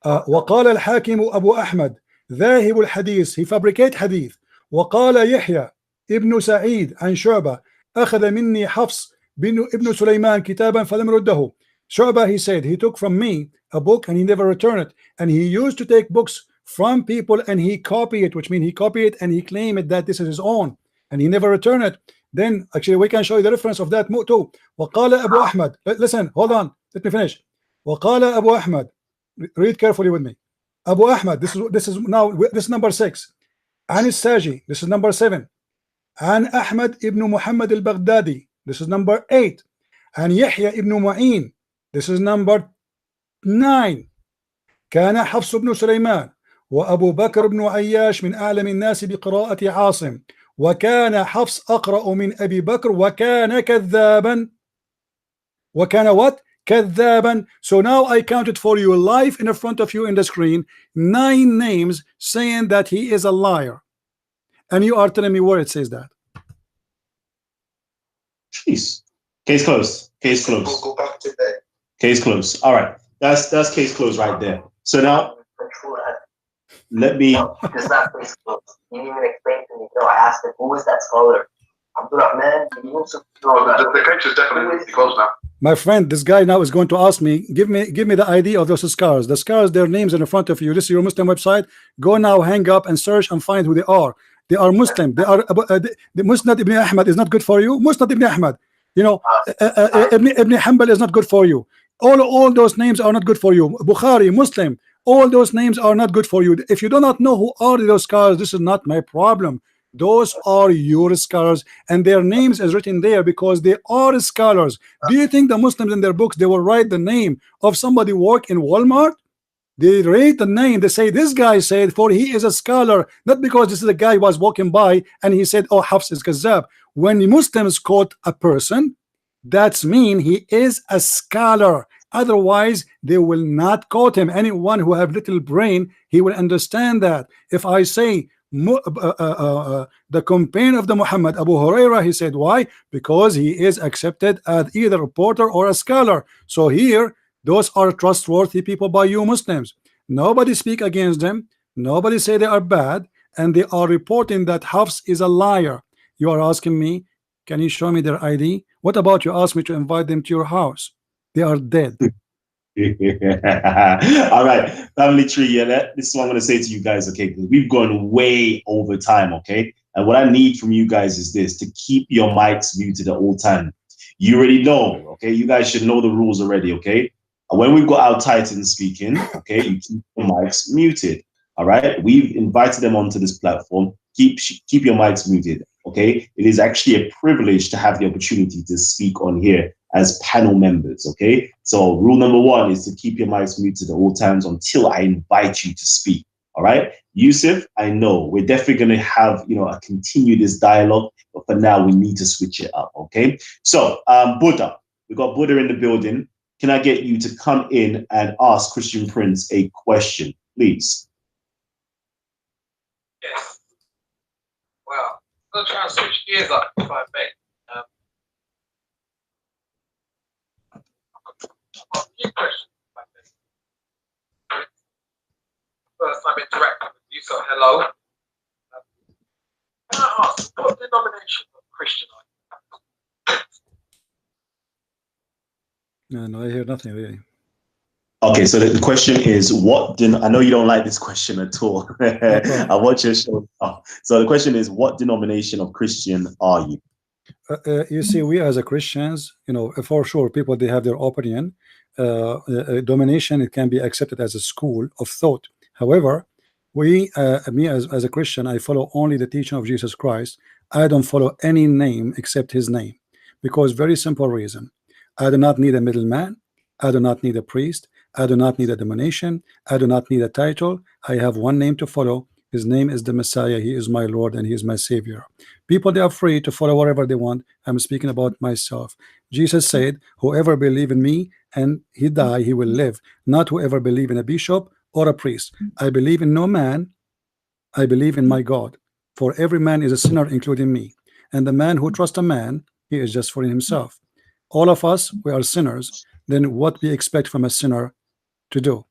وقال الحاكم أبو أحمد ذاهب الحديث, he fabricate hadith. وقال يحيى ابن سعيد عن شعبة أخذ مني حفص ابن سليمان كتابا فلم رده. Shu'bah, he said, he took from me a book and he never returned it. And he used to take books from people and he copy it, which means he copy it and he claim it that this is his own, and he never returned it. Then actually we can show you the reference of that too. وقال أبو أحمد, listen, hold on, let me finish. وقال أبو أحمد, read carefully with me. Abu Ahmad, this is number 6. عن الساجي, this is number 7. عن أحمد ابن محمد البغدادي, this is number 8. عن يحيى ابن معين, this is number 9. كان حفص بن سليمان وأبو بكر بن عياش من أعلم الناس بقراءة عاصم وكان حفص أقرأ من أبي بكر وكان كذابا. وكان what? كذابا. So now I counted for you live in front of you in the screen 9 names saying that he is a liar, and you are telling me where it says that. Jeez. Case closed. Case closed. We'll go back to that. Case closed. All right. That's case closed right there. So now let me. It's not case closed. You didn't even explain to me. No, I asked him, who was that scholar? Abdurrahman ibn Yusuf. The case is definitely closed now. My friend, this guy now is going to ask me, give me the ID of those scholars. The scholars, their names in front of you. This is your Muslim website. Go now, hang up and search and find who they are. They are Muslim. They are the Musnad ibn Ahmad is not good for you. Musnad ibn Ahmad, Ibn Hanbal is not good for you. All those names are not good for you. Bukhari, Muslim, all those names are not good for you. If you do not know who are those scholars, this is not my problem. Those are your scholars, and their names is written there because they are scholars. Do you think the Muslims in their books, they will write the name of somebody work in Walmart? They read the name, they say this guy said, for he is a scholar, not because this is a guy who was walking by and he said, oh, Hafs is Kazzab. When the Muslims quote a person, that's mean he is a scholar. Otherwise, they will not quote him. Anyone who have little brain, he will understand that. If I say the companion of the Muhammad, Abu Huraira, he said, why? Because he is accepted as either a reporter or a scholar. So here, those are trustworthy people by you Muslims. Nobody speak against them. Nobody say they are bad, and they are reporting that Hafs is a liar. You are asking me, can you show me their ID? What about you ask me to invite them to your house? They are dead. All right, family tree. Yeah, this is what I'm going to say to you guys, okay? Because we've gone way over time, okay? And what I need from you guys is this: to keep your mics muted at all time. You already know, okay? You guys should know the rules already, okay? When we've got our Titans speaking, okay, you keep your mics muted. All right, we've invited them onto this platform. Keep your mics muted, okay? It is actually a privilege to have the opportunity to speak on here as panel members, okay? So rule number one is to keep your mics muted at all times until I invite you to speak, all right? Yusuf, I know we're definitely going to have, continue this dialogue, but for now we need to switch it up, okay? So Buddha, we got Buddha in the building. Can I get you to come in and ask Christian Prince a question, please? Yes. Well, I'm going to try and switch gears up, if I may. A few questions, if I may. First time interacting with you, so hello. Can I ask, what denomination of Christian are you? No, I hear nothing really. Okay, so the question is, I know you don't like this question at all. I watch your show. So the question is, what denomination of Christian are you? You see, we as a Christians, for sure, people, they have their opinion. Domination, it can be accepted as a school of thought. However, me as a Christian, I follow only the teaching of Jesus Christ. I don't follow any name except his name, because very simple reason. I do not need a middleman. I do not need a priest. I do not need a domination. I do not need a title. I have one name to follow. His name is the Messiah. He is my Lord and he is my Savior. People, they are free to follow whatever they want. I'm speaking about myself. Jesus said, whoever believe in me and he die, he will live. Not whoever believe in a bishop or a priest. I believe in no man. I believe in my God. For every man is a sinner, including me. And the man who trusts a man, he is just for himself. All of us, we are sinners. Then what we expect from a sinner to do?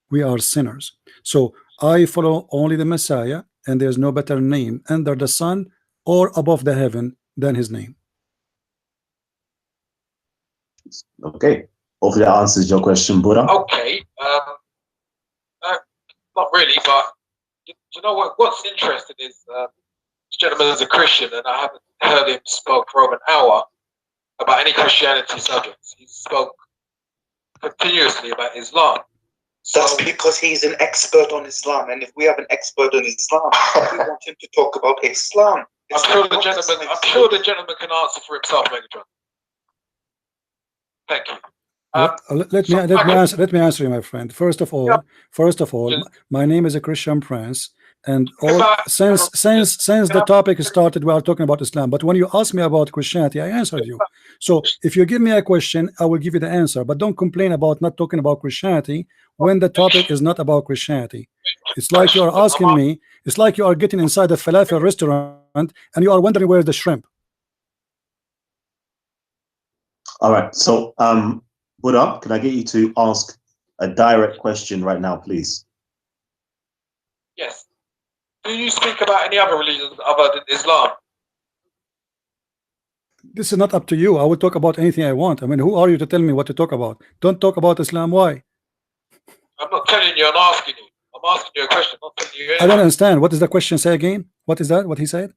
We are sinners. So I follow only the Messiah, and there's no better name under the sun or above the heaven than his name. Okay. Hopefully that answers your question, Buddha. Okay. Not really, but you know what's interesting is this gentleman is a Christian, and I haven't heard him spoke for over an hour about any Christianity subjects. He spoke continuously about Islam. That's because he's an expert on Islam, and if we have an expert on Islam, we want him to talk about Islam. I'm sure the gentleman can answer for himself, Megatron. Thank you. Let me answer you, my friend. First of all, my name is a Christian Prince, and since the topic started, we are talking about Islam. But when you ask me about Christianity, I answered you. So if you give me a question, I will give you the answer. But don't complain about not talking about Christianity when the topic is not about Christianity. It's like you are asking me. It's like you are getting inside a falafel restaurant and you are wondering where is the shrimp. All right. So, Buddha, can I get you to ask a direct question right now, please? Yes. Do you speak about any other religions other than Islam? This is not up to you. I will talk about anything I want. I mean, who are you to tell me what to talk about? Don't talk about Islam. Why? I'm not telling you, I'm asking you. I'm asking you a question, not telling you anything. I don't understand. What is the question? Say again. What is that? What he said?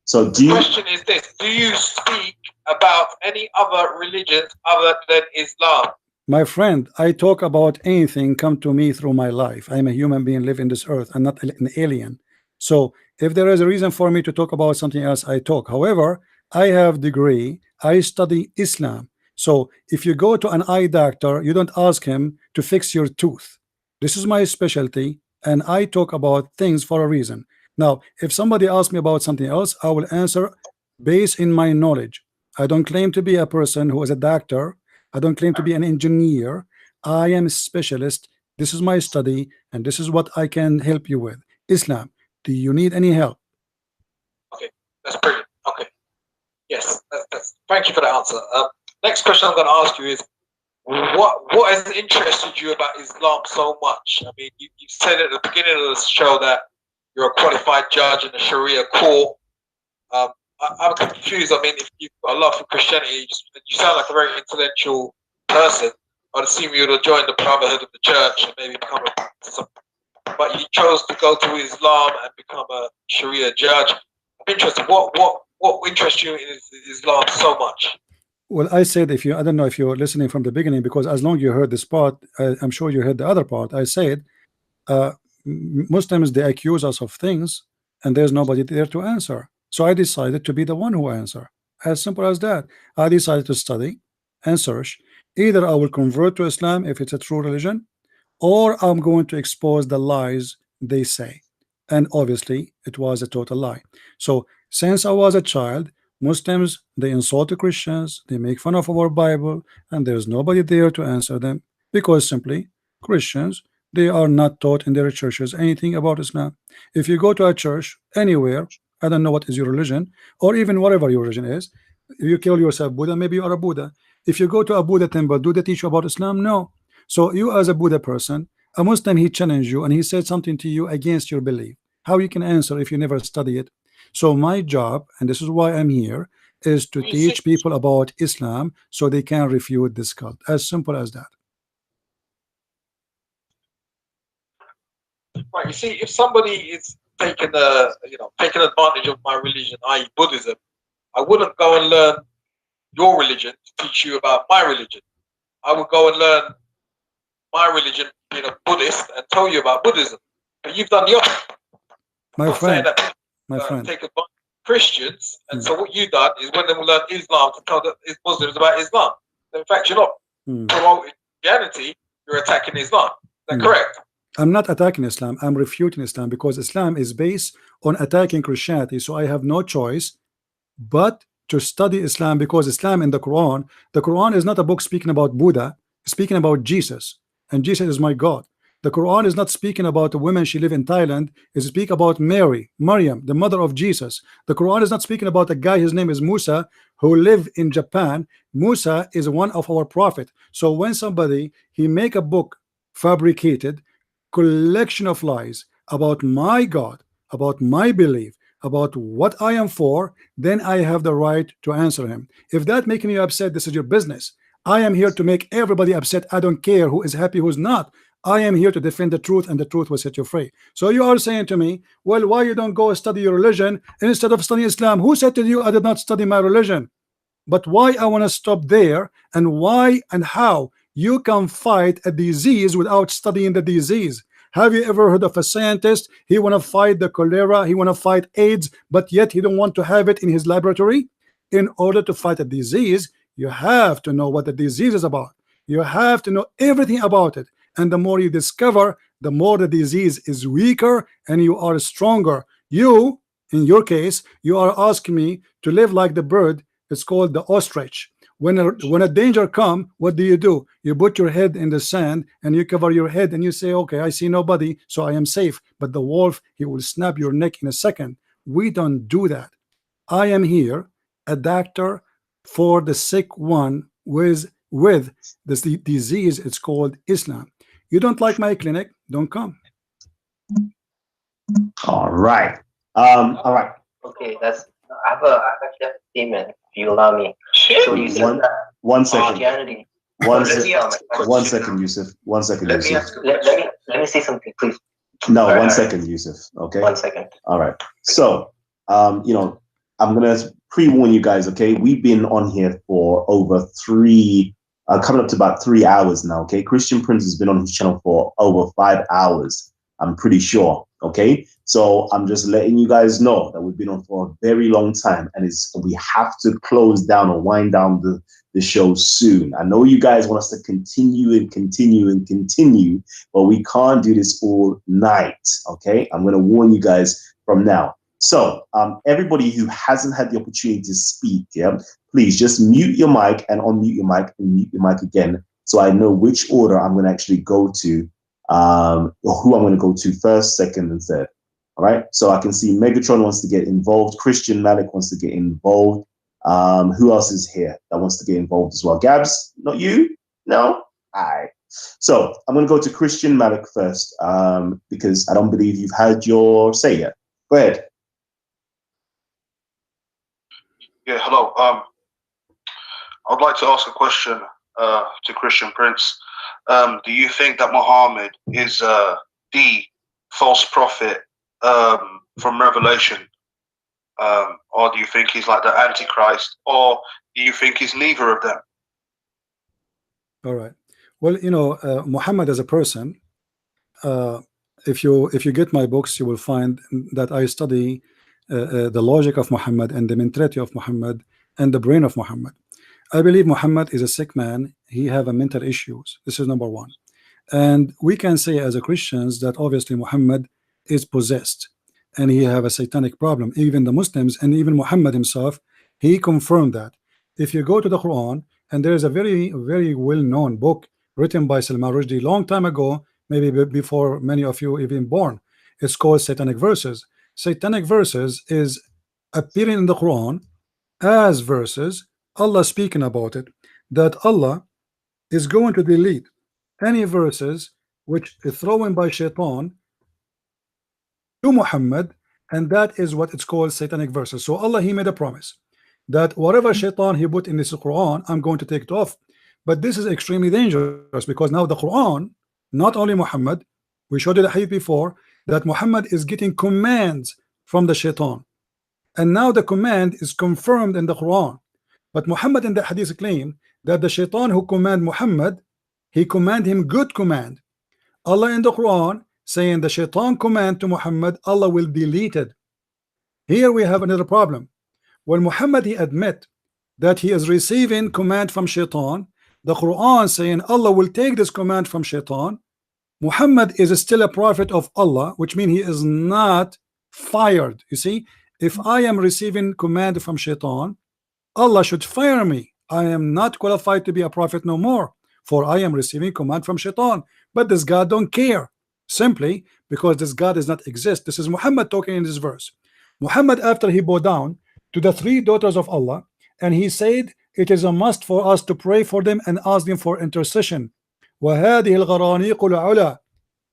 So the question is this: do you speak about any other religions other than Islam? My friend, I talk about anything come to me through my life. I'm a human being, live in this earth. I'm not an alien. So if there is a reason for me to talk about something else, I talk. However, I have degree. I study Islam. So if you go to an eye doctor, you don't ask him to fix your tooth. This is my specialty, and I talk about things for a reason. Now, if somebody asks me about something else, I will answer based in my knowledge. I don't claim to be a person who is a doctor. I don't claim to be an engineer. I am a specialist. This is my study, and this is what I can help you with. Islam. Do you need any help? Okay, that's brilliant. Okay, yes, thank you for that answer. Next question I'm going to ask you is, what has interested you about Islam so much? I mean, you said at the beginning of the show that you're a qualified judge in the Sharia court. I'm confused. I mean, if you've got a love for Christianity, you sound like a very intellectual person. I'd assume you would have joined the Brotherhood of the Church and maybe become but you chose to go to Islam and become a Sharia judge. I'm interested. What interests you in Islam so much? Well, I said, I don't know if you're listening from the beginning, because as long as you heard this part, I'm sure you heard the other part. I said, Muslims, they accuse us of things and there's nobody there to answer. So I decided to be the one who answer. As simple as that. I decided to study and search. Either I will convert to Islam if it's a true religion, or I'm going to expose the lies they say. And obviously it was a total lie. So since I was a child, Muslims, they insult the Christians, they make fun of our Bible, and there's nobody there to answer them, because simply Christians, they are not taught in their churches anything about Islam. If you go to a church anywhere, I don't know what is your religion, or even whatever your religion is, if you call yourself Buddha, maybe you are a Buddha. If you go to a Buddha temple, do they teach you about Islam? No. So you as a Buddha person, a Muslim, he challenged you and he said something to you against your belief. How you can answer if you never study it? So my job, and this is why I'm here, is to teach people about Islam so they can refute this cult. As simple as that. Right. You see, if somebody is taking advantage of my religion, i.e. Buddhism, I wouldn't go and learn your religion to teach you about my religion. I would go and learn my religion, being a Buddhist, and tell you about Buddhism. But you've done the opposite. My friend, take advantage of Christians, and so what you've done is when they will learn Islam to tell the Muslims about Islam. In fact, you're not promoting Christianity, you're attacking Islam. Is that correct? I'm not attacking Islam, I'm refuting Islam, because Islam is based on attacking Christianity. So I have no choice but to study Islam, because Islam in the Quran is not a book speaking about Buddha, it's speaking about Jesus, and Jesus is my God. The Quran is not speaking about a woman she lived in Thailand, it's speaking about Mary, Maryam, the mother of Jesus. The Quran is not speaking about a guy, his name is Musa, who lived in Japan. Musa is one of our prophet. So when somebody, he make a book fabricated, collection of lies about my God, about my belief, about what I am for, then I have the right to answer him. If that making you upset, this is your business. I am here to make everybody upset. I don't care who is happy, who's not. I am here to defend the truth, and the truth will set you free. So you are saying to me, well, why you don't go study your religion instead of studying Islam? Who said to you I did not study my religion? But why I want to stop there, and why and how you can fight a disease without studying the disease? Have you ever heard of a scientist? He want to fight the cholera, he want to fight AIDS, but yet he don't want to have it in his laboratory. In order to fight a disease, you have to know what the disease is about. You have to know everything about it. And the more you discover, the more the disease is weaker and you are stronger. You, in your case, you are asking me to live like the bird. It's called the ostrich. When a danger come, what do? You put your head in the sand and you cover your head and you say, okay, I see nobody, so I am safe. But the wolf, he will snap your neck in a second. We don't do that. I am here, a doctor for the sick one with this disease. It's called Islam. You don't like my clinic, don't come. All right. All right. Okay, I actually have a statement, if you allow me. So you said one second. Christianity. One second, Yusuf. 1 second, Yusuf. Let me say something, please. No, 1 second, Yusuf. Okay. 1 second. All right. So, I'm gonna pre-warn you guys. Okay, we've been on here for over coming up to about 3 hours now. Okay, Christian Prince has been on his channel for over 5 hours. I'm pretty sure. Okay, so I'm just letting you guys know that we've been on for a very long time, and we have to close down or wind down the show soon. I know you guys want us to continue, but we can't do this all night. Okay, I'm going to warn you guys from now. So everybody who hasn't had the opportunity to speak, please just mute your mic and unmute your mic and mute your mic again, so I know which order I'm going to actually go to, or who I'm going to go to first, second, and third. All right. So I can see Megatron wants to get involved. Christian Malik wants to get involved. Who else is here that wants to get involved as well? Gabs, not you? No? All right. So I'm going to go to Christian Malik first because I don't believe you've had your say yet. Go ahead. Yeah, hello. I'd like to ask a question to Christian Prince. Do you think that Muhammad is the false prophet from Revelation? Or do you think he's like the Antichrist? Or do you think he's neither of them? All right. Well, you know, Muhammad as a person, if you get my books, you will find that I study the logic of Muhammad and the mentality of Muhammad and the brain of Muhammad. I believe Muhammad is a sick man. He have a mental issues. This is number one. And we can say as a Christians that obviously Muhammad is possessed and he have a satanic problem. Even the Muslims and even Muhammad himself, he confirmed that. If you go to the Quran, and there is a very, very well-known book written by Salman Rushdie long time ago, maybe before many of you even born. It's called Satanic Verses. Satanic Verses is appearing in the Quran as verses, Allah speaking about it, that Allah is going to delete any verses which is thrown by Shaitan to Muhammad, and that is what it's called Satanic Verses. So Allah, he made a promise that whatever Shaitan he put in this Quran, I'm going to take it off. But this is extremely dangerous because now the Quran, not only Muhammad, we showed you the hadith before, that Muhammad is getting commands from the Shaitan. And now the command is confirmed in the Quran. But Muhammad in the hadith claim that the Shaitan who command Muhammad, he command him good command. Allah in the Quran saying the Shaitan command to Muhammad, Allah will delete it. Here we have another problem. When Muhammad he admit that he is receiving command from Shaitan, the Quran saying Allah will take this command from Shaitan, Muhammad is still a prophet of Allah, which means he is not fired. You see, if I am receiving command from Shaitan, Allah should fire me. I am not qualified to be a prophet no more, for I am receiving command from Shaitan. But this God don't care, simply because this God does not exist. This is Muhammad talking in this verse. Muhammad, after he bowed down to the three daughters of Allah, and he said it is a must for us to pray for them and ask them for intercession. وَهَذِهِ الْغَرَانِيقُ الْعُلَى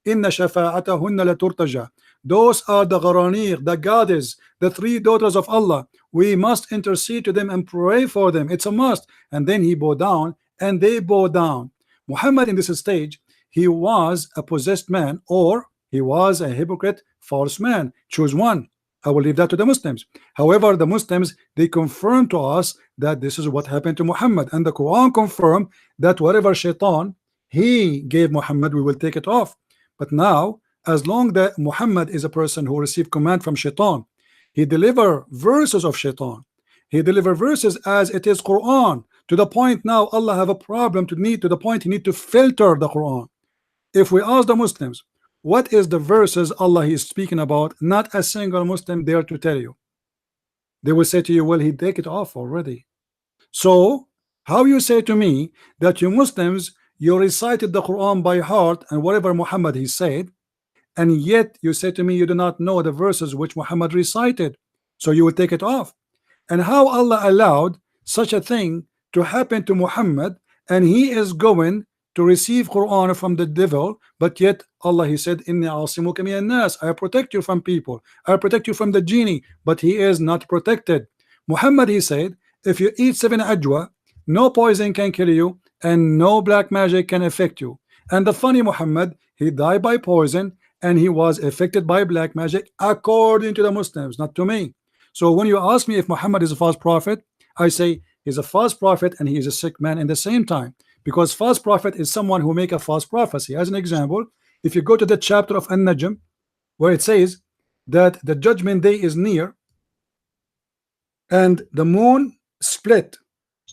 إِنَّ شَفَاعَتَهُنَّ لَتُرْتَجَى. Those are the Gharaniq, the goddess, the three daughters of Allah. We must intercede to them and pray for them. It's a must. And then he bowed down, and they bowed down. Muhammad in this stage, he was a possessed man, or he was a hypocrite, false man. Choose one. I will leave that to the Muslims. However, the Muslims, they confirm to us that this is what happened to Muhammad, and the Quran confirmed that whatever Shaitan he gave Muhammad, we will take it off. But now, as long that Muhammad is a person who received command from Shaitan, he deliver verses of Shaitan. He deliver verses as it is Quran, to the point now Allah have a problem to the point he need to filter the Quran. If we ask the Muslims, what is the verses Allah is speaking about, not a single Muslim dare to tell you. They will say to you, well, he take it off already. So how you say to me that you Muslims, you recited the Quran by heart and whatever Muhammad he said, and yet you say to me you do not know the verses which Muhammad recited, so you will take it off? And how Allah allowed such a thing to happen to Muhammad, and he is going to receive Quran from the devil, but yet Allah he said, Inni asimuka minan nas, I protect you from people, I protect you from the genie, but he is not protected. Muhammad he said, if you eat 7 ajwa, no poison can kill you and no black magic can affect you. And the funny Muhammad, he died by poison and he was affected by black magic according to the Muslims, not to me. So when you ask me if Muhammad is a false prophet, I say he's a false prophet and he is a sick man in the same time. Because false prophet is someone who make a false prophecy. As an example, if you go to the chapter of An-Najm, where it says that the judgment day is near and the moon split.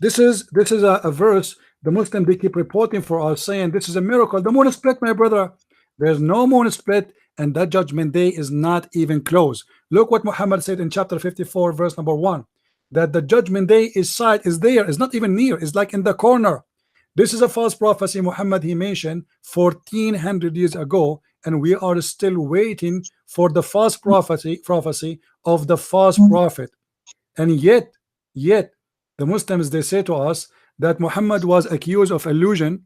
This is a verse the Muslim they keep reporting for us, saying this is a miracle. The moon is split, my brother. There's no moon split, and that judgment day is not even close. Look what Muhammad said in chapter 54, verse number 1, that the judgment day is there, is not even near, it's like in the corner. This is a false prophecy Muhammad he mentioned 1400 years ago and we are still waiting for the false prophecy of the false prophet. And yet the Muslims, they say to us that Muhammad was accused of illusion,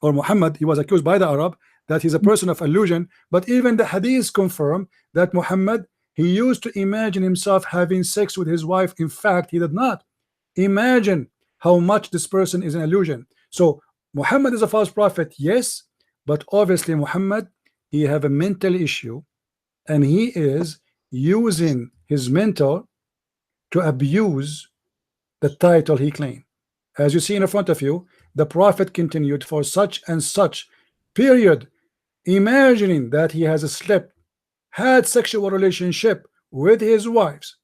or Muhammad, he was accused by the Arab that he's a person of illusion. But even the hadiths confirm that Muhammad, he used to imagine himself having sex with his wife. In fact, he did not. Imagine how much this person is an illusion. So Muhammad is a false prophet, yes, but obviously Muhammad, he have a mental issue, and he is using his mental to abuse the title he claimed. As you see in front of you, the prophet continued for such and such period, imagining that he has slept, had sexual relationship with his wives,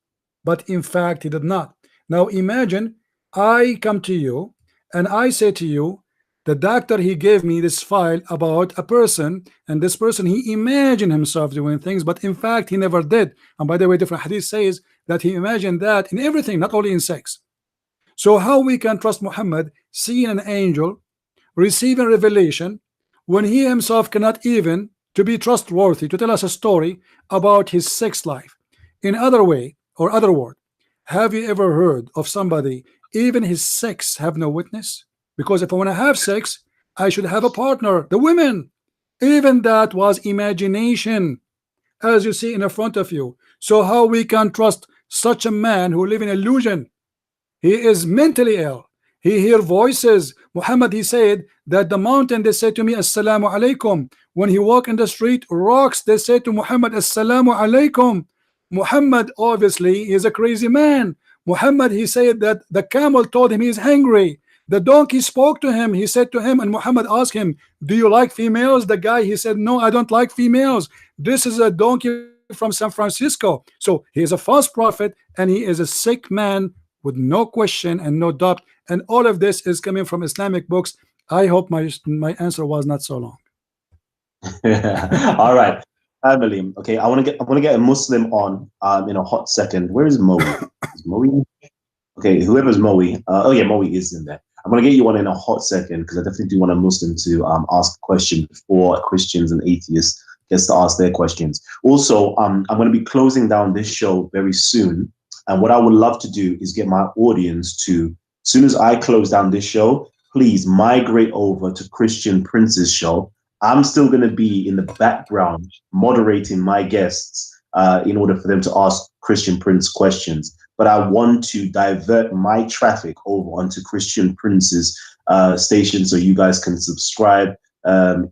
but in fact he did not. Now imagine I come to you and I say to you, the doctor, he gave me this file about a person, and this person, he imagined himself doing things, but in fact he never did. And by the way, different hadith says that he imagined that in everything, not only in sex. So how we can trust Muhammad seeing an angel, receiving revelation, when he himself cannot even to be trustworthy to tell us a story about his sex life? In other way, or other word, have you ever heard of somebody, even his sex have no witness? Because if I want to have sex, I should have a partner. The women, even that was imagination, as you see in front of you. So how we can trust such a man who live in illusion? He is mentally ill. He hear voices. Muhammad, he said that the mountain, they say to me, Assalamu alaikum. When he walk in the street, rocks, they say to Muhammad, Assalamu alaikum. Muhammad, obviously, is a crazy man. Muhammad, he said that the camel told him he's hungry. The donkey spoke to him. He said to him, and Muhammad asked him, do you like females? The guy, he said, no, I don't like females. This is a donkey from San Francisco. So he is a false prophet, and he is a sick man with no question and no doubt. And all of this is coming from Islamic books. I hope my answer was not so long. All right, family. Okay, I want to get a Muslim on in a hot second. Where is Moe? Is Moe? Okay, whoever's Moe. Oh yeah, Moe is in there. I'm going to get you on in a hot second because I definitely do want a Muslim to ask a question before Christians and atheists gets to ask their questions. Also, I'm going to be closing down this show very soon. And what I would love to do is get my audience to, as soon as I close down this show, please migrate over to Christian Prince's show. I'm still going to be in the background moderating my guests in order for them to ask Christian Prince questions. But I want to divert my traffic over onto Christian Prince's station so you guys can subscribe, and,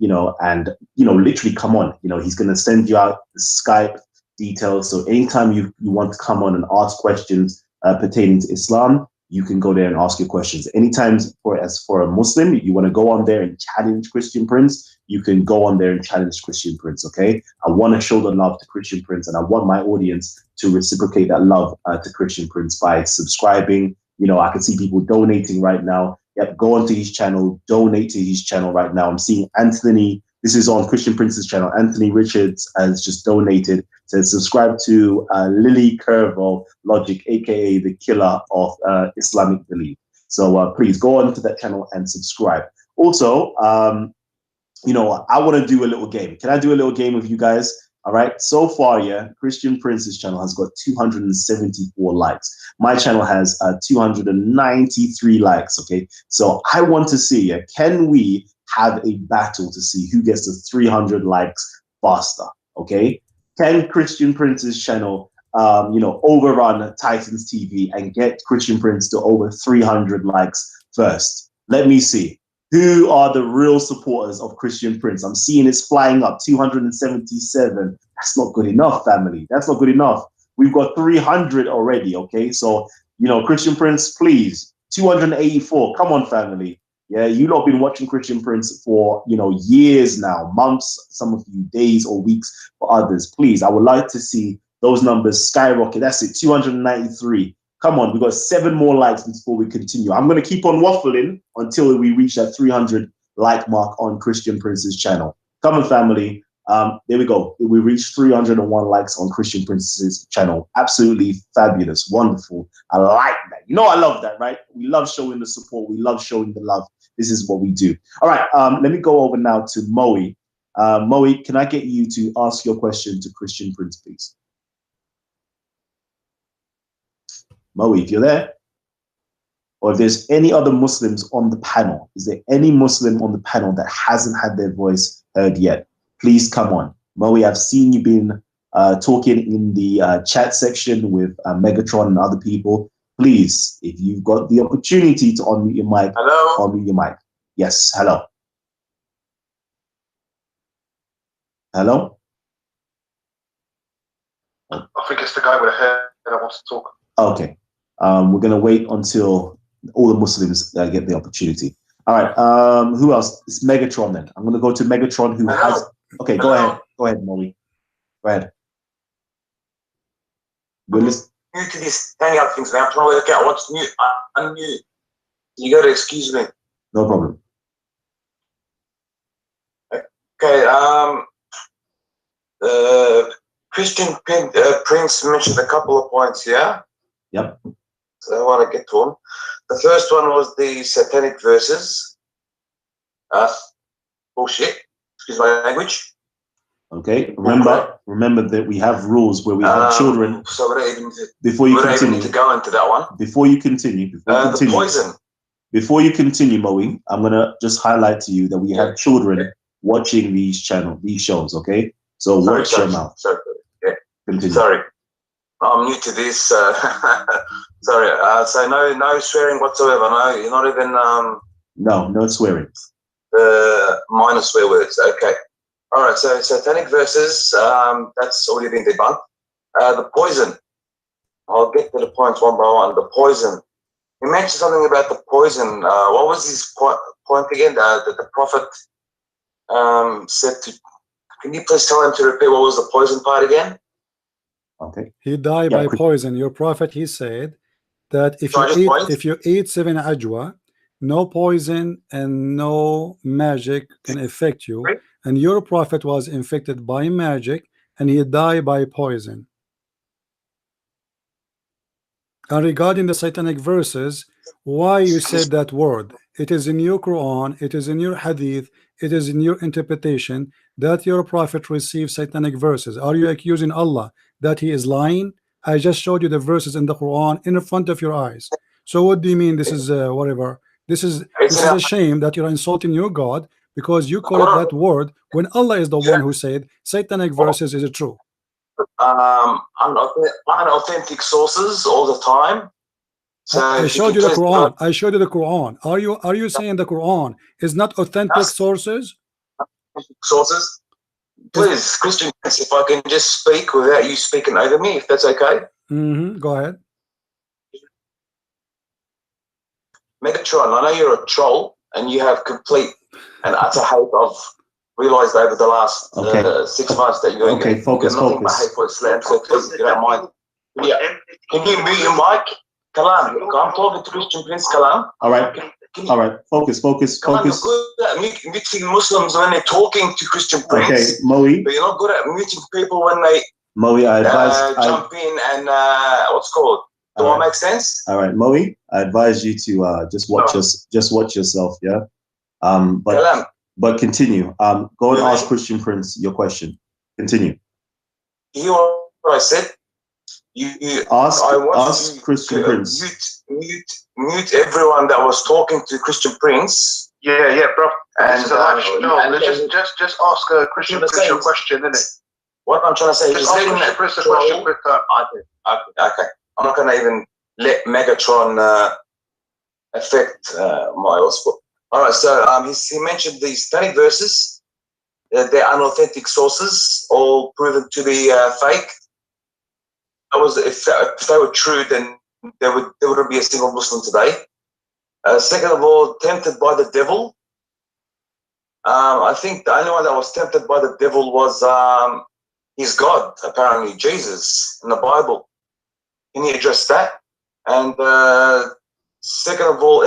literally come on. He's going to send you out the Skype details. So anytime you want to come on and ask questions pertaining to Islam, you can go there and ask your questions. Anytime for a Muslim, you want to go on there and challenge Christian Prince, you can go on there and challenge Christian Prince, okay? I want to show the love to Christian Prince, and I want my audience to reciprocate that love to Christian Prince by subscribing. I can see people donating right now. Yep, go onto his channel, donate to his channel right now. I'm seeing Anthony, this is on Christian Prince's channel. Anthony Richards has just donated to subscribe to Lily Curvo Logic, aka the killer of Islamic belief. So please go on to that channel and subscribe. Also, I want to do a little game. Can I do a little game with you guys? All right. So far, yeah, Christian Prince's channel has got 274 likes. My channel has 293 likes. Okay. So I want to see, can we have a battle to see who gets to 300 likes faster? Okay. Can Christian Prince's channel, overrun Titans TV and get Christian Prince to over 300 likes first? Let me see. Who are the real supporters of Christian Prince? I'm seeing it's flying up, 277. That's not good enough, family. That's not good enough. We've got 300 already, okay? So, Christian Prince, please, 284. Come on, family. Yeah, you lot been watching Christian Prince for, years now, months, some of you days or weeks for others. Please, I would like to see those numbers skyrocket. That's it, 293. Come on, we've got 7 more likes before we continue. I'm going to keep on waffling until we reach that 300 like mark on Christian Prince's channel. Come on, family. There we go. We reached 301 likes on Christian Prince's channel. Absolutely fabulous. Wonderful. I like that. I love that, right? We love showing the support. We love showing the love. This is what we do. All right. Let me go over now to Moe. Moe, can I get you to ask your question to Christian Prince, please? Moe, if you're there, or if there's any other Muslims on the panel, is there any Muslim on the panel that hasn't had their voice heard yet? Please come on. Moe, I've seen you been talking in the chat section with Megatron and other people. Please, if you've got the opportunity to unmute your mic, unmute your mic. Yes, hello. Hello? I think it's the guy with the hair that wants to talk. Okay. We're going to wait until all the Muslims get the opportunity. All right. Who else? It's Megatron then. I'm going to go to Megatron who has... Okay, go ahead. Go ahead, Molly. Go ahead. We're listening. New to this hangout things now. I'm trying to work out what's new. I'm new. You got to excuse me. No problem. Okay. Christian Prince mentioned a couple of points here. Yep. So I want to get to them. The first one was the satanic verses. Bullshit. Excuse my language. Okay. Remember that we have rules where we have children. So we don't even before you continue, need to go into that one. Before you continue, the poison. Before you continue, Moe, I'm gonna just highlight to you that we have children watching these shows. Okay. So watch your mouth. Sorry. Yeah. Continue. Sorry. I'm new to this. Sorry. So no swearing whatsoever. No, you're not even. No swearing. Minor swear words. Okay. All right. So satanic verses. That's already been debunked. The poison. I'll get to the points one by one. The poison. You mentioned something about the poison. What was his point again? That the prophet said to. Can you please tell him to repeat what was the poison part again? Okay. He died by poison. Your prophet, he said that if you eat 7 ajwa, no poison and no magic can affect you. And your prophet was infected by magic and he died by poison. And regarding the satanic verses, why you said that word? It is in your Quran, it is in your hadith, it is in your interpretation that your prophet received satanic verses. Are you accusing Allah that he is lying? I just showed you the verses in the Quran in front of your eyes. So what do you mean this is whatever? This is a shame that you're insulting your God because you call it that word when Allah is the one who said satanic verses is true. Unauthentic sources all the time. So I showed you the Quran. I showed you the Quran. Are you saying the Quran is not authentic sources? Sources? Please, Christian, if I can just speak without you speaking over me, if that's okay. Go ahead. Megatron, I know you're a troll and you have complete and utter hate of realized over the last 6 months that you're going to focus. Hate for Islam, so please, if you don't mind. Yeah. Can you mute your mic? Kalam, I'm talking to Christian Prince Kalam. All right. Focus. Muting Muslims when they're talking to Christian Prince. Okay, Moe. But you're not good at muting people when they I advise jump in and what's called. Do I make sense? All right, Moe. I advise you to just watch yourself. Yeah. But continue. Go and ask Christian Prince your question. Continue. You hear what I said? You ask Christian Prince. Mute everyone that was talking to Christian Prince. Yeah, bro. And just ask Christian Prince your question, innit? What I'm trying to say is ask Christian Prince the question quick time. Okay. I'm not gonna even let Megatron affect my output. All right. So he mentioned the satanic verses. They're unauthentic sources, all proven to be fake. If they were true, then there wouldn't be a single Muslim today. Second of all, tempted by the devil. I think the only one that was tempted by the devil was his God, apparently Jesus in the Bible. Can you address that? And second of all,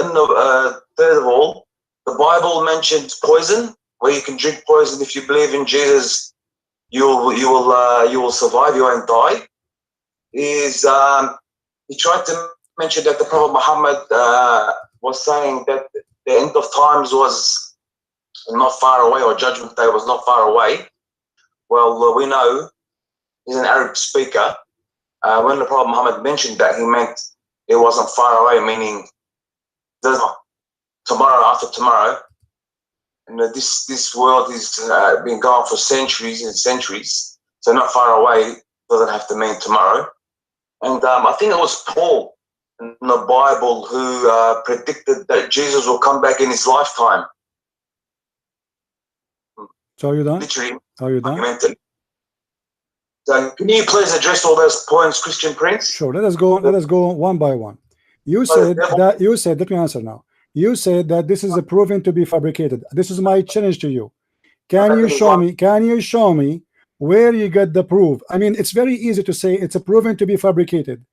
third of all, the Bible mentions poison, where you can drink poison if you believe in Jesus. You will survive. You won't die. He tried to mention that the Prophet Muhammad was saying that the end of times was not far away, or Judgment Day was not far away. Well, we know he's an Arab speaker. When the Prophet Muhammad mentioned that, he meant it wasn't far away, meaning tomorrow after tomorrow. And this world is been going for centuries and centuries, so not far away doesn't have to mean tomorrow. And I think it was Paul in the Bible who predicted that Jesus will come back in his lifetime. So are you done? Literally, are you done? So can you please address all those points, Christian Prince? Sure. Let us go one by one. You said that. You said. Let me answer now. You said that this is a proven to be fabricated. This is my challenge to you. Can you show me? Can you show me where you get the proof? I mean, it's very easy to say it's a proven to be fabricated.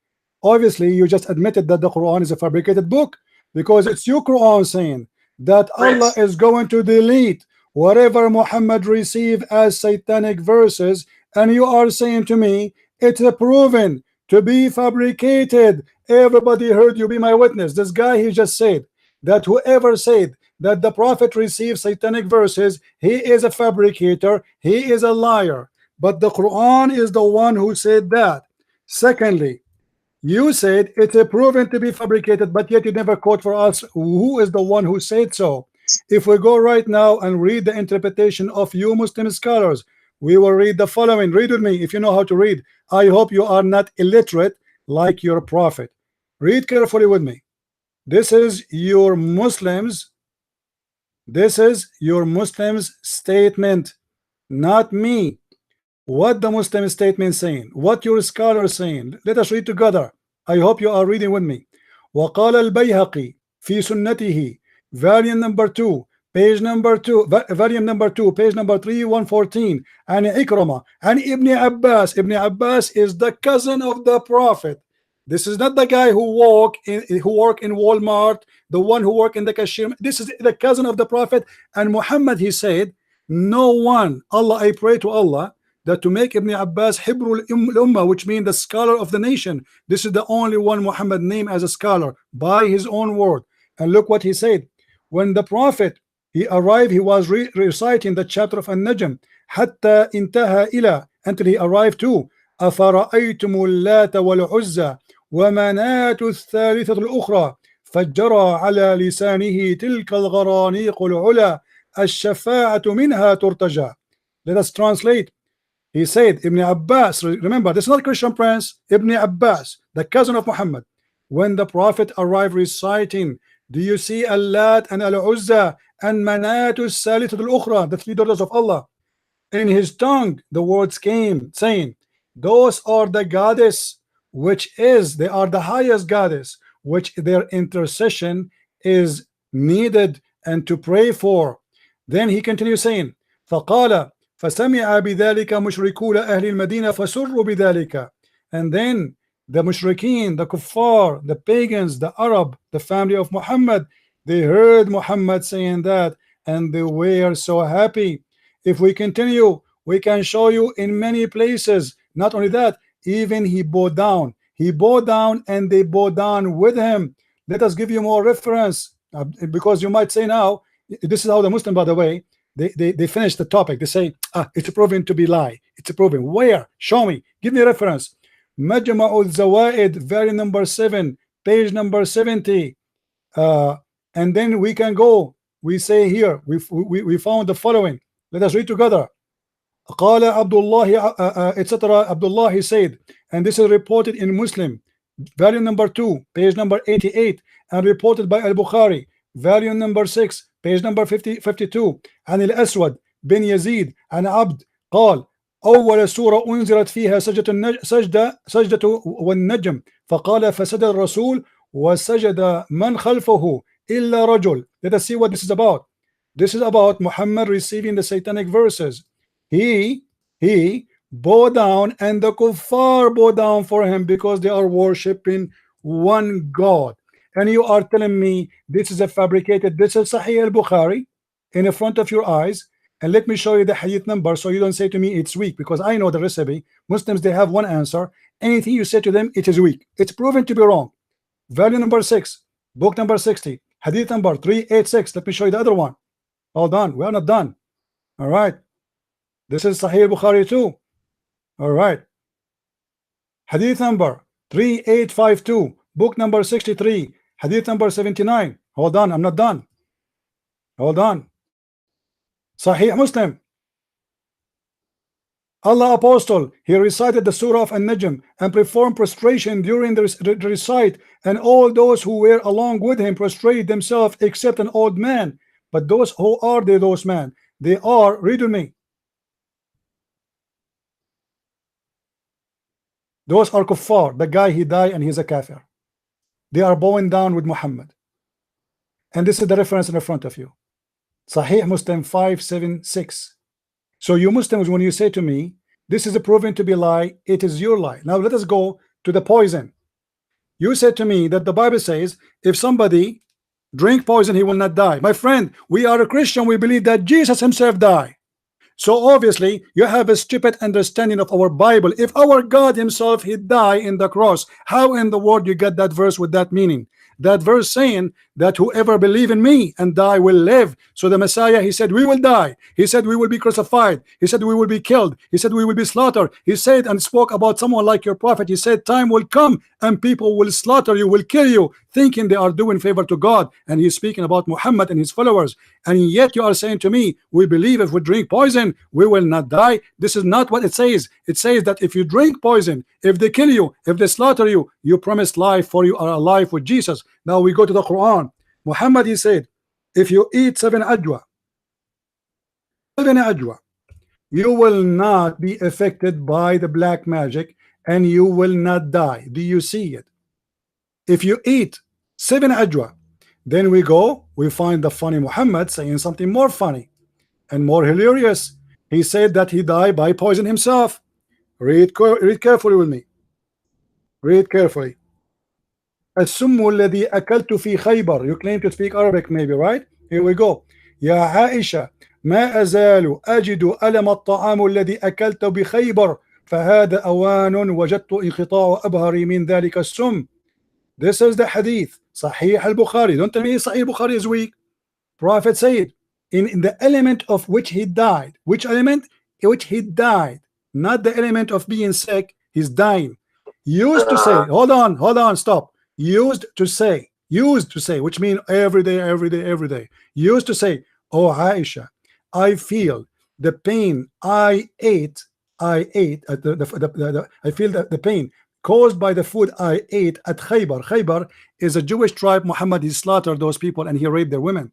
Obviously, you just admitted that the Quran is a fabricated book because it's your Quran saying that Allah is going to delete whatever Muhammad received as satanic verses, and you are saying to me it's a proven to be fabricated. Everybody heard you. Be my witness. This guy, he just said that whoever said that the Prophet received satanic verses, he is a fabricator, he is a liar. But the Quran is the one who said that. Secondly, you said it's a proven to be fabricated, but yet you never quote for us who is the one who said so. If we go right now and read the interpretation of you Muslim scholars, we will read the following. Read with me if you know how to read. I hope you are not illiterate like your prophet. Read carefully with me. This is your Muslims. This is your Muslims statement, not me. What the Muslim statement saying, what your scholar saying. Let us read together. I hope you are reading with me. وقال البيهقي في سنته volume number 2 page number 2 volume number 2 page number 3114 and Ikrama and Ibn Abbas. Ibn Abbas is the cousin of the Prophet. This is not the guy who work in Walmart, the one who work in the cashier. This is the cousin of the Prophet. And Muhammad, he said, no one, Allah, I pray to Allah that to make Ibn Abbas Hibrul Ummah, which means the scholar of the nation. This is the only one Muhammad named as a scholar by his own word. And look what he said. When the Prophet, he arrived, he was reciting the chapter of An-Najm, حتى انتهى إلى, until he arrived to أفرأيتم اللات والعزى ومناة الثالثة الأخرى فجرى على لسانه تلك الغرانيق العلا الشفاعة منها ترتجى. Let us translate. He said, Ibn Abbas, remember this is not Christian Prince, Ibn Abbas, the cousin of Muhammad, when the Prophet arrived reciting, do you see Al-Lat and Al-Uzza and Manat al-Salithat al-Ukhra, the three daughters of Allah? In his tongue the words came saying, those are the goddess, which is, they are the highest goddess, which their intercession is needed and to pray for. Then he continues saying, فقال فسمع بذلك مشركو أهل المدينة فسروا بذلك. And then the mushrikeen, the kuffar, the pagans, the Arab, the family of Muhammad, they heard Muhammad saying that and they were so happy. If we continue, we can show you in many places. Not only that, even he bowed down. He bowed down and they bowed down with him. Let us give you more reference because you might say now, this is how the Muslim, by the way, they finish the topic. They say, it's proven to be lie. It's proven. Where? Show me. Give me a reference. Majma'u al-Zawaid, volume number 7, page number 70. And then we can go. We say here, we found the following. Let us read together. قال Abdullah, etc. Abdullah, he said, and this is reported in Muslim, volume number 2, page number 88, and reported by Al-Bukhari, volume number 6, page number 52, عن الأسود بن يزيد عن عبد قال أول سورة أنزلت فيها سجدة والنجم فقال فسجد الرسول وسجد من خلفه إلا رجل. Let us see what this is about. This is about Muhammad receiving the satanic verses. He bowed down and the kuffar bowed down for him because they are worshiping one God. And you are telling me this is a fabricated, this is Sahih al-Bukhari in the front of your eyes. And let me show you the hadith number so you don't say to me it's weak, because I know the recipe. Muslims, they have one answer. Anything you say to them, it is weak. It's proven to be wrong. Volume number 6, book number 60, hadith number 386. Let me show you the other one. Hold on, we are not done. All right, this is Sahih Bukhari too. All right, hadith number 3852, book number 63, hadith number 79. Hold on, I'm not done. Hold on. Sahih Muslim. Allah Apostle, he recited the Surah of An-Najm and performed prostration during the recite, and all those who were along with him prostrated themselves except an old man. But those, who are they, those men? They are, read with me, those are kuffar. The guy, he died and he's a kafir. They are bowing down with Muhammad. And this is the reference in the front of you, Sahih Muslim 576. So you Muslims, when you say to me, this is proven to be lie, it is your lie. Now let us go to the poison. You said to me that the Bible says if somebody drink poison, he will not die. My friend, we are a Christian. We believe that Jesus himself died. So obviously you have a stupid understanding of our Bible. If our God himself, he died in the cross, how in the world you get that verse with that meaning? That verse saying that whoever believe in me and die will live. So the Messiah, he said we will die. He said we will be crucified. He said we will be killed. He said we will be slaughtered. He said and spoke about someone like your prophet. He said time will come and people will slaughter you, will kill you, thinking they are doing favor to God. And he's speaking about Muhammad and his followers. And yet you are saying to me, we believe if we drink poison we will not die. This is not what it says. It says that if you drink poison, if they kill you, if they slaughter you, you promised life, for you are alive with Jesus. Now we go to the Quran. Muhammad, he said, if you eat 7 ajwa, you will not be affected by the black magic and you will not die. Do you see it? If you eat 7 ajwa, then we go, we find the funny Muhammad saying something more funny and more hilarious. He said that he died by poison himself. Read carefully with me. Read carefully. السم الذي أكلت في خيبر. You claim to speak Arabic maybe, right? Here we go. يا عائشة ما أزال أجد ألم الطعام الذي أكلت بخيبر فهذا أوان وجدت انقطاع أبهري من ذلك السم. This is the hadith. Sahih al-Bukhari. Don't tell me Sahih Bukhari is weak. Prophet said in the element of which he died. Which element? Which he died. Not the element of being sick. He's dying. Used to say, hold on, stop. Used to say, which means every day. Used to say, oh Aisha, I feel the pain I ate I feel the pain caused by the food I ate at Khaybar. Khaybar is a Jewish tribe. Muhammad, he slaughtered those people and he raped their women.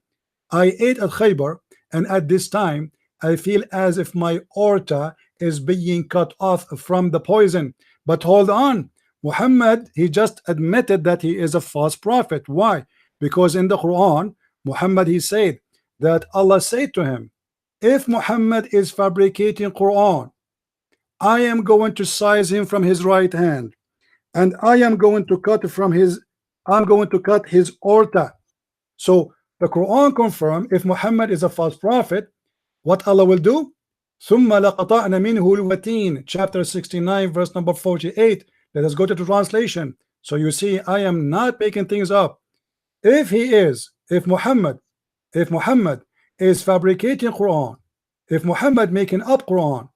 I ate at Khaybar, and at this time I feel as if my aorta is being cut off from the poison. But hold on, Muhammad, he just admitted that he is a false prophet. Why? Because in the Quran, Muhammad, he said that Allah said to him, if Muhammad is fabricating Quran, I am going to seize him from his right hand, and I am going to cut his aorta. So the Quran confirms if Muhammad is a false prophet, what Allah will do? ثُمَّ لَقَطَعْنَ مِنْهُ الْوَتِينَ, chapter 69, verse number 48. Let us go to the translation. So you see, I am not making things up. If Muhammad is fabricating Quran, if Muhammad making up Quran,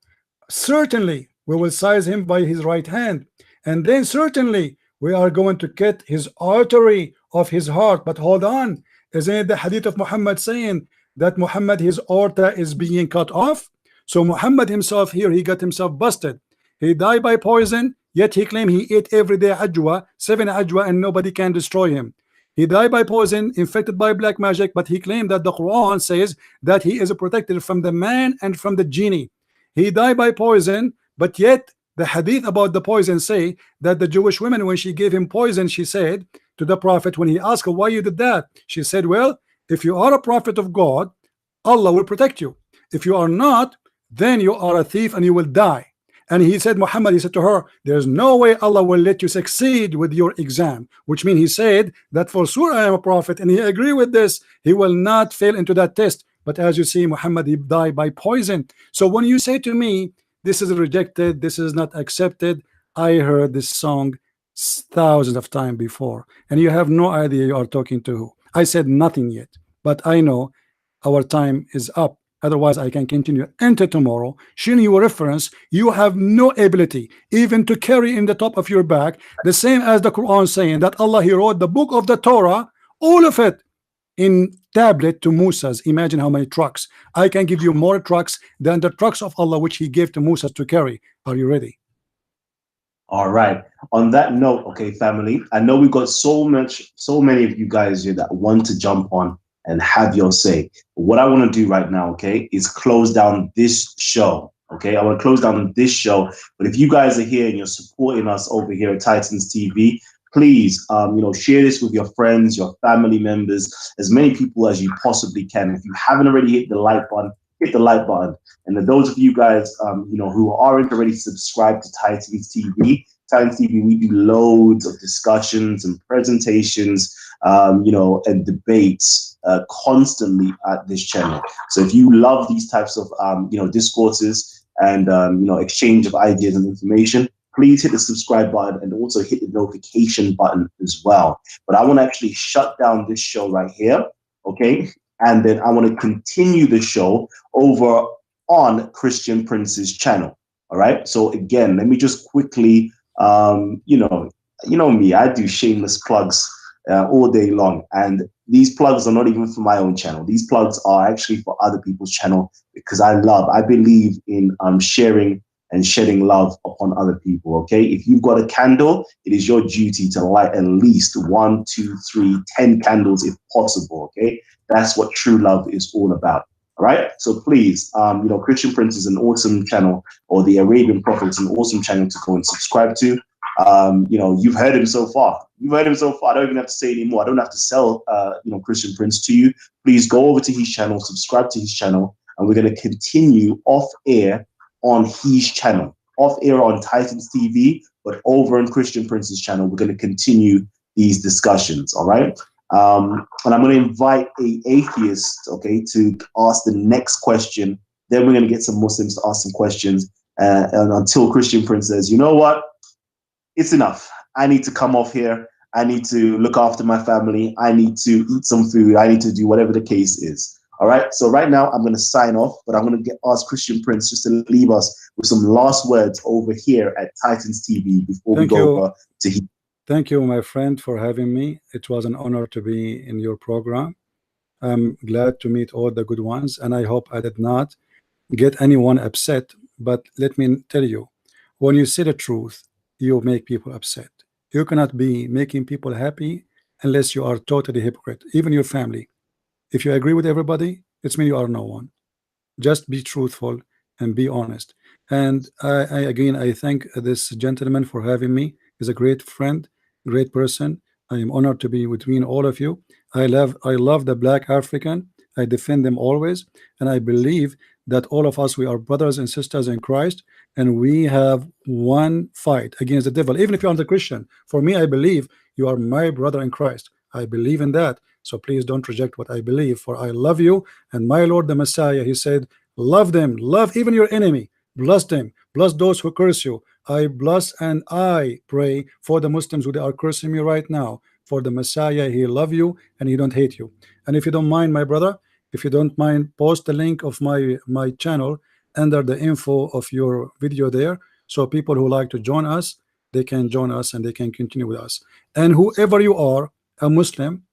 certainly we will seize him by his right hand, and then certainly we are going to cut his artery of his heart. But hold on, isn't it the hadith of Muhammad saying that Muhammad, his aorta is being cut off? So Muhammad himself here, he got himself busted. He died by poison, yet he claimed he ate every day ajwa, 7 ajwa, and nobody can destroy him. He died by poison, infected by black magic, but he claimed that the Quran says that he is protected from the man and from the genie. He died by poison, but yet the hadith about the poison say that the Jewish woman, when she gave him poison, she said to the prophet, when he asked her why you did that, she said, well, if you are a prophet of God, Allah will protect you. If you are not, then you are a thief and you will die. And he said, Muhammad, he said to her, there's no way Allah will let you succeed with your exam, which means he said that for sure I am a prophet, and he agreed with this. He will not fail into that test. But as you see, Muhammad, he died by poison. So when you say to me, this is rejected, this is not accepted, I heard this song thousands of times before, and you have no idea you are talking to who. I said nothing yet, but I know our time is up. Otherwise, I can continue into tomorrow, showing you a reference. You have no ability even to carry in the top of your back, the same as the Quran saying that Allah, He wrote the book of the Torah, all of it in tablet to Moses. Imagine how many trucks. I can give you more trucks than the trucks of Allah which He gave to Moses to carry. Are you ready? All right. On that note, okay, family, I know we got so many of you guys here that want to jump on and have your say. What I want to do right now, okay, is close down this show. Okay, I want to close down this show. But if you guys are here and you're supporting us over here at Titans TV, please, share this with your friends, your family members, as many people as you possibly can. If you haven't already hit the like button, hit the like button. And for those of you guys, who aren't already subscribed to Titans TV, we do loads of discussions and presentations, and debates constantly at this channel. So if you love these types of, discourses and, exchange of ideas and information, please hit the subscribe button and also hit the notification button as well. But I want to actually shut down this show right here, okay? And then I want to continue the show over on Christian Prince's channel, all right? So again, let me just quickly, you know me, I do shameless plugs all day long. And these plugs are not even for my own channel. These plugs are actually for other people's channel because I believe in sharing and shedding love upon other people, okay? If you've got a candle, it is your duty to light at least 1, 2, 3, 10 candles if possible, okay? That's what true love is all about, all right? So please, Christian Prince is an awesome channel, or the Arabian Prophet is an awesome channel to go and subscribe to. You've heard him so far. I don't even have to say anymore. I don't have to sell, Christian Prince to you. Please go over to his channel, subscribe to his channel, and we're going to continue off air on his channel, off air on Titans TV, but over on Christian Prince's channel, we're going to continue these discussions. All right. And I'm going to invite an atheist, okay, to ask the next question. Then we're going to get some Muslims to ask some questions. And until Christian Prince says, you know what? It's enough. I need to come off here. I need to look after my family. I need to eat some food. I need to do whatever the case is. All right. So right now I'm going to sign off, but I'm going to ask Christian Prince just to leave us with some last words over here at Titans TV before we go over to him. Thank you, my friend, for having me. It was an honor to be in your program. I'm glad to meet all the good ones, and I hope I did not get anyone upset. But let me tell you, when you say the truth, you make people upset. You cannot be making people happy unless you are totally hypocrite, even your family. If you agree with everybody, it's mean you are no one. Just be truthful and be honest. And I thank this gentleman for having me. He's a great friend, great person. I am honored to be between all of you. I love the Black African. I defend them always, and I believe that all of us, we are brothers and sisters in Christ, and we have one fight against the devil. Even if you are the Christian, for me, I believe you are my brother in Christ. I believe in that. So please don't reject what I believe, for I love you. And my Lord the Messiah, he said, love them, love even your enemy, bless them, bless those who curse you. I bless and I pray for the Muslims who they are cursing me right now. For the Messiah, he love you and he don't hate you. And if you don't mind, my brother, if you don't mind, post the link of my channel under the info of your video there, so people who like to join us, they can join us and they can continue with us. And whoever you are, a Muslim,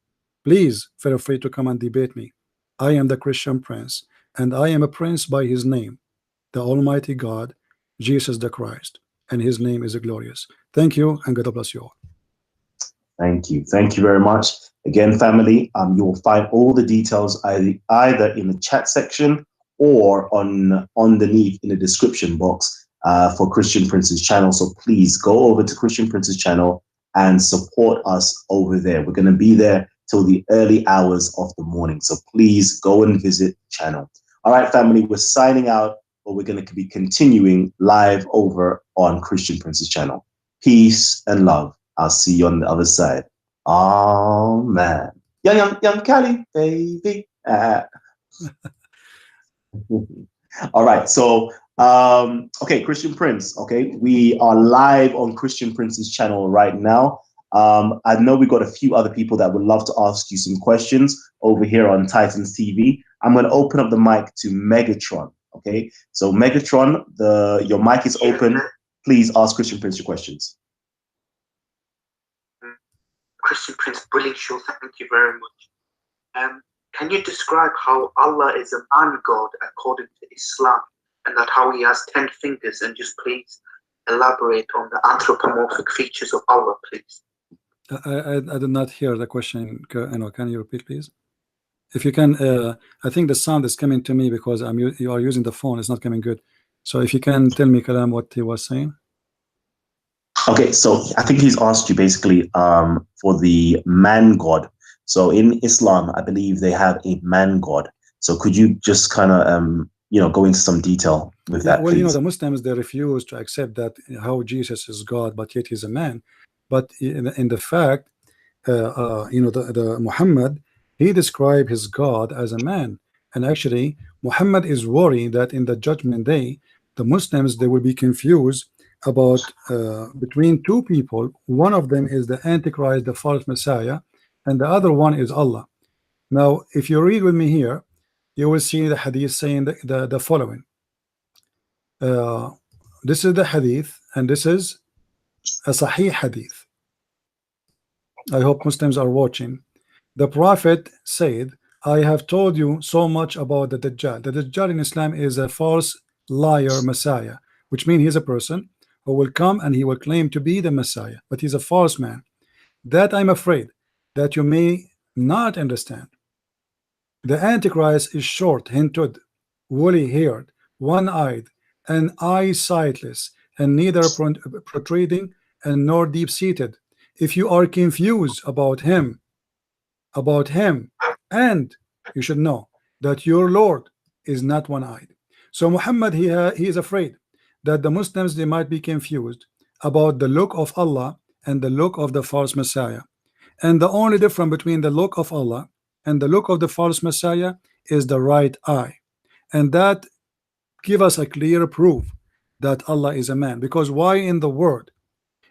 please feel free to come and debate me. I am the Christian Prince, and I am a prince by his name, the Almighty God, Jesus the Christ, and his name is glorious. Thank you, and God bless you all. Thank you. Thank you very much. Again, family, you will find all the details either in the chat section or underneath in the description box for Christian Prince's channel. So please go over to Christian Prince's channel and support us over there. We're going to be there till the early hours of the morning. So please go and visit the channel. All right, family, we're signing out, but we're going to be continuing live over on Christian Prince's channel. Peace and love. I'll see you on the other side. Oh, man. Young Cali, baby. All right. So, okay, Christian Prince. Okay. We are live on Christian Prince's channel right now. I know we got a few other people that would love to ask you some questions over here on Titans TV. I'm going to open up the mic to Megatron. Okay, so Megatron, your mic is open. Please ask Christian Prince your questions. Christian Prince, brilliant show. Thank you very much. Can you describe how Allah is a man God according to Islam, and that how he has 10 fingers? And just please elaborate on the anthropomorphic features of Allah, please. I did not hear the question. Can you repeat, please? If you can, I think the sound is coming to me because you are using the phone. It's not coming good. So if you can tell me, Kalam, what he was saying. Okay, so I think he's asked you basically for the man God. So in Islam, I believe they have a man God. So could you just kind of go into some detail with that? Well, please? the Muslims, they refuse to accept that how Jesus is God, but yet he's a man. But in the fact, the Muhammad, he described his God as a man. And actually, Muhammad is worried that in the judgment day, the Muslims, they will be confused about between two people. One of them is the Antichrist, the false Messiah, and the other one is Allah. Now, if you read with me here, you will see the hadith saying the following. This is the hadith, and this is a Sahih hadith. I hope Muslims are watching. The Prophet said, I have told you so much about the Dajjal. The Dajjal in Islam is a false liar Messiah, which means he's a person who will come and he will claim to be the Messiah, but he's a false man. That I'm afraid that you may not understand. The Antichrist is short-hinted, woolly-haired, one-eyed, and eye-sightless, and neither protruding and nor deep-seated. If you are confused about him, and you should know that your Lord is not one-eyed. So Muhammad, he is afraid that the Muslims, they might be confused about the look of Allah and the look of the false Messiah. And the only difference between the look of Allah and the look of the false Messiah is the right eye. And that give us a clear proof that Allah is a man. Because why in the word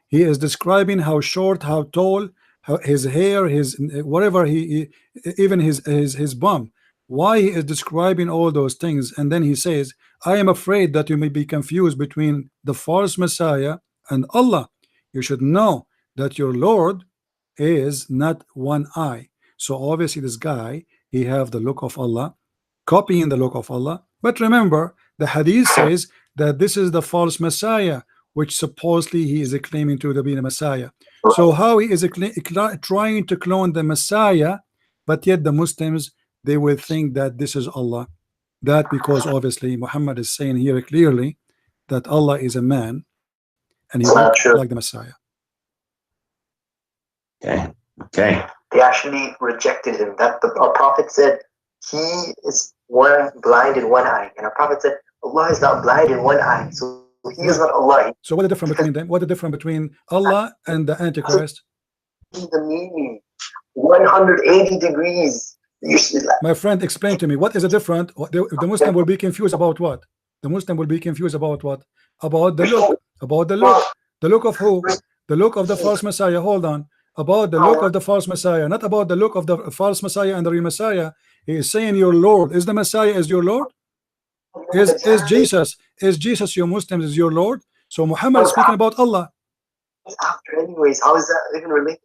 he is describing how short, how tall, how his hair, his whatever, even his bum, why he is describing all those things, and then he says, I am afraid that you may be confused between the false Messiah and Allah. You should know that your Lord is not one eye. So obviously this guy, he have the look of Allah, copying the look of Allah. But remember, the hadith says that this is the false Messiah, which supposedly he is claiming to be the Messiah. So how he is trying to clone the Messiah, but yet the Muslims, they will think that this is Allah. That because obviously Muhammad is saying here clearly that Allah is a man and he's not like the Messiah. Okay. They actually rejected him. That our Prophet said he is one blind in one eye, and our Prophet said Allah is not blind in one eye, so he is not Allah. So what is the difference between them? What is the difference between Allah and the Antichrist? The meaning 180 degrees. My friend, explain to me what is the difference. The Muslim will be confused about what? The Muslim will be confused about what? About the look. About the look. The look of who? The look of the false Messiah. Hold on. About the look of the false Messiah, not about the look of the false Messiah and the real Messiah. He is saying your Lord is the Messiah, is your Lord. Is Jesus your Muslims is your Lord? So Muhammad is speaking about Allah. After anyways, how is that even related?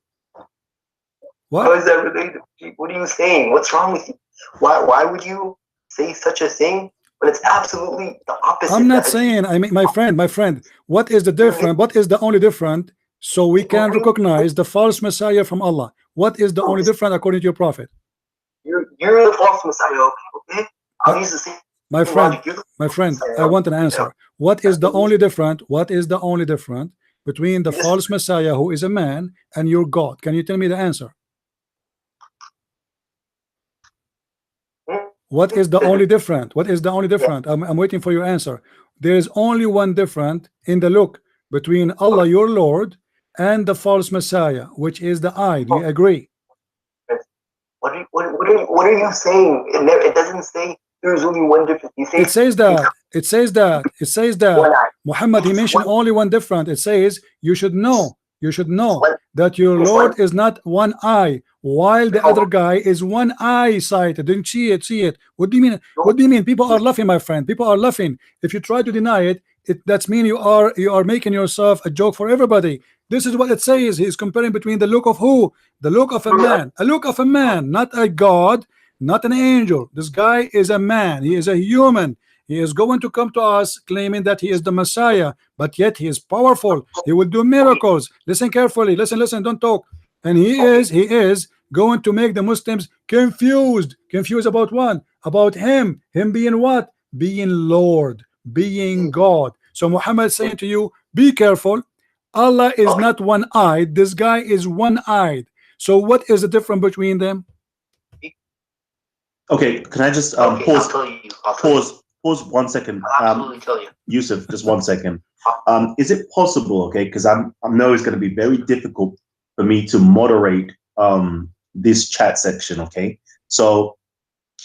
What? How is that related? What are you saying? What's wrong with you? Why would you say such a thing when it's absolutely the opposite? I'm not saying. I mean, my friend. What is the difference? What is the only difference? So we can recognize the false Messiah from Allah. What is the only difference according to your Prophet? You're the false Messiah. Okay. I'll use the same. My friend, I want an answer. What is the only difference? What is the only difference between the false Messiah, who is a man, and your God? Can you tell me the answer? What is the only difference? What is the only difference? I'm waiting for your answer. There is only one difference in the look between Allah, your Lord, and the false Messiah, which is the eye. Do you agree? What are you saying? It doesn't say there's only one difference. It says that Muhammad, he mentioned only one difference. It says you should know that your Lord is not one eye. while the other guy is one eye sighted. Didn't see it? See it? What do you mean? What do you mean? People are laughing, my friend. People are laughing. If you try to deny it, that's mean you are making yourself a joke for everybody. This is what it says. He's comparing between the look of who? The look of a man. A look of a man, not a God, not an angel. This guy is a man. He is a human. He is going to come to us claiming that he is the Messiah, but yet he is powerful. He will do miracles. Listen carefully. Listen, don't talk. And he is going to make the Muslims confused. Confused about what? About him being what? Being Lord, being God. So Muhammad is saying to you, be careful. Allah is not one-eyed. This guy is one-eyed. So what is the difference between them? Okay, can I just pause 1 second? Yusuf, just 1 second. Is it possible, okay, because I know it's going to be very difficult for me to moderate this chat section, okay? So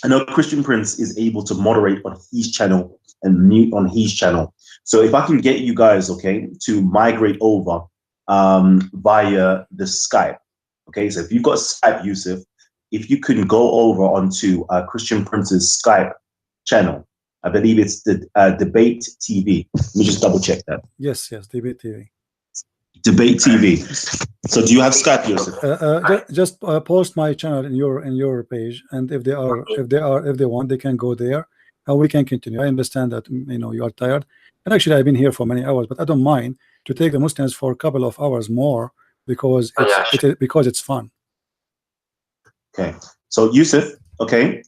I know Christian Prince is able to moderate on his channel and mute on his channel. So if I can get you guys, okay, to migrate over via the Skype, okay? So if you've got Skype, Yusuf, if you can go over onto Christian Prince's Skype channel, I believe it's the Debate TV. Let me just double check that. Yes, Debate TV. Debate TV. So do you have Skype, Yusuf? Just post my channel in your page, and if they want, they can go there, and we can continue. I understand that you are tired, and actually I've been here for many hours, but I don't mind to take the Muslims for a couple of hours more because it's fun. Okay, so Yusuf, okay,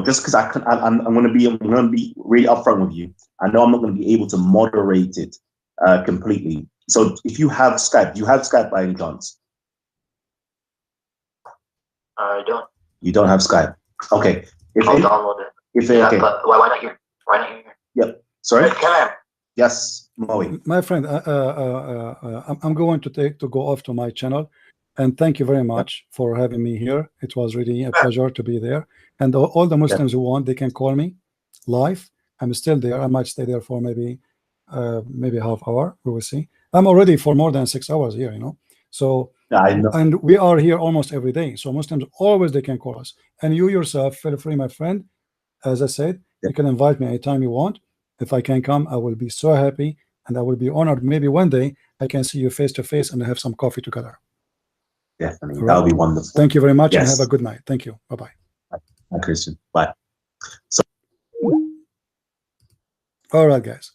just because I'm going to be really upfront with you. I know I'm not going to be able to moderate it completely. So if you have Skype, do you have Skype by any chance? I don't. You don't have Skype. Okay. I'll download it. Okay. But why not here? Why not here? Yep. Sorry. Can I? Yes, Moe. My friend, I'm going to go off to my channel, and thank you very much for having me here. It was really a pleasure to be there. And all the Muslims who want, they can call me live. I'm still there. I might stay there for maybe half hour. We will see. I'm already for more than 6 hours here, So I know. And we are here almost every day. So Muslims always they can call us. And you yourself, feel free, my friend. As I said, you can invite me anytime you want. If I can come, I will be so happy and I will be honored. Maybe one day I can see you face to face and have some coffee together. Definitely. That would be wonderful. Thank you very much and have a good night. Thank you. Bye-bye. Bye, Christian. Bye. So all right, guys.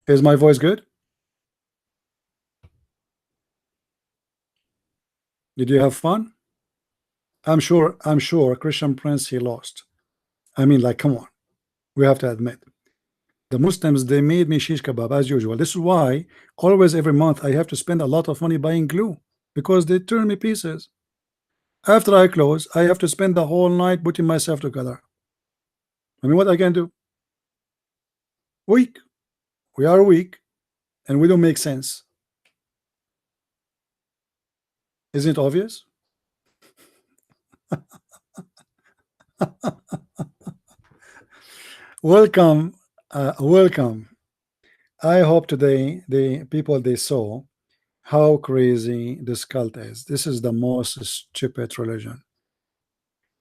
Is my voice good? Did you have fun? I'm sure Christian Prince, he lost. I mean, like, come on. We have to admit. The Muslims, they made me shish kebab as usual. This is why always every month I have to spend a lot of money buying glue, because they turn me pieces. After I close, I have to spend the whole night putting myself together. I mean, what I can do? Weak. We are weak, and we don't make sense. Isn't it obvious? Welcome. Welcome. I hope today the people they saw how crazy this cult is. This is the most stupid religion.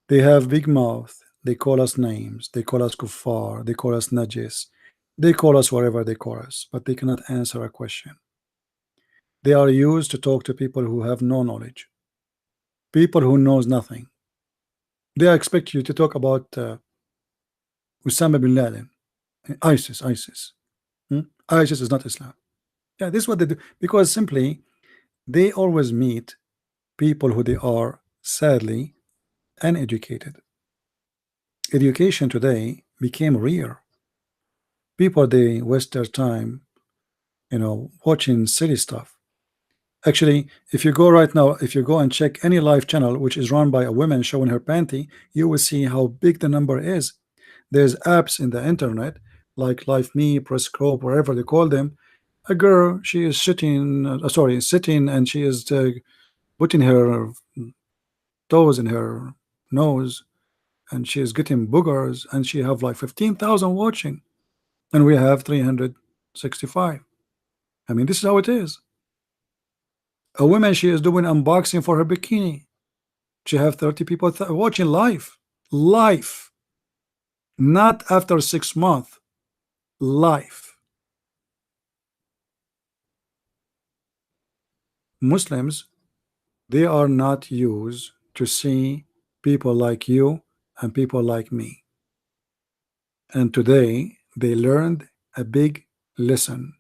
They have big mouth. They call us names. They call us kuffar. They call us najis. They call us whatever they call us, but they cannot answer a question. They are used to talk to people who have no knowledge, people who knows nothing. They expect you to talk about Osama bin Laden, ISIS. ISIS is not Islam. Yeah, this is what they do, because simply they always meet people who they are sadly uneducated. Education today became rare. People, they waste their time, watching silly stuff. Actually, if you go right now, if you go and check any live channel which is run by a woman showing her panty, you will see how big the number is. There's apps in the internet like LiveMe, Presscrope, wherever they call them. A girl, she is sitting, and she is putting her toes in her nose, and she is getting boogers, and she have like 15,000 watching, and we have 365. I mean, this is how it is. A woman, she is doing unboxing for her bikini. She have 30 people watching live. Live. Not after 6 months. Live. Muslims, they are not used to see people like you and people like me. And today they learned a big lesson,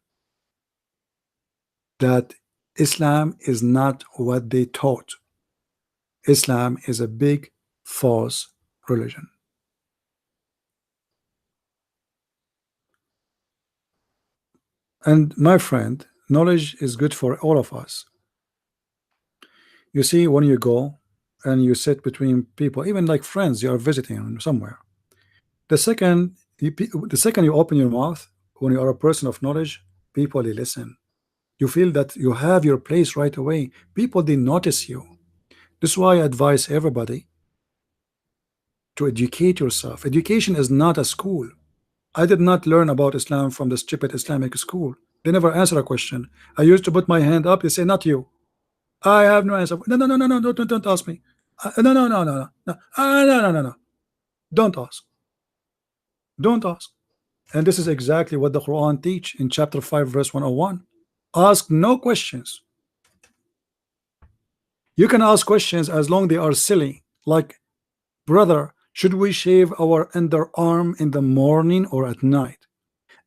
that Islam is not what they taught. Islam is a big false religion. And my friend, knowledge is good for all of us. You see, when you go and you sit between people, even like friends, you are visiting somewhere, the second you open your mouth, when you are a person of knowledge, people, they listen. You feel that you have your place right away. People, they notice you. This is why I advise everybody to educate yourself. Education is not a school. I did not learn about Islam from the stupid Islamic school. They never answer a question. I used to put my hand up. They say, not you. I have no answer. No, don't ask me. No. Don't ask. Don't ask. And this is exactly what the Quran teach in chapter 5 verse 101. Ask no questions. You can ask questions as long they are silly, like, brother, should we shave our underarm in the morning or at night?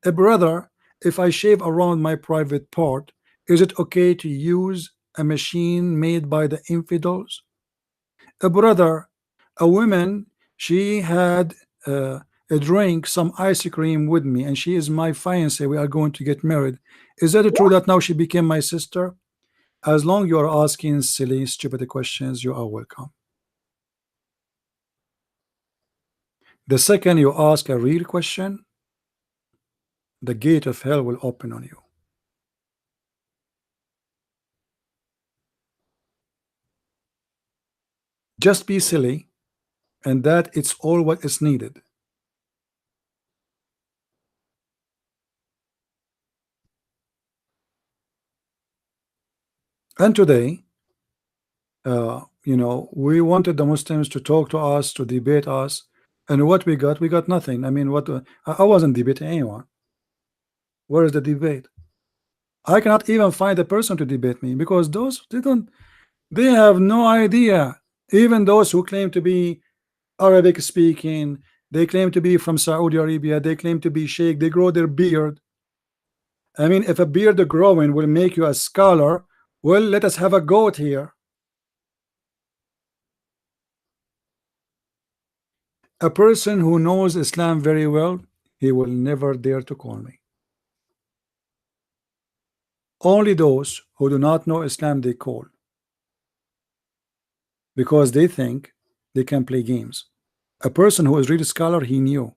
A brother, if I shave around my private part, is it okay to use a machine made by the infidels? A brother, a woman, she had a drink some ice cream with me and she is my fiancé, we are going to get married. Is that true that now she became my sister? As long you are asking silly, stupid questions, you are welcome. The second you ask a real question, the gate of hell will open on you. Just be silly, and that it's all what is needed. And today, you know, we wanted the Muslims to talk to us, to debate us, and what we got nothing. I mean, what I wasn't debating anyone. Where is the debate? I cannot even find a person to debate me, because those they have no idea. Even those who claim to be Arabic speaking, they claim to be from Saudi Arabia, they claim to be sheikh, they grow their beard. I mean, if a beard growing will make you a scholar, well, let us have a goat here. A person who knows Islam very well, he will never dare to call me. Only those who do not know Islam, they call, because they think they can play games. A person who is really a scholar, he knew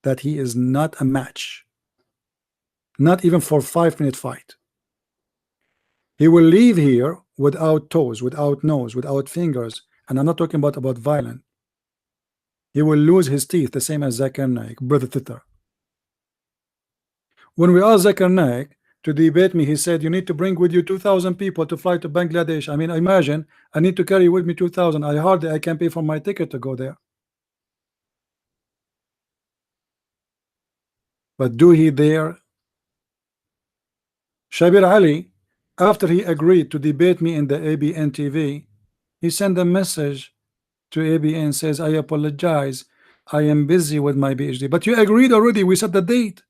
that he is not a match, not even for 5-minute fight. He will leave here without toes, without nose, without fingers, and I'm not talking about violent. He will lose his teeth, the same as Zakir Naik, brother Twitter. When we asked Zakir Naik to debate me, he said, you need to bring with you 2,000 people to fly to Bangladesh. I mean, imagine, I need to carry with me 2,000. I can pay for my ticket to go there. But do he dare? Shabir Ali, after he agreed to debate me in the ABN TV, he sent a message to ABN, says, I apologize, I am busy with my PhD. But you agreed already, we set the date.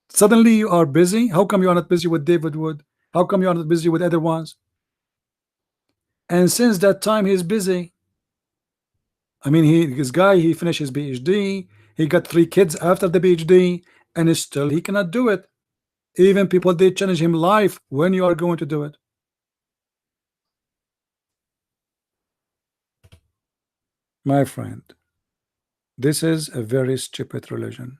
Suddenly you are busy. How come you are not busy with David Wood? How come you are not busy with other ones? And since that time he's busy. I mean, this guy, he finished his PhD, he got 3 kids after the PhD, and still he cannot do it. Even people, they challenge him live, when you are going to do it. My friend, this is a very stupid religion.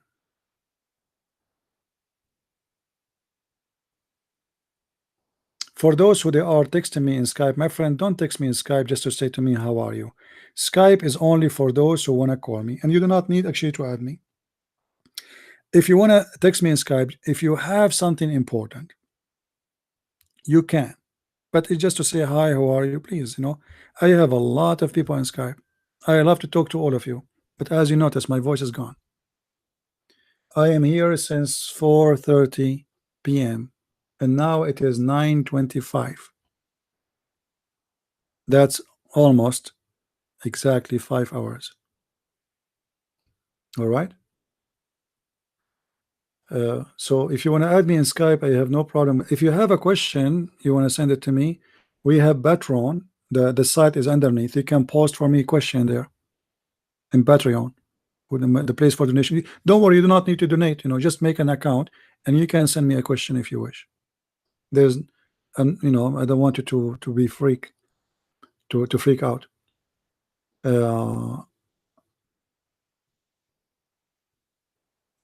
For those who they are texting me in Skype, my friend, don't text me in Skype just to say to me, how are you? Skype is only for those who want to call me, and you do not need actually to add me. If you want to text me in Skype, if you have something important, you can. But it's just to say hi, how are you, please. You know, I have a lot of people on Skype. I love to talk to all of you, but as you notice, my voice is gone. I am here since 4:30 p.m. and now it is 9:25. That's almost exactly 5 hours. All right. So if you want to add me in Skype, I have no problem. If you have a question, you want to send it to me. We have Patreon. The site is underneath. You can post for me a question there in Patreon with the place for donation. Don't worry, you do not need to donate. You know, just make an account and you can send me a question if you wish. There's, you know, I don't want you to be freak out.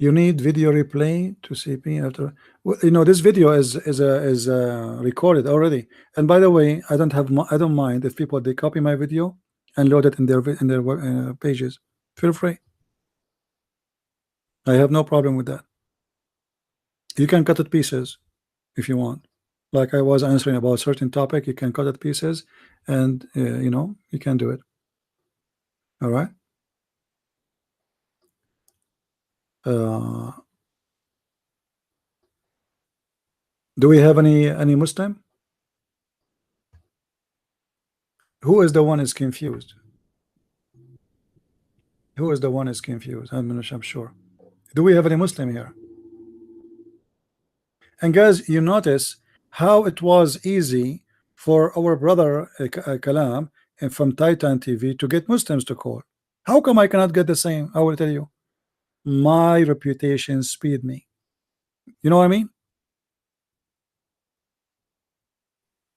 You need video replay to CP after. Well, you know, this video is recorded already. And by the way, I don't mind if people they copy my video and load it in their pages. Feel free. I have no problem with that. You can cut it pieces if you want. Like I was answering about a certain topic, you can cut it pieces, and you know, you can do it. All right. Do we have any Muslim? Who is the one is confused? Who is the one is confused? I'm sure. Do we have any Muslim here? And guys, you notice how it was easy for our brother Kalam and from Titan TV to get Muslims to call. How come I cannot get the same? I will tell you. My reputation speed me. You know what I mean?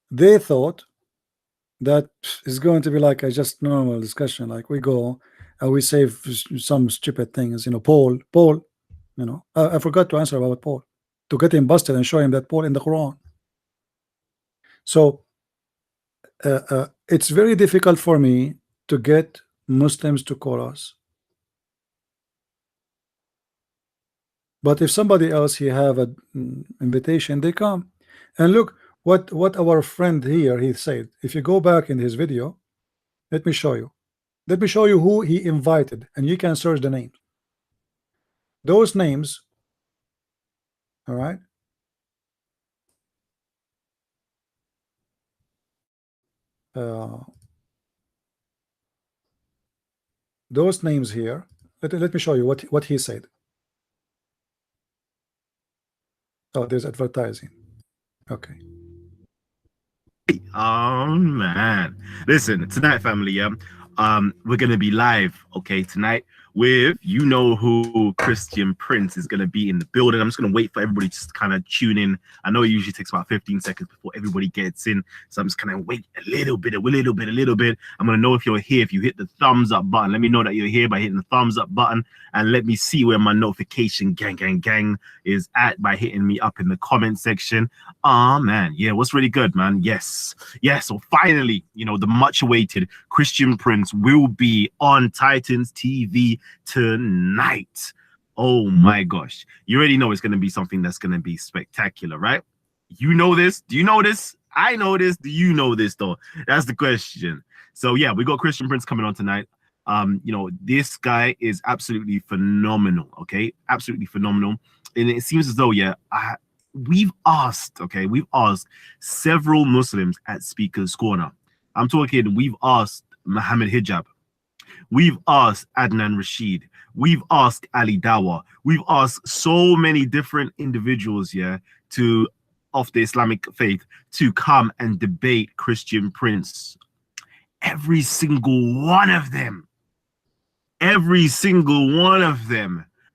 They thought that it's going to be like a just normal discussion, like we go and we say some stupid things, you know. Paul, you know, I forgot to answer about Paul, to get him busted and show him that Paul in the Quran. So it's very difficult for me to get Muslims to call us. But if somebody else he have an invitation, they come. And look what our friend here he said. If you go back in his video, let me show you. Let me show you who he invited, and you can search the names. Those names, all right. Those names here. Let me show you what he said. Oh, there's advertising. Okay. Oh man, listen tonight, family. Yeah, we're gonna be live. Okay, tonight with you know who. Christian Prince is gonna be in the building. I'm just gonna wait for everybody to just kind of tune in. I know it usually takes about 15 seconds before everybody gets in, so I'm just gonna wait a little bit. I'm gonna know if you're here if you hit the thumbs up button. Let me know that you're here by hitting the thumbs up button, and let me see where my notification gang is at by hitting me up in the comment section. Oh man, yeah, what's really good, man? Yes. So finally, you know, the much awaited Christian Prince will be on Titans TV tonight. Oh my gosh, you already know it's going to be something that's going to be spectacular, right? You know this. Do you know this? I know this. Do you know this though? That's the question. So yeah, we got Christian Prince coming on tonight. You know, this guy is absolutely phenomenal. Okay, absolutely phenomenal. And it seems as though, yeah, we've asked several Muslims at Speaker's Corner. I'm talking, we've asked Muhammad Hijab, we've asked Adnan Rashid, we've asked Ali Dawa, we've asked so many different individuals here of the Islamic faith to come and debate Christian Prince. Every single one of them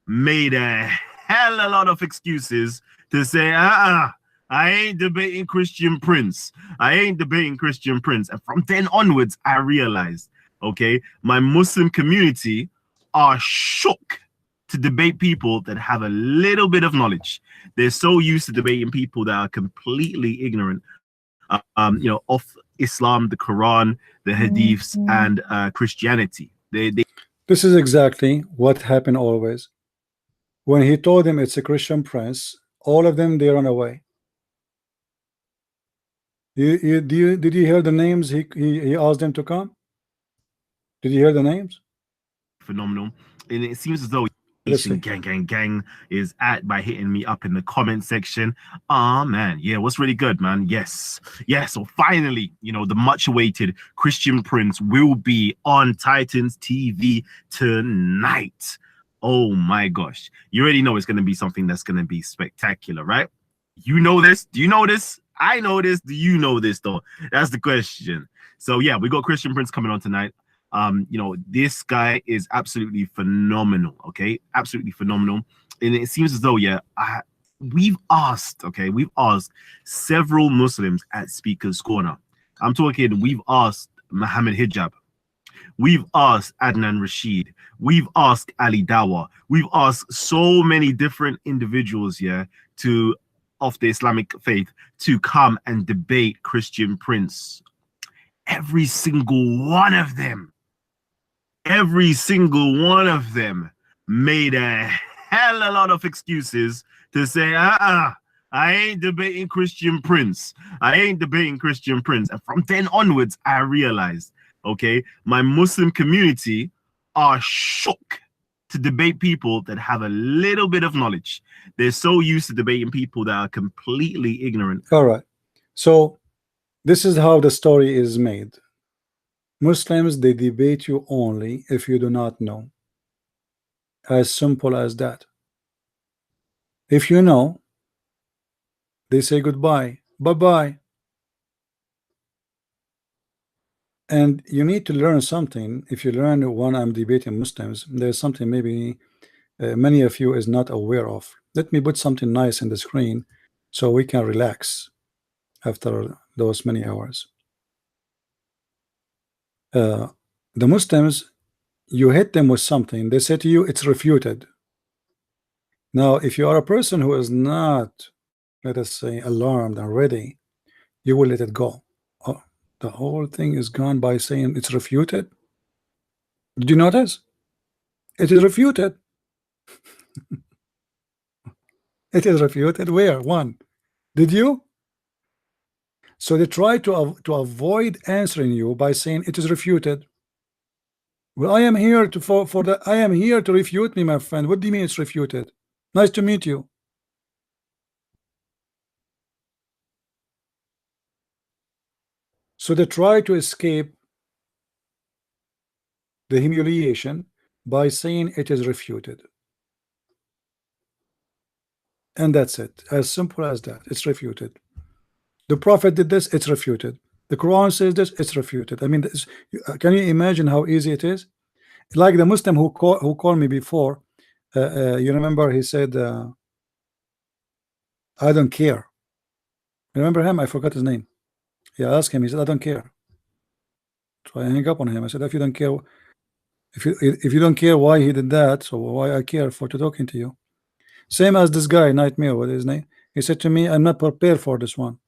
made a hell of a lot of excuses to say, I ain't debating Christian Prince. And from then onwards, I realized, okay, my Muslim community are shook to debate people that have a little bit of knowledge. They're so used to debating people that are completely ignorant, you know, of Islam, the Quran, the Hadiths, and Christianity. This is exactly what happened always. When he told them it's a Christian Prince, all of them, they run away. Did you hear the names he asked them to come? Did you hear the names? Phenomenal. And it seems as though Let's see. gang is by hitting me up in the comment section. Ah, man, yeah, what's really good, man? Yes. So finally, you know, the much awaited Christian Prince will be on Titans TV tonight. Oh my gosh, you already know it's going to be something that's going to be spectacular, right? You know this? Do you know this? I know this. Do you know this though? That's the question. So yeah, we got Christian Prince coming on tonight. You know, this guy is absolutely phenomenal. Okay, absolutely phenomenal. And it seems as though, yeah, we've asked several Muslims at Speaker's Corner. I'm talking, we've asked Muhammad Hijab, we've asked Adnan Rashid, we've asked Ali Dawa, we've asked so many different individuals, yeah, of the Islamic faith to come and debate Christian Prince. Every single one of them made a hell of a lot of excuses to say, I ain't debating Christian Prince. And from then onwards, I realized, okay, my Muslim community are shook to debate people that have a little bit of knowledge. They're so used to debating people that are completely ignorant. All right. So this is how the story is made. Muslims, they debate you only if you do not know. As simple as that. If you know, they say goodbye, bye-bye. And you need to learn something. If you learn when I'm debating Muslims, there's something maybe many of you is not aware of. Let me put something nice in the screen so we can relax after those many hours. The Muslims, you hit them with something, they say to you it's refuted. Now if you are a person who is not, let us say, alarmed and ready, you will let it go. Oh, the whole thing is gone by saying it's refuted. Did you notice? It is refuted. It is refuted. Where? One. Did you? So they try to avoid answering you by saying it is refuted. Well, I am here to I am here to refute me, my friend. What do you mean it's refuted? Nice to meet you. So they try to escape the humiliation by saying it is refuted. And that's it. As simple as that. It's refuted. The Prophet did this, it's refuted. The Quran says this, it's refuted. I mean, can you imagine how easy it is? Like the Muslim who called me before, you remember he said, I don't care. Remember him? I forgot his name. Yeah, I asked him, he said, I don't care. So I hang up on him. I said, if you don't care, if you don't care why he did that, so why I care for talking to you? Same as this guy, Nightmare, what is his name? He said to me, I'm not prepared for this one.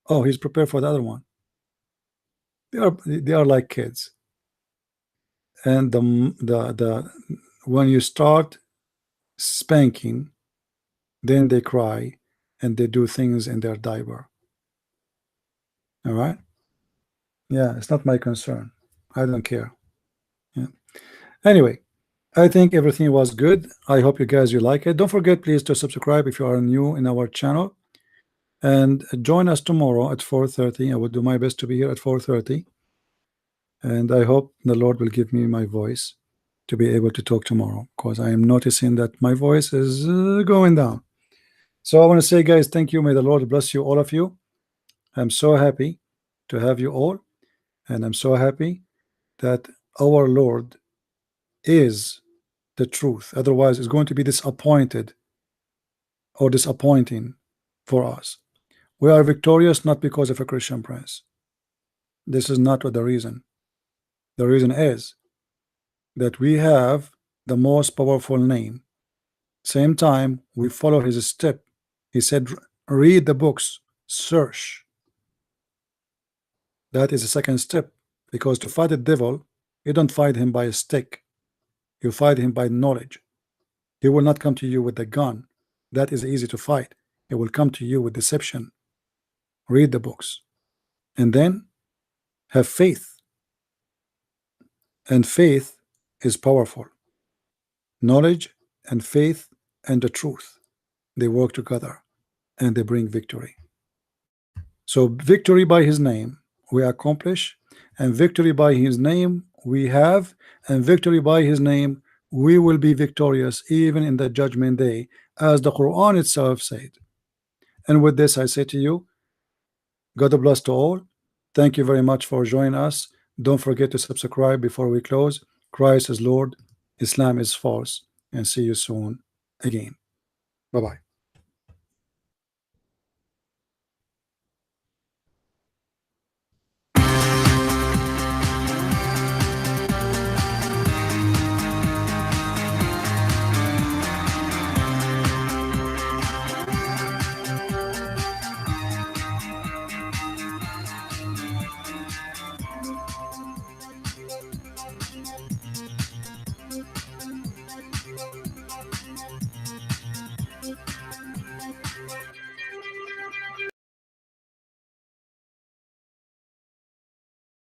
Oh, he's prepared for the other one. They are like kids. And when you start spanking, then they cry and they do things in their diaper. All right? Yeah, it's not my concern. I don't care. Yeah. Anyway, I think everything was good. I hope you guys like it. Don't forget, please, to subscribe if you are new in our channel, and join us tomorrow at 4:30. I will do my best to be here at 4:30, and I hope the Lord will give me my voice to be able to talk tomorrow, because I am noticing that my voice is going down. So I want to say, guys, thank you. May the Lord bless you, all of you. I'm so happy to have you all, and I'm so happy that our Lord is the truth. Otherwise, it's going to be disappointed or disappointing for us. We are victorious not because of a Christian Prince. This is not what the reason. The reason is that we have the most powerful name. Same time, we follow his step. He said, read the books, search. That is the second step, because to fight the devil, you don't fight him by a stick. You fight him by knowledge. He will not come to you with a gun. That is easy to fight. He will come to you with deception. Read the books. and then have faith. And faith is powerful. Knowledge and faith and the truth, they work together and they bring victory. So victory by his name we accomplish, and victory by his name we have, and victory by his name we will be victorious even in the judgment day, as the Quran itself said. And with this I say to you, God bless to all. Thank you very much for joining us. Don't forget to subscribe before we close. Christ is Lord, Islam is false, and see you soon again. Bye-bye.